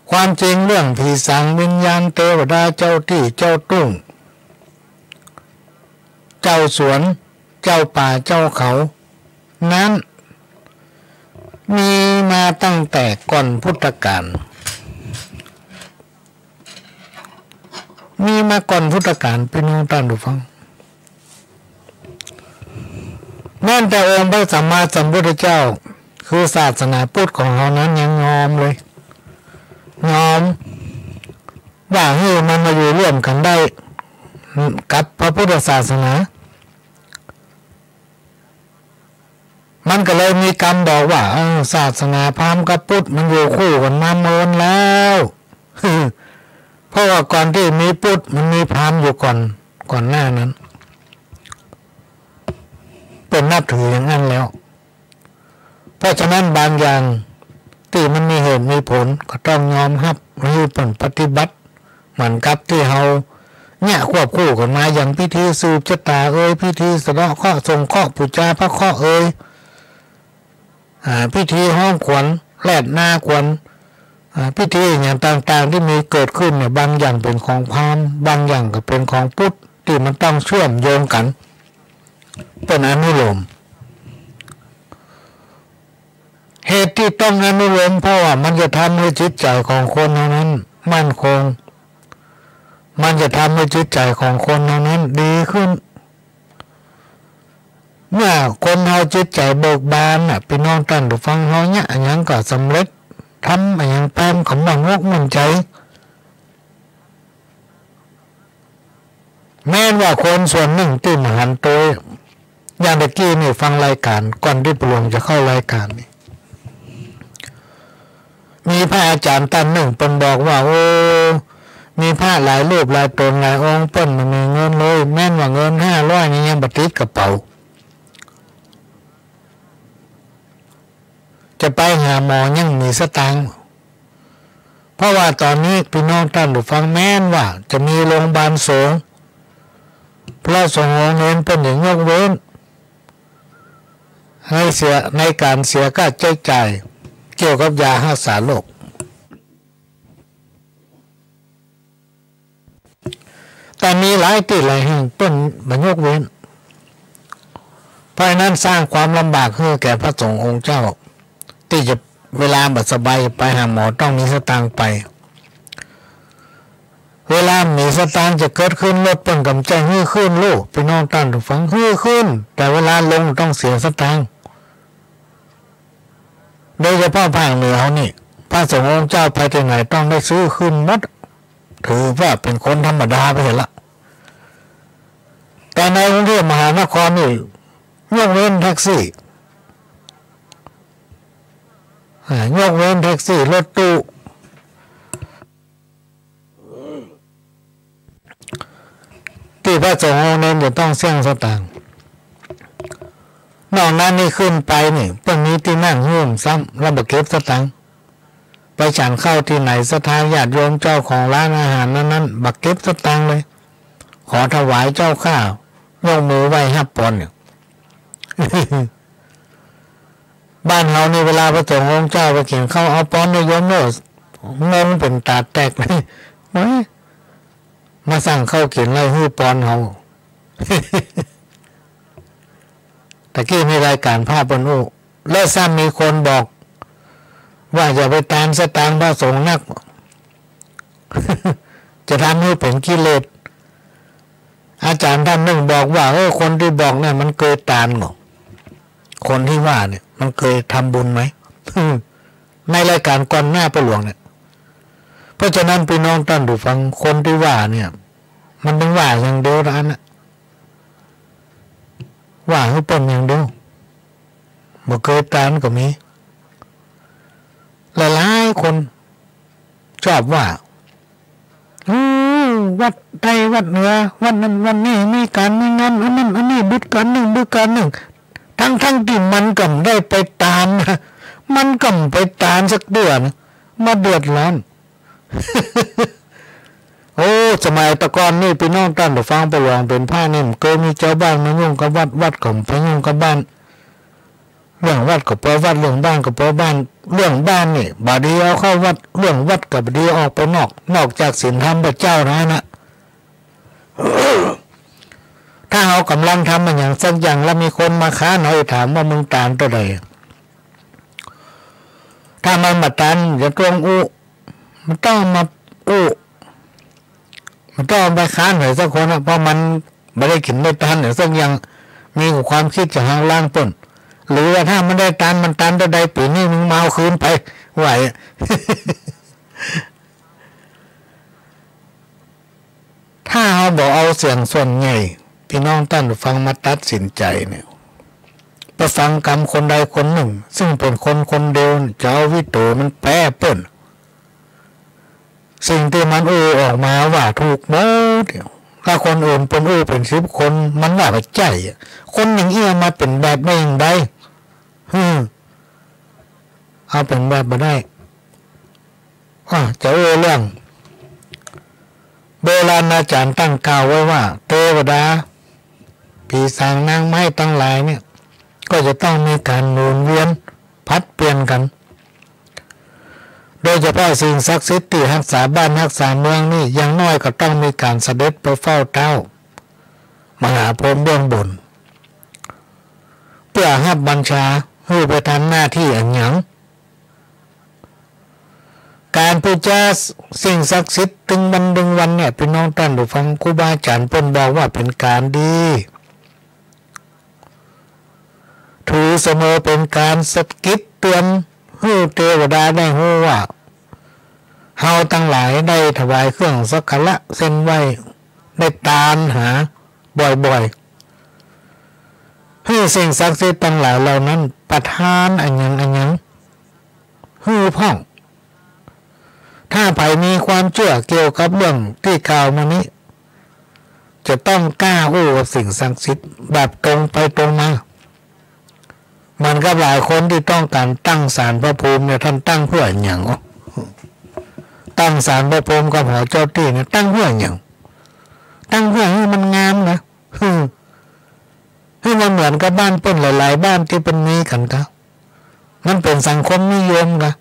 ความจริงเรื่องผีสางวิญญาณเทวดาเจ้าที่เจ้าตุ้งเจ้าสวนเจ้าป่าเจ้าเขานั้นมีมาตั้งแต่ก่อนพุทธกาลมีมาก่อนพุทธกาลเป็นองค์ท่านผู้ฟังแม้แต่องค์พระสัมมาสัมพุทธเจ้าคือศาสนาพุทธของเรานั้นยังงอมเลยงอมว่าให้มันมาอยู่ร่วมกันได้กับพระพุทธศาสนามันก็เลยมีกรรมบอกว่าศาสนาพราหมณ์กับพุทธมันอยู่คู่กันมาเมินแล้ว เพราะว่าก่อนที่มีพุทธมันมีพราหมณ์อยู่ก่อนหน้านั้นเป็นนับถืออย่างนั้นแล้วเพราะฉะนั้นบางอย่างที่มันมีเหตุมีผลก็ต้องยอมรับหรือผลปฏิบัติเหมือนกับที่เราเนี่ยควบคู่กันมาอย่างพิธีสืบชะตาพิธีสะเดาะเคราะห์ส่งเคราะห์บูชาพระเคราะห์พิธีห้องขวัญแลดหน้าขวัญพิธีอย่างต่างๆที่มีเกิดขึ้นเนี่ยบางอย่างเป็นของพราหมณ์บางอย่างก็เป็นของพุทธที่มันต้องเชื่อมโยงกันเป็นอนุโลมเหตุที่ต้องอนุโลมเพราะว่ามันจะทำให้จิตใจของคนนั้นมั่นคงมันจะทำให้จิตใจของคนนั้นดีขึ้นเมื่อคนเราจิตใจเบิกบานพี่น้องท่านผู้ฟังเราเนี่ยอย่างก็สำเร็จทำอย่างแปมของมันงอกมันใจแม้ว่าคนส่วนหนึ่งที่มหันโตอย่างตะกี้นี่ฟังรายการก่อนที่ปลวงจะเข้ารายการนี่มีพระอาจารย์ท่านหนึ่งเป็นบอกว่ามีพระหลายรูปหลายตนหลายองค์เปิ้นมันมีเงินเลยแม้นว่าเงิน500นี่ยังบัติดกระเป๋าจะไปหาหมอยังมีสตางค์เพราะว่าตอนนี้พี่น้องท่านผู้ฟังแม้นว่าจะมีโรงพยาบาลสงฆ์พระสงฆ์เงินเป็นอย่างยกเว้นให้เสียในการเสียค่าใช้จ่ายเกี่ยวกับยารักษาโรคแต่มีหลายที่หลายแห่งเป็นบรรยกเว้น เพราะนั้นสร้างความลำบากให้แก่พระสงฆ์องค์เจ้าที่จะเวลาบัดสบายไปหาหมอต้องมีสตางค์ไปเวลามีสตางค์จะเกิดขึ้นลดเปิ้นกำใจฮื้อขึ้นลูกพี่น้องตั้งฟังฮื้อขึ้นแต่เวลาลงต้องเสียสตางค์โดยเฉพาะภาคเหนือเขานี่พระสงฆ์องค์เจ้าไปที่ไหนต้องได้ซื้อขึ้นหมดถือว่าเป็นคนธรรมดาไปเห็นละแต่ในกรุงเทพมหานครนี่ยกเว้นแท็กซี่ยกเว้นแท็กซี่รถตู้ที่พระสงฆ์องค์นั้นจะต้องเสี่ยงสตางค์นอกนั้นนี่ขึ้นไปนี่เพิ่งมีที่นั่งห่วมซ้ำแล้วบักเก็บสตางค์ไปฉันเข้าที่ไหนสถานญาติโยมเจ้าของร้านอาหารนั้นบักเก็บสตางค์เลยขอถวายเจ้าข้ายกมือไหว้ห้าปอนเนี่ย บ้านเฮานี่เวลาพระสงฆ์องค์เจ้าไปเขียนเข้าเอาปอนโยมโน่งงเป็นตาแตกเลยมาสั่งเข้าเขียนไรฮื้อปอนเฮา ตะกี้มีรายการภาพบนอู้และซ้ำมีคนบอกว่าอย่าไปตามสตางค์พระสงฆ์นัก จะทำให้เป็นกิเลสอาจารย์ท่านหนึ่งบอกว่าคนที่บอกเนี่ยมันเคยตามหรอคนที่ว่าเนี่ยมันเคยทำบุญไหม ในรายการก่อนหน้าประหลวงเนี่ยเพราะฉะนั้นพี่น้องท่านดูฟังคนที่ว่าเนี่ยมันเป็นว่าอย่างเดียวร้านน่ะว่าให้เป็นอย่างเดียวบ่เคยตามก็มีหลายคนชอบว่าวัดไทยวัดเหนือวัดนั้นวันนี้มีการมีงานอันนั้นอันนี้บุญกันหนึ่งทั้งที่มันก็ได้ไปตามมันก็ไปตามสักเดือนมาเดือดร้อน โอ้สมัยตะกอนนี่พี่น้องท่านได้ฟังประวัติเป็นผ้านิ่มเคยมีเจ้าบ้านมายุ่งกับวัดก็ไปยุ่งกับบ้านเรื่องวัดก็เพราะวัดเรื่องบ้านก็เพราะบ้านเรื่องบ้านนี่บาดีเอาเข้าวัดเรื่องวัดกับบาดีออกไปนอกจากศีลธรรมพระเจ้านะถ้าเอากำลังทำมันอย่างสักอย่างแล้วมีคนมาค้าหน่อยถามว่ามึงตามตัวใดถ้ามันมาตันจะตรงมันต้องมามันต้องไปค้านหน่อยสักคนเพราะมันไม่ได้กินได้ตันหรือสักอย่างมีความคิดจะหางล่างต้นหรือว่าถ้ามันได้ตันมันตันตัวใดปีนี้มึงมาเอาคืนไปไหว ถ้าเขาบอกเอาเสียงส่วนใหญ่พี่น้องท่านฟังมาตัดสินใจเนี่ยประฟังกรรมคนใดคนหนึ่งซึ่งเป็นคนเดียวจะเอาวิโตมันแปรเปิ้นสิ่งที่มันออกมาว่าถูกหมดเดียวถ้าคนอื่นเป็นเป็น10 คนมันว่าไปใจคนอย่างเอี้ยมาเป็นแบบไม่อย่างใดเอาเป็นแบบมาได้จะเรื่องโบราณอาจารย์ตั้งกล่าวไว้ว่าเทวดาผีสางนางไม้ตั้งหลายเนี่ยก็จะต้องมีการหมุนเวียนพัดเปลี่ยนกันโดยเฉพาะสิ่งศักดิ์สิทธิ์ที่รักษาบ้านรักษาเมืองนี่อย่างน้อยก็ต้องมีการเสด็จไปเฝ้าเต้ามหาพรหมเบื้องบนเพื่อให้บัญชาให้ไปทำหน้าที่อันหยังการพูดจาสิ่งศักดิ์สิทธิ์ถึงวันเนี่ยพี่น้องท่านผู้ฟังครูบาอาจารย์เพิ่นบอกว่าเป็นการดีถือเสมอเป็นการสะกิดเตือนให้เทวดาได้รู้ว่าเฮาทั้งหลายได้ถวายเครื่องสักการะเส้นไหว้ได้ตามหาบ่อยๆให้สิ่งศักดิ์สิทธิ์ทั้งหลายเหล่านั้นประทานอันยังให้พ่องถ้าใครมีความเชื่อเกี่ยวกับเรื่องที่กล่าวมานี้จะต้องกล้ากับสิ่งศักดิ์สิทธิ์แบบตรงไปตรงมามันก็หลายคนที่ต้องการตั้งศาลพระภูมิเนี่ยท่านตั้งเพื่ออย่างตั้งศาลพระภูมิกับหอเจ้าที่เนี่ยตั้งเพื่ออย่างตั้งเพื่อให้มันงามนะให้มันเหมือนกับบ้านเปิ้นหลายๆบ้านที่เป็นมีกันครับมันเป็นสังคมนิยมนะ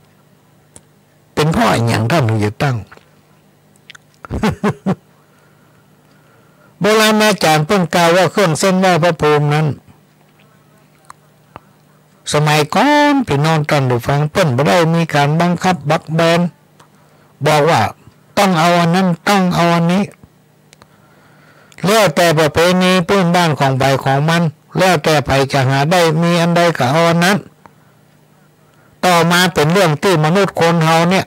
เป็นพ่ออย่างท่านถึงจะตั้ง โบราณอาจารย์เพิ่งกล่าวว่าเครื่องเส้นไหว้พระภูมินั้น สมัยก่อนพี่น้องท่านผู้ฟังเปิ้นบ่ได้มีการบังคับบักแบนบอกว่าต้องเอาอันนั้นต้องเอาอันนี้แล้วแต่ประเพณีพื้นบ้านของใบของมันแล้วแต่ไผจะหาได้มีอันใดก็เอาอันนั้นต่อมาเป็นเรื่องที่มนุษย์คนเฮาเนี่ย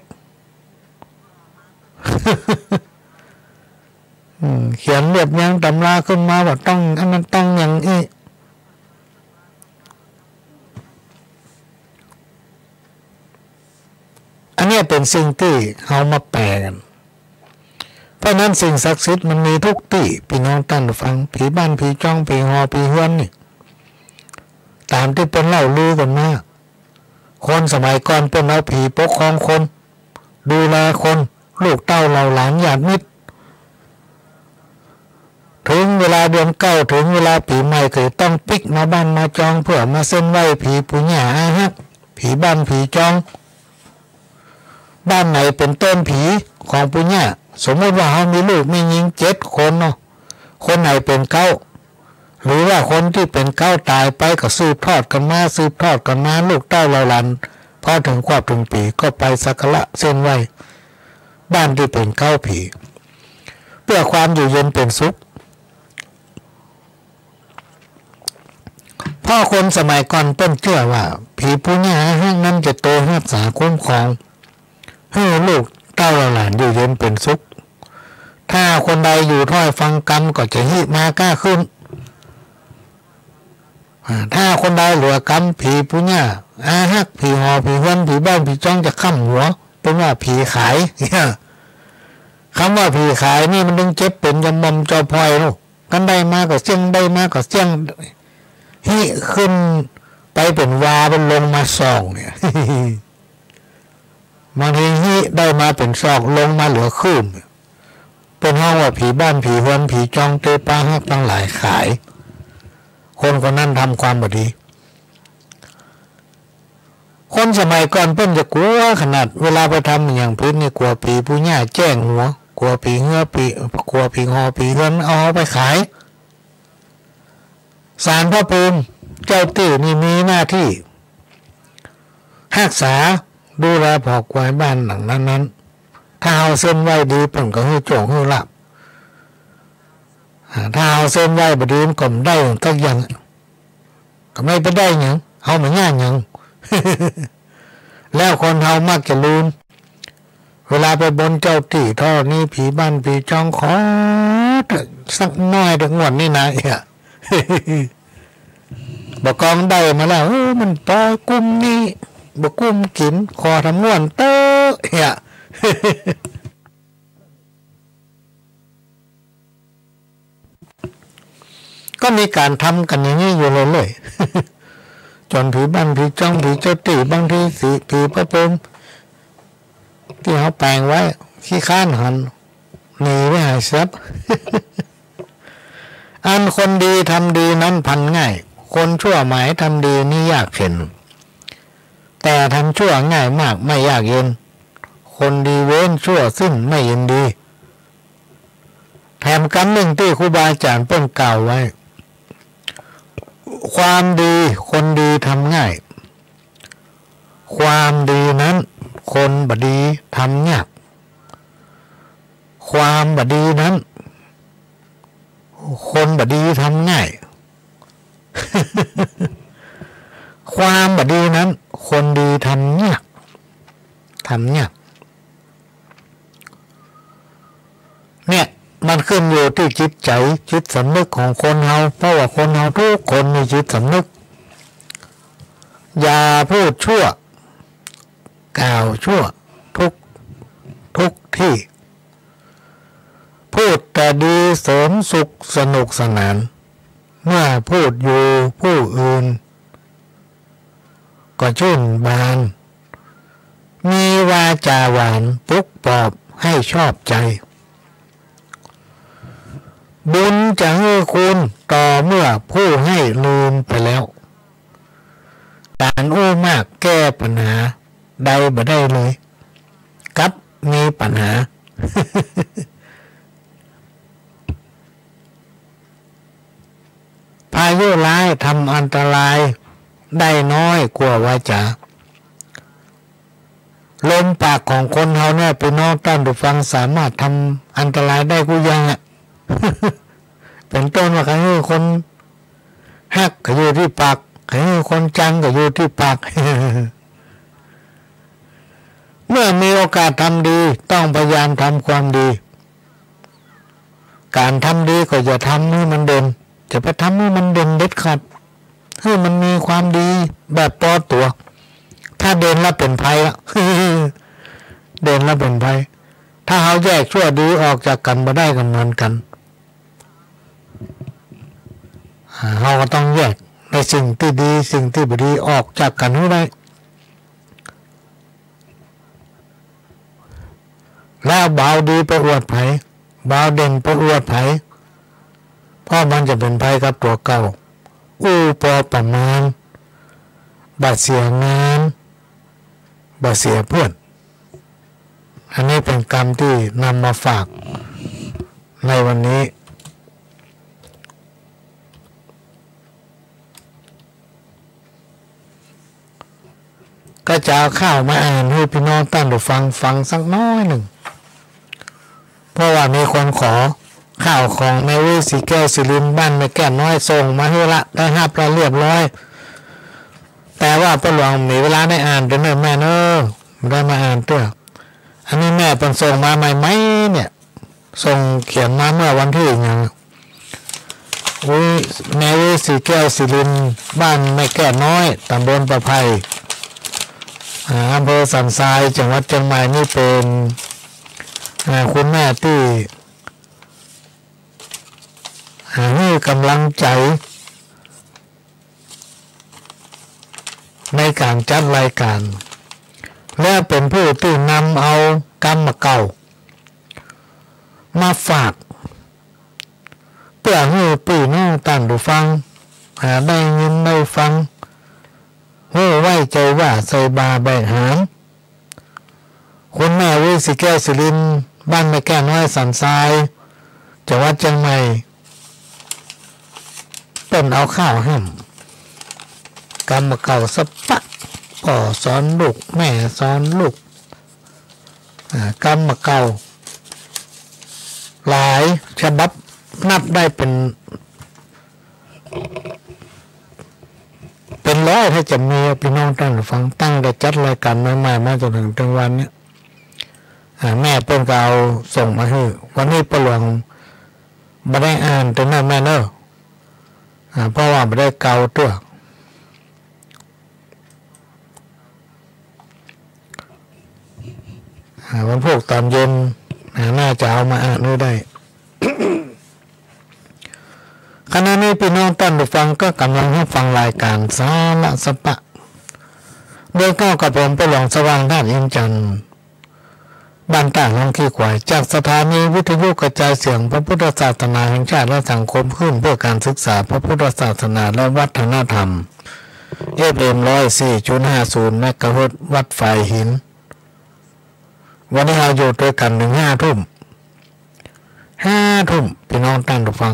เขียนเรียบยังตำราขึ้นมาว่าต้องอันนั้นต้องอย่างนี้อันนี้เป็นสิ่งที่เอามาแปลกันเพราะนั้นสิ่งศักดิ์สิทธิ์มันมีทุกที่พี่น้องท่านฟังผีบ้านผีจ้องผีหอผีเฮือนนี่ตามที่เป็นเล่าลือกันมาคนสมัยก่อนเป็นเอาผีปกครองคนดูแลคนลูกเต้าเราหลานญาติมิตรถึงเวลาเดือนเก้าถึงเวลาปีใหม่เคยต้องปิกมาบ้านมาจองเพื่อมาเส้นไหว้ผีปุญญาอาฮักผีบ้านผีจองบ้านไหนเป็นต้นผีของปุญญาสมมติว่าเขามีลูกมีหญิง7 คนเนาะคนไหนเป็นเก้าหรือว่าคนที่เป็นเก้าตายไปก็สืบทอดกันมาสืบทอดกันมาลูกเต้าเราหลานพอถึงครอบถึงปีก็ไปสักการะเส้นไหว้บ้านที่เป็นเก้าผีเพื่อความอยู่เย็นเป็นสุขพ่อคนสมัยก่อนเปิ้นเชื่อว่าผีปุญญาห้างนั้นจะโตรักษาคุ้มครองให้ลูกเต้าหลานอยู่เย็นเป็นสุขถ้าคนใดอยู่ถ้อยฟังกรรมก็จะหิมากล้าขึ้นถ้าคนใดเหลือกรรมผีปุญญาอาฮักผีหอผีเฮือนผีบ้านผีจ้องจะค้ำหัวเป็นว่าผีขายคำว่าผีขายนี่มันต้องเจ็บเป็นยำมอมจอพลอยลูกกันได้มาก็เสี่ยงได้มาก็เสี่ยงหิขึ้นไปเป็นวาเป็นลงมาส่องเนี่ยบางทีหิได้มาเป็นซอกลงมาเหลือคืบเป็นห้องว่าผีบ้านผีเฮือนผีจองเตปาฮักทั้งหลายขายคนคนนั้นทำความบดีคนสมัยก่อนเพิ่นจะกลัวขนาดเวลาไปทำอย่างพื้นนี่กลัวผีปุญญาแจ้งหัวกลัวผีเหือผีกลัวผีหอผีเฮือนเอาไปขายศาลพระภูมิเจ้าตี้นี่มีหน้าที่รักษาดูแลผอกควายบ้านหลังนั้นถ้าเอาเส้นไหวดีเพิ่นก็ให้โจงให้ลับถ้าเอาเส้นไหวบดีมันก็ไม่ได้ทักอย่างก็ไม่ไปได้หยังเอาไม่ง่ายหยัง แล้วคนเฮามักจะลืมเวลาไปบนเจ้าตี้ท่อนี้ผีบ้านผีจองขอสักน้อยถึงวันนี้นะบอกกองได้มาแล้วมันปล่อยกุ้มนี่บอกกุ้มกินคอทำม้วนเต้อก็มีการทำกันอย่างนี้อยู่เลยจนผีบ้านผีจ้องผีเจ้าตีบางทีสีผีพระพรหมที่เขาแปลงไว้ขี้ข้านหันหนีไม่หายทรัพย์ อันคนดีทำดีนั้นพันง่ายคนชั่วหมายทำดีนี่ยากเข็นแต่ทำชั่วง่ายมากไม่ยากเย็นคนดีเว้นชั่วสิ้นไม่ยินดีแถมคำหนึ่งที่ครูบาอาจารย์เพิ่งกล่าวไว้ความดีคนดีทำง่ายความดีนั้นคนบดีทำยากความบดีนั้นคนบดีทำง่าย ความบดีนั้นคนดีทำยากเนี่ยมันขึ้นอยู่ที่จิตใจจิตสำนึกของคนเฮาเพราะว่าคนเฮาทุกคนมีจิตสำนึกอย่าพูดชั่วกล่าวชั่วทุกที่พูดแต่ดีเสริมสุขสนุกสนานเมื่อพูดอยู่ผู้อื่นก็ชื่นบานมีวาจาหวานปลุกปลอบให้ชอบใจบุญจะให้คุณต่อเมื่อผู้ให้ลืมไปแล้วการอู้มากแก้ปัญหาใดบ่ได้เลยกับมีปัญหา พายุร้ายทำอันตราย ได้น้อยกว่าวาจาลมปากของคนเฮาเนี่ยพี่น้องท่านผู้ฟังสามารถทำอันตรายได้กูยังอ่ะ เป็นต้นว่าใครคนฮักก็อยู่ที่ปากใครคนจังก็อยู่ที่ปาก เมื่อมีโอกาสทำดีต้องพยายามทำความดีการทำดีก็อย่าทำให้มันเด่นจะไปทำให้มันเด่นเด็ดขาดให้มันมีความดีแบบปอตัวถ้าเด่นแล้วเป็นภัยละ เด่นแล้วเป็นภัยถ้าเขาแยกชั่วดีออกจากกันมาได้กันเหมือนกันเราก็ต้องแยกในสิ่งที่ดีสิ่งที่ไม่ดีออกจากกันให้ได้แล้วบ่าวดีไปอวดไผ่บ่าวเด่นไปอวดไผ่เพราะมันจะเป็นภัยกับตัวเก่าพอประมาณบาดเสียงานบาดเสียเพื่อนอันนี้เป็นกรรมที่นำมาฝากในวันนี้ก็จะเอาข้าวมาอ่านให้พี่น้องท่านได้ฟังสักน้อยหนึ่งเพราะว่ามีคนขอข้าวของแม่วิสีแก้วสิรินบ้านแม่แก้วน้อยส่งมาให้ละได้รับเราเรียบร้อยแต่ว่าป้าหลวงมีเวลาได้อ่านเดี๋ยวแม่เนอะได้มาอ่านตัวอันนี้แม่เป็นส่งมาใหม่ไหมเนี่ยส่งเขียนมาเมื่อวันที่อย่างแม่วิสีแก้วสิรินบ้านแม่แก้วน้อยตำบลประไพอำเภอสันทรายจังหวัดเชียงใหม่นี่เป็นคุณแม่ที่ให้กำลังใจในการจัดรายการและเป็นผู้ที่นำเอากรรมเก่ามาฝากเพื่อให้พี่น้องท่านได้ฟังได้ยินได้ฟังไว้ใจว่าใส่บาแบกหามคุณแม่วิสิแก้วสิรินบ้านแม่แก้วน้อยสันทรายจังหวัดเชียงใหม่เป็นเอาข้าวห้ำกรรมเก่าสะปะพ่อสอนลูกแม่สอนลูกกรรมเก่าหลายฉบับนับได้เป็นร้อยถ้าจะมีพี่น้องท่านฟังตั้งแต่จัดรายการใหม่ๆมาจนถึงวันนี้แม่เพิ่นก็เอาส่งมาให้วันนี้ป้าหลวงไม่ได้อ่านแต่แม่เนอะเพราะว่าไม่ได้เกาตัววันพวกตอนเย็นน่าจะเอามาอ่านได้ ขณะนี้พี่น้องท่านผู้ฟังก็กำลังให้ฟังรายการสาระสปะโดยก้าวกับผมไปหลวงสว่างธาตุอินจันทร์บ้านต่างน้องขี้ควายจากสถานีวิทยุกระจายเสียงพระพุทธศาสนาแห่งชาติและสังคมขึ้นเพื่อการศึกษาพระพุทธศาสนาและวัฒนธรรม FM 104.50 เมกะเฮิรตซ์วัดไฟหินวันนี้เราอยู่ด้วยกันถึง5 ทุ่มพี่น้องท่านผู้ฟัง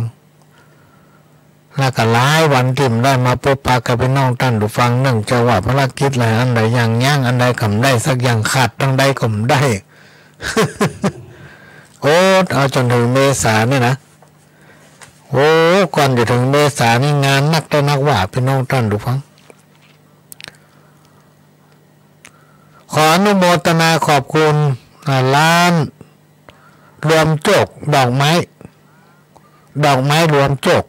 แล้วก็หลายวันที่ได้มาพบปะกับพี่น้องท่านผู้ฟังเนื่องจากว่าภารกิจหลายอันใดอย่างย่างอันใดกำได้สักอย่างขาดทั้งใดก็ไม่ได้ เอาจนถึงเมษาเนี่ยนะก่อนจะถึงเมษานี่งานนักแต่นักว่าพี่น้องท่านผู้ฟังขออนุโมทนาขอบคุณร้านรวมโจกดอกไม้รวมโจก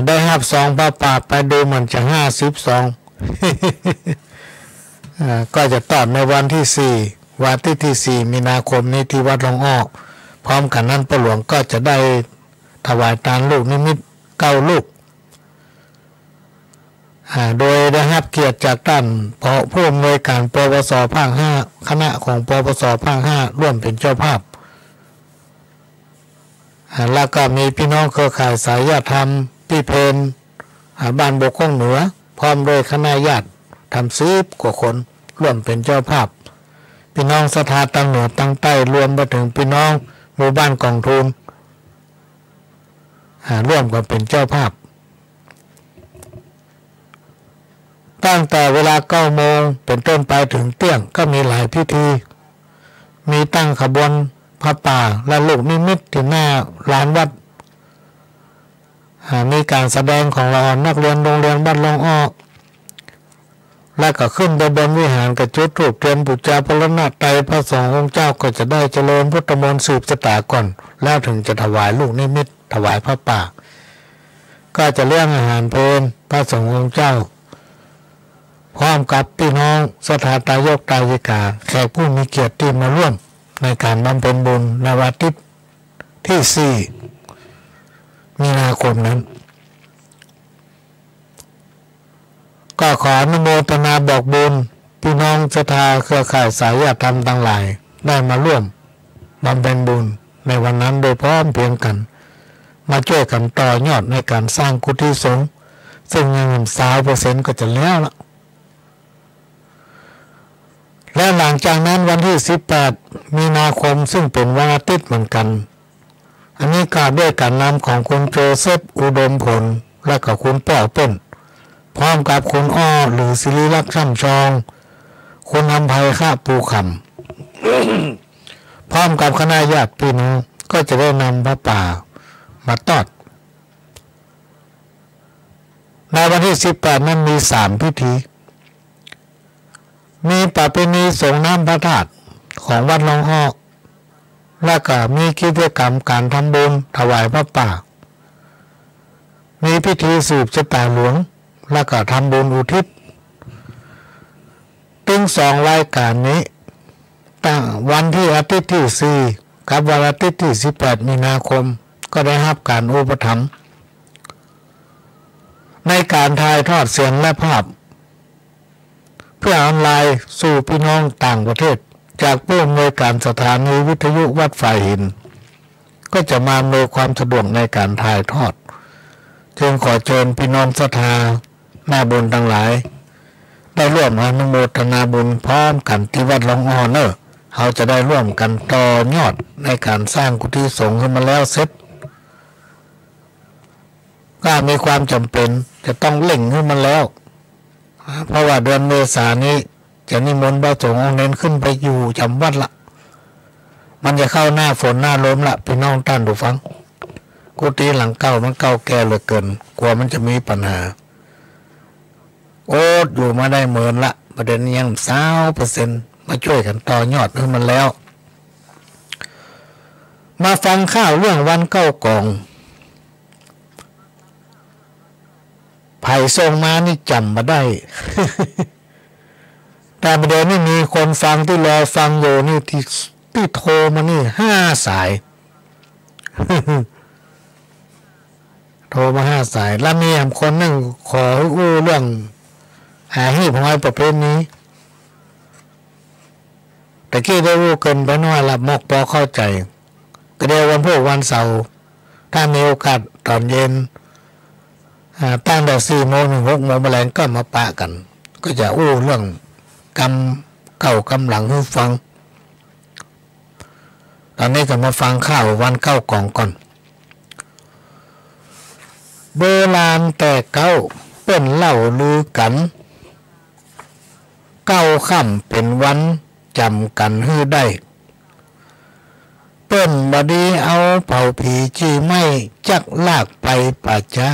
ได้รับซองผ้าป่าไปดูเหมือนจะ50 ซอง ก็จะตอบในวันที่วันที่4 มีนาคมนี้ที่วัดหลวงอ้อพร้อมกันนั้นป้าหลวงก็จะได้ถวายทานลูกนิมิต9 ลูกโดยได้รับเกียรติจากท่านผู้อำนวยการปวสภาค5คณะของปวสภาค5ร่วมเป็นเจ้าภาพแล้วก็มีพี่น้องเครือข่ายสายญาติธรรมพี่เพนบ้านบกข้องเหนือพร้อมโดยคณะญาติทำ10 กว่าคนร่วมเป็นเจ้าภาพพี่น้องสถาตั้งเหนือตั้งใต้รวมไปถึงพี่น้องหมู่บ้านกองทุนร่วมกันเป็นเจ้าภาพ ตั้งแต่เวลา9 โมงเป็นต้นไปถึงเที่ยงก็มีหลายพิธีมีตั้งขบวนพระป่าและลูกนิมิตที่หน้าลานวัดมีการแสดงของเรานักเรียนโรงเรียนบ้านลองอ้อและก็ขึ้นไปบนวิหารกระจุดธูปเทียนบูชาพระรัตนตรัยพระสงฆ์องค์เจ้าก็จะได้เจริญพุทธมนต์สืบชะตาก่อนแล้วถึงจะถวายลูกนิมิตถวายพระป่าก็จะเลี้ยงอาหารเพลพระสงฆ์องค์เจ้าพร้อมกับพี่น้องสถาตายกตายิกาแขกผู้มีเกียรติที่มาร่วมในการบำเพ็ญบุญในวันอาทิตย์ที่4 มีนาคมนั้นก็ขออนุโมทนาบอกบุญพี่น้องศรัทธาเครือข่ายสายญาติธรรมทั้งหลายได้มาร่วมบำเพ็ญบุญในวันนั้นโดยพร้อมเพรียงกันมาช่วยกันต่อยอดในการสร้างกุฏิสงฆ์ซึ่งยัง30%ก็จะแล้วละและหลังจากนั้นวันที่18 มีนาคมซึ่งเป็นวันอาทิตย์เหมือนกันอันนี้กล่าวด้วยการนำของคุณโจเซฟอุดมผลและกับคุณป้อเปิ้ลพร้อมกับคุณอ้อหรือศิริลักษณ์ช่ำชองคุณอำไพข้าปูคำ พร้อมกับคณะญาติพี่น้องก็จะได้นำพระป่ามาตอดในวันที่18นั้นมี3 พิธีมีประเพณีส่งน้ำพระธาตุของวัดลองอ้อและก็มีกิจกรรมการทำบุญถวายพระป่ามีพิธีสืบชะตาหลวงและก็ทำบุญอุทิศถึง2 รายการนี้ตั้งวันที่อาทิตย์ที่4กับวันอาทิตย์ที่18 มีนาคมก็ได้รับการอุปถัมภ์ในการถ่ายทอดเสียงและภาพเพื่อออนไลน์สู่พี่น้องต่างประเทศจากผู้อำนวยการสถานีวิทยุวัดฝ่ายหินก็จะมาอำนวยความสะดวกในการถ่ายทอดจึงขอเชิญพี่น้องศรัทธาแม่บุญทั้งหลายได้ร่วมอนุโมทนาบุญพร้อมกันที่วัดลองอ้อเนอะเขาจะได้ร่วมกันต่อยอดในการสร้างกุฏิสงฆ์ขึ้นมาแล้วเสร็จก็มีความจำเป็นจะต้องเล่งขึ้นมาแล้วเพราะว่าเดือนเมษายนนี้จะนิมนต์พระสงฆ์องค์เน้นขึ้นไปอยู่จำวัดละมันจะเข้าหน้าฝนหน้าลมละพี่น้องท่านดูฟังกุฏิหลังเก่ามันเก่าแก่เหลือเกินกลัวมันจะมีปัญหาโอ๊ตอยู่มาได้เหมือนละประเด็นยัง20%มาช่วยกันต่อยอดให้มันแล้วมาฟังข่าวเรื่องวันเก้ากองไผ่ส่งมานี่จำมาได้ แต่ประเด็นนี่มีคนฟังที่รอฟังอยู่นี่ที่โทรมานี่5 สาย โทรมา5 สายแล้วมีคนนึงขออู้เรื่องหาหีบหอยประเภทนี้แต่กี้ได้รู้เกินไปหน่อยละมกพอเข้าใจก็เดี๋ยววันเสาร์ถ้ามีโอกาสตอนเย็นตั้งแต่4 โมงถึง6 โมงแมลงก็มาปะกันก็จะอู้เรื่องกำเก่ากำหลังให้ฟังตอนนี้ก็มาฟังข่าววันเก้ากองก่อนโบราณแต่เก้าเป็นเล่าลือกันเก้าค่ำเป็นวันจำกันฮื้อได้เปิ้นบดีเอาเผาผีจีไม่จักลากไปป่าช้า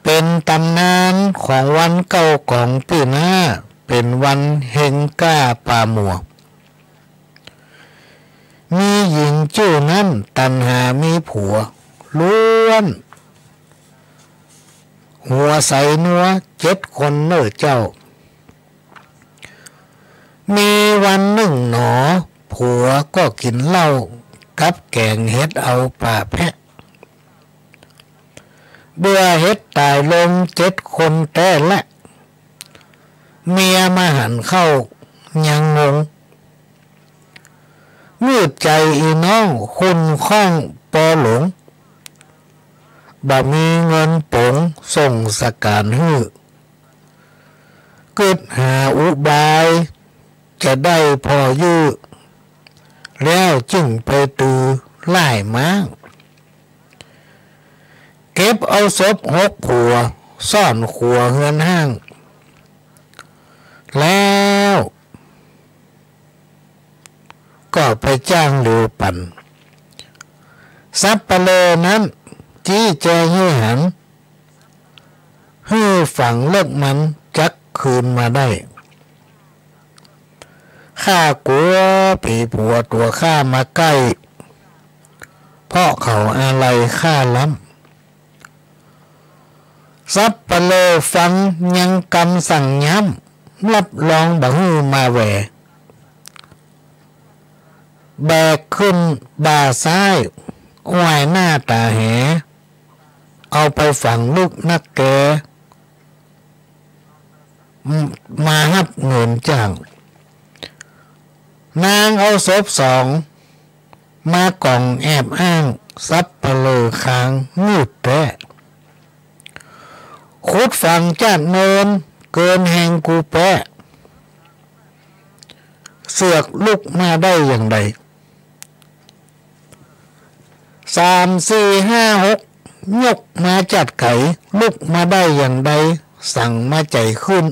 เป็นตำนานของวันเก้ากองปีหน้าเป็นวันเฮงก้าป่าหมวกมีหญิงชื่อนั้นตันหามีผัวล้วนหัวใสนัว7 คนเน้อเจ้ามีวันหนึ่งหนอผัวก็กินเหล้ากับแกงเฮ็ดเอาป่าแพะเบื่อเฮ็ดตายลง7 คนแต่ละเมียมาหันเข้ายังงงมืดใจอีน้องคุณข้องปอหลงบ่มีเงินปงส่งสการฮื้อเกิดหาอุบายจะได้พอยื้อแล้วจึงไปตือไล่ม้าเก็บเอาศพ6 ผัว ซ่อนขัวเฮือนห้างแล้วก็ไปจ้างเรือปั่นซับปะเลอนั้นจี้แจงให้หันให้ฝังเลิกมันจักคืนมาได้ข้ากลัวผีผัวตัวข้ามาใกล้เพราะเขาอะไรข้าล้ำซับปะเลอฟังยังกำสั่งย้ำรับรองบ่ฮือมาแหวแบกขึ้นบ่าซ้ายว่ายหน้าตาแหเอาไปฝังลูกนักแกมาหับเงินจ้างนางเอาศพมากล่องแอบอ้างซับปะเลอคางมืดแท้ขุดฝังจาดเนินเกินแห่งกูแปะเสือกลุกมาได้อย่างไร3 4 5 6ยกมาจัดไก่ลุกมาได้อย่างใดสั่งมาใจขึ้น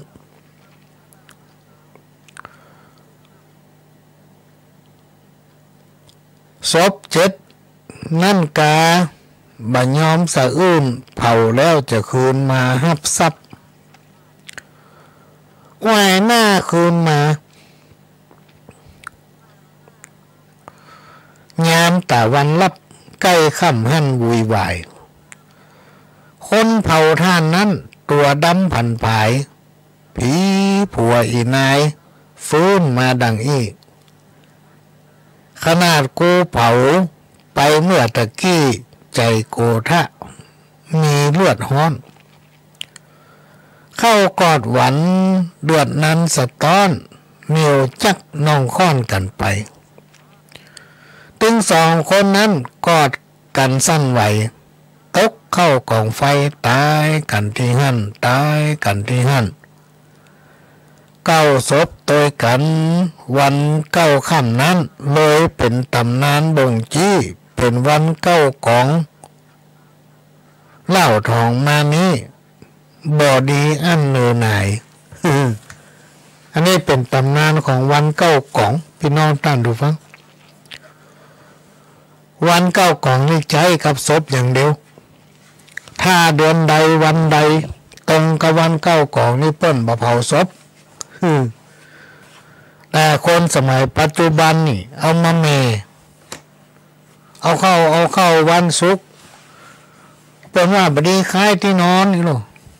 ศพ7นั่นกาบ่ยอมสะอื้นเผาแล้วจะคืนมาหับทรัพย์ว่ายหน้าคืนมายามตะวันลับใกล้ค่ำหั่นวุ่นวายคนเผาท่านนั้นตัวดำผันผายผีผัวอีนายฟื้นมาดังอีกขนาดกูเผาไปเมื่อตะกี้ใจโกทะมีเลือดฮ้อนเข้ากอดหวันเดือดนั้นสะต้อนเหนียวจักน้องค้อนกันไปถึง2 คนนั้นกอดกันสั้นไหวตกเข้ากองไฟตายกันที่หั่นตายกันที่หั่น9 ศพตัวกันวัน9 ค่ำนั้นเลยเป็นตำนานบ่งจี้เป็นวัน9 กองเล่าทองมานี้บ่ดีอันเนือหน่าย อันนี้เป็นตำนานของวัน9 กองพี่น้องท่านดูฟังวัน9 กองนี่ใช้กับศพอย่างเดียวถ้าเดือนใดวันใดตรงกับวัน9 กองนี่เปิ้นบ่เผาศพแต่คนสมัยปัจจุบันนี่เอามาเมเอาเข้าวันศุกร์เป็นว่าบดีคล้ายที่นอนนี่หรอ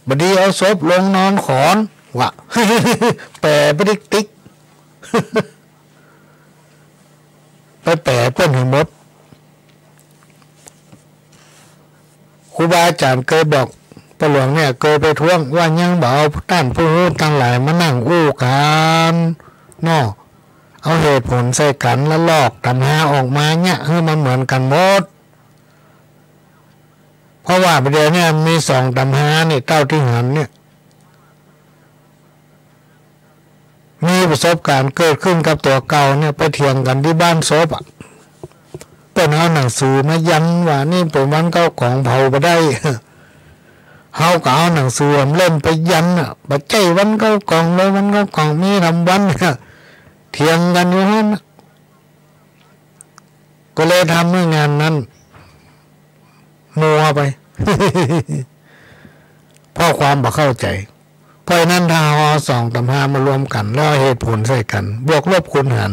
บดีเอาศพลงนอนขอนวะ แปะบดิกติ๊ก ไปแปะเปิ้นให้หมดครูบาอาจารย์เคยบอกปหลวงเนี่ยเคยไปท้วงว่ายังบ่เอาท่านผู้รู้ทั้งหลายมานั่งอู้กันเนาะเอาเหตุผลใส่กันแล้วลอกตำหาออกมาเนี่ยให้มันเหมือนกันหมดเพราะว่าประเดี๋ยวนี้มี2 ตำหานี่เต้าที่หันเนี่ยมีประสบการณ์เกิดขึ้นกับตัวเก่าเนี่ยไปเถียงกันที่บ้านศพเป็นเอาหนังสือมายันว่านี่เป็นวัน9 ของเผาไปได้เฮาก็เอาหนังสือเล่นไปยันบัดใจวัน9 กองเลยวัน9 กองมีทำวันเถียงกันอยู่นั่นก็เลยทำเรื่องงานนั้นมัวไป เพราะความบ่เข้าใจเพราะนั้นถ้าเอา2 ตำหามารวมกันแล้วเหตุผลใส่กันบวกลบคูณหาร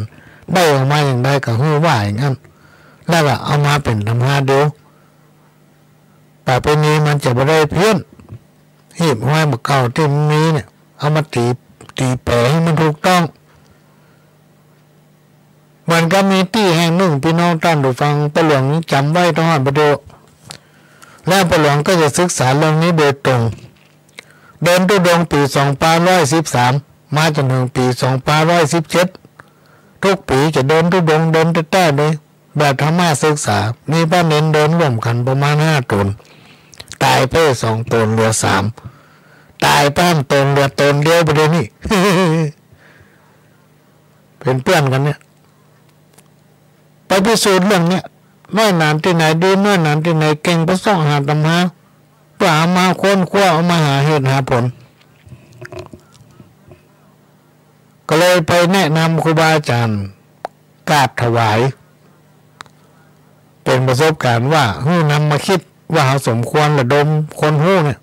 ได้ออกมาอย่างไรก็ฮือว่าอย่างนั้นแล้วก็เอามาเป็นตำหาเดียวแต่เป็นนี้มันจะไม่ได้เพี้ยนหีบห้อยมาเก่าที่มีเนี่ยเอามาตีแปะให้มันถูกต้องมันก็มีที่แห่งหนึ่งพี่น้องท่านผู้ฟังปหลวงจำไว้ต้องอ่านไปดูแล้วปหลวงก็จะศึกษาเรื่องนี้โดยตรงเดินทุดงปี2513มาจนถึงปี2517ทุกปีจะเดินทุดงเดินแต้ๆเลยแบบธรรมะศึกษามีพระเน้นเดินร่วมกันประมาณ5 ตนตายไป2 ตนเหลือ3ตายไป1 ตนเหลือตนเดียวไปเลยนี่ เป็นเพื่อนกันเนี่ยไปพิสูจน์เรื่องเนี้ยน้อยนานที่ไหนดีน้อยนานที่ไหนเก่งไปส่องหาตำหา เพื่อมาค้นคว้าเอามาหาเหตุหาผลก็เลยไปแนะนำครูบาอาจารย์กราบถวายเป็นประสบการณ์ว่านำมาคิดว่าเราสมควรระดมคนหู้เนี่ย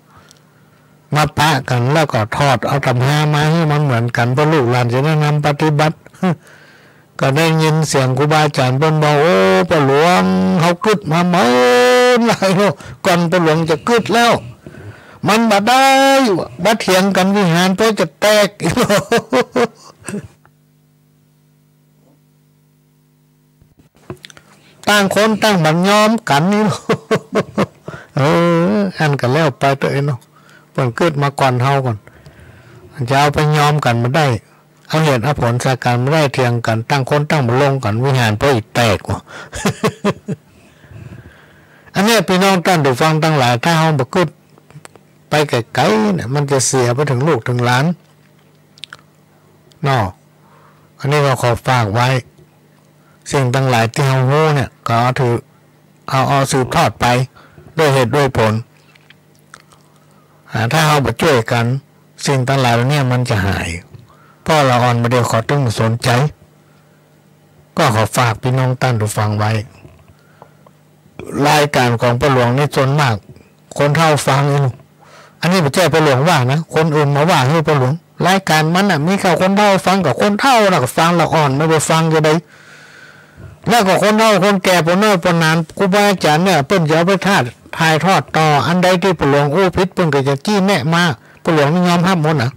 มาปะกันแล้วก็ทอดเอาตำหามาให้มันเหมือนกันเพื่อลูกหลานจะได้นำปฏิบัติก็ได้ยินเสียงครูบาอาจารย์เพิ่นบอกโอ้ปะหลวงเขากึดมาเมื่อไรเนาะก่อนปะหลวงจะกึดแล้วมันบ่ได้บ่เถียงกันวิหารเพื่อจะแตกต่างคนต่างบันยอมกันนี่อันกันแล้วไปตัวเองเนาะเพิ่นเกิดมาก่อนเฮาก่อนจะเอาไปยอมกันมาได้เอาเหตุเอาผลสาการไม่ได้เถียงกันตั้งคนตั้งมาลงกันวิหารเพื่ออีกแตกว่ะ อันนี้พี่น้องท่านผู้ฟังทั้งหลายถ้าเฮาบ่กึดไปไกลๆเนี่ยมันจะเสียไปถึงลูกถึงหลานเนาะอันนี้เราขอฝากไว้สิ่งทั้งหลายที่เฮาโง่เนี่ยก็ถือเอาสืบทอดไปด้วยเหตุด้วยผลถ้าเฮาบ่ช่วยกันสิ่งทั้งหลายเนี่ยมันจะหายพ่อเราอ่อนมาเดียวขอต้องสนใจก็ขอฝากพี่น้องท่านผู้ฟังไว้รายการของพระหลวงนี่ส่วนมากคนเท่าฟังอันนี้ไม่ใช่พระหลวงว่านะคนอื่นมาว่าให้พระหลวงรายการมันมีแค่คนเท่าฟังกับคนเท่าแล้วก็ฟังเราอ่อนไม่ไปฟังจะได้แล้วก็คนเท่าคนแก่ปนน้อยปนนานครูบาอาจารย์เนี่ยเปิ้นจะเอาไปถ่ายทอดต่ออันใดที่พระหลวงอู้พิษเปิ้นก็จะจี้แนะมาพระหลวงไม่ยอมห้ามหมดนะ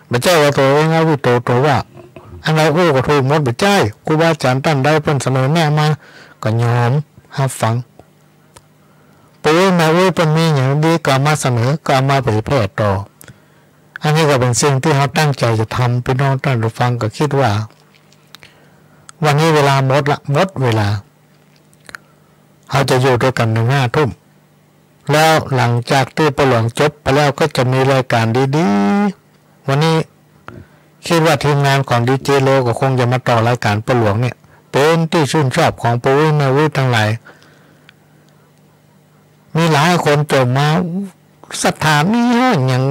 ไม่ใช่ว่าตัวเองเอาตัวว่าอันใดอู้ก็ถูกหมดไม่ใช่ครูบาอาจารย์ท่านใดเปิ้นเสนอแนะมาก็ยอมห้ามฟังปู่มาเป็นมีอย่างดีก็มาเสนอก็มาเผยแพร่ต่ออันนี้ก็เป็นสิ่งที่เขาตั้งใจจะทำพี่น้องท่านผู้ฟังก็คิดว่าวันนี้เวลาหมดเวลาเขาจะอยู่ด้วยกันถึง5 ทุ่มแล้วหลังจากที่ประหลวงจบไปแล้วก็จะมีรายการดีๆวันนี้คิดว่าทีมงานของดีเจโลก็คงจะมาต่อรายการประหลวงเนี่ยเป็นที่ชื่นชอบของปู่แม่วิทั้งหลายมีหลายคนจมมาสถานีอย่าง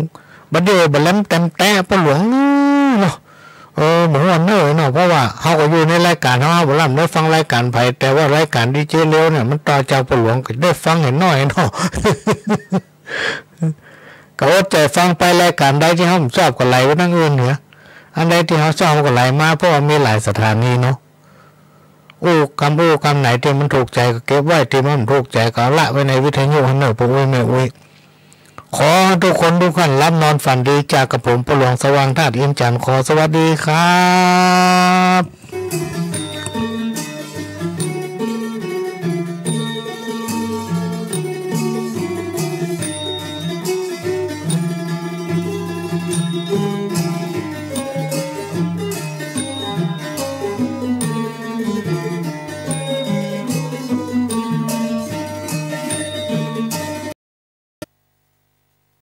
บัดเดียวบัดแลมเต็มแต่ประหลวงเนาะเหมือนวันเนอร์เนาะเพราะว่าเขาก็อยู่ในรายการเขาบ่ล่ำได้ฟังรายการไผแต่ว่ารายการดีเจเร็วเนี่ยมันต่อจากประหลวงก็ได้ฟังเห็นน้อยเนาะ ก็อดใจฟังไปรายการใดที่เขาชอบก็ไหลไปทั้งอื่นเนี่ยอันใดที่เขาชอบก็ไหลมาเพราะว่ามีหลายสถานีเนาะคำไหนที่มันถูกใจก็เก็บไว้ที่มันถูกใจก็ละไว้ในวิทยุให้เนอปู่แม่อุ้ยขอทุกคนทุกท่านรับนอนฝันดีจากกระผมประหลวงสว่างธาตุอินทร์จันทร์ขอสวัสดีครับ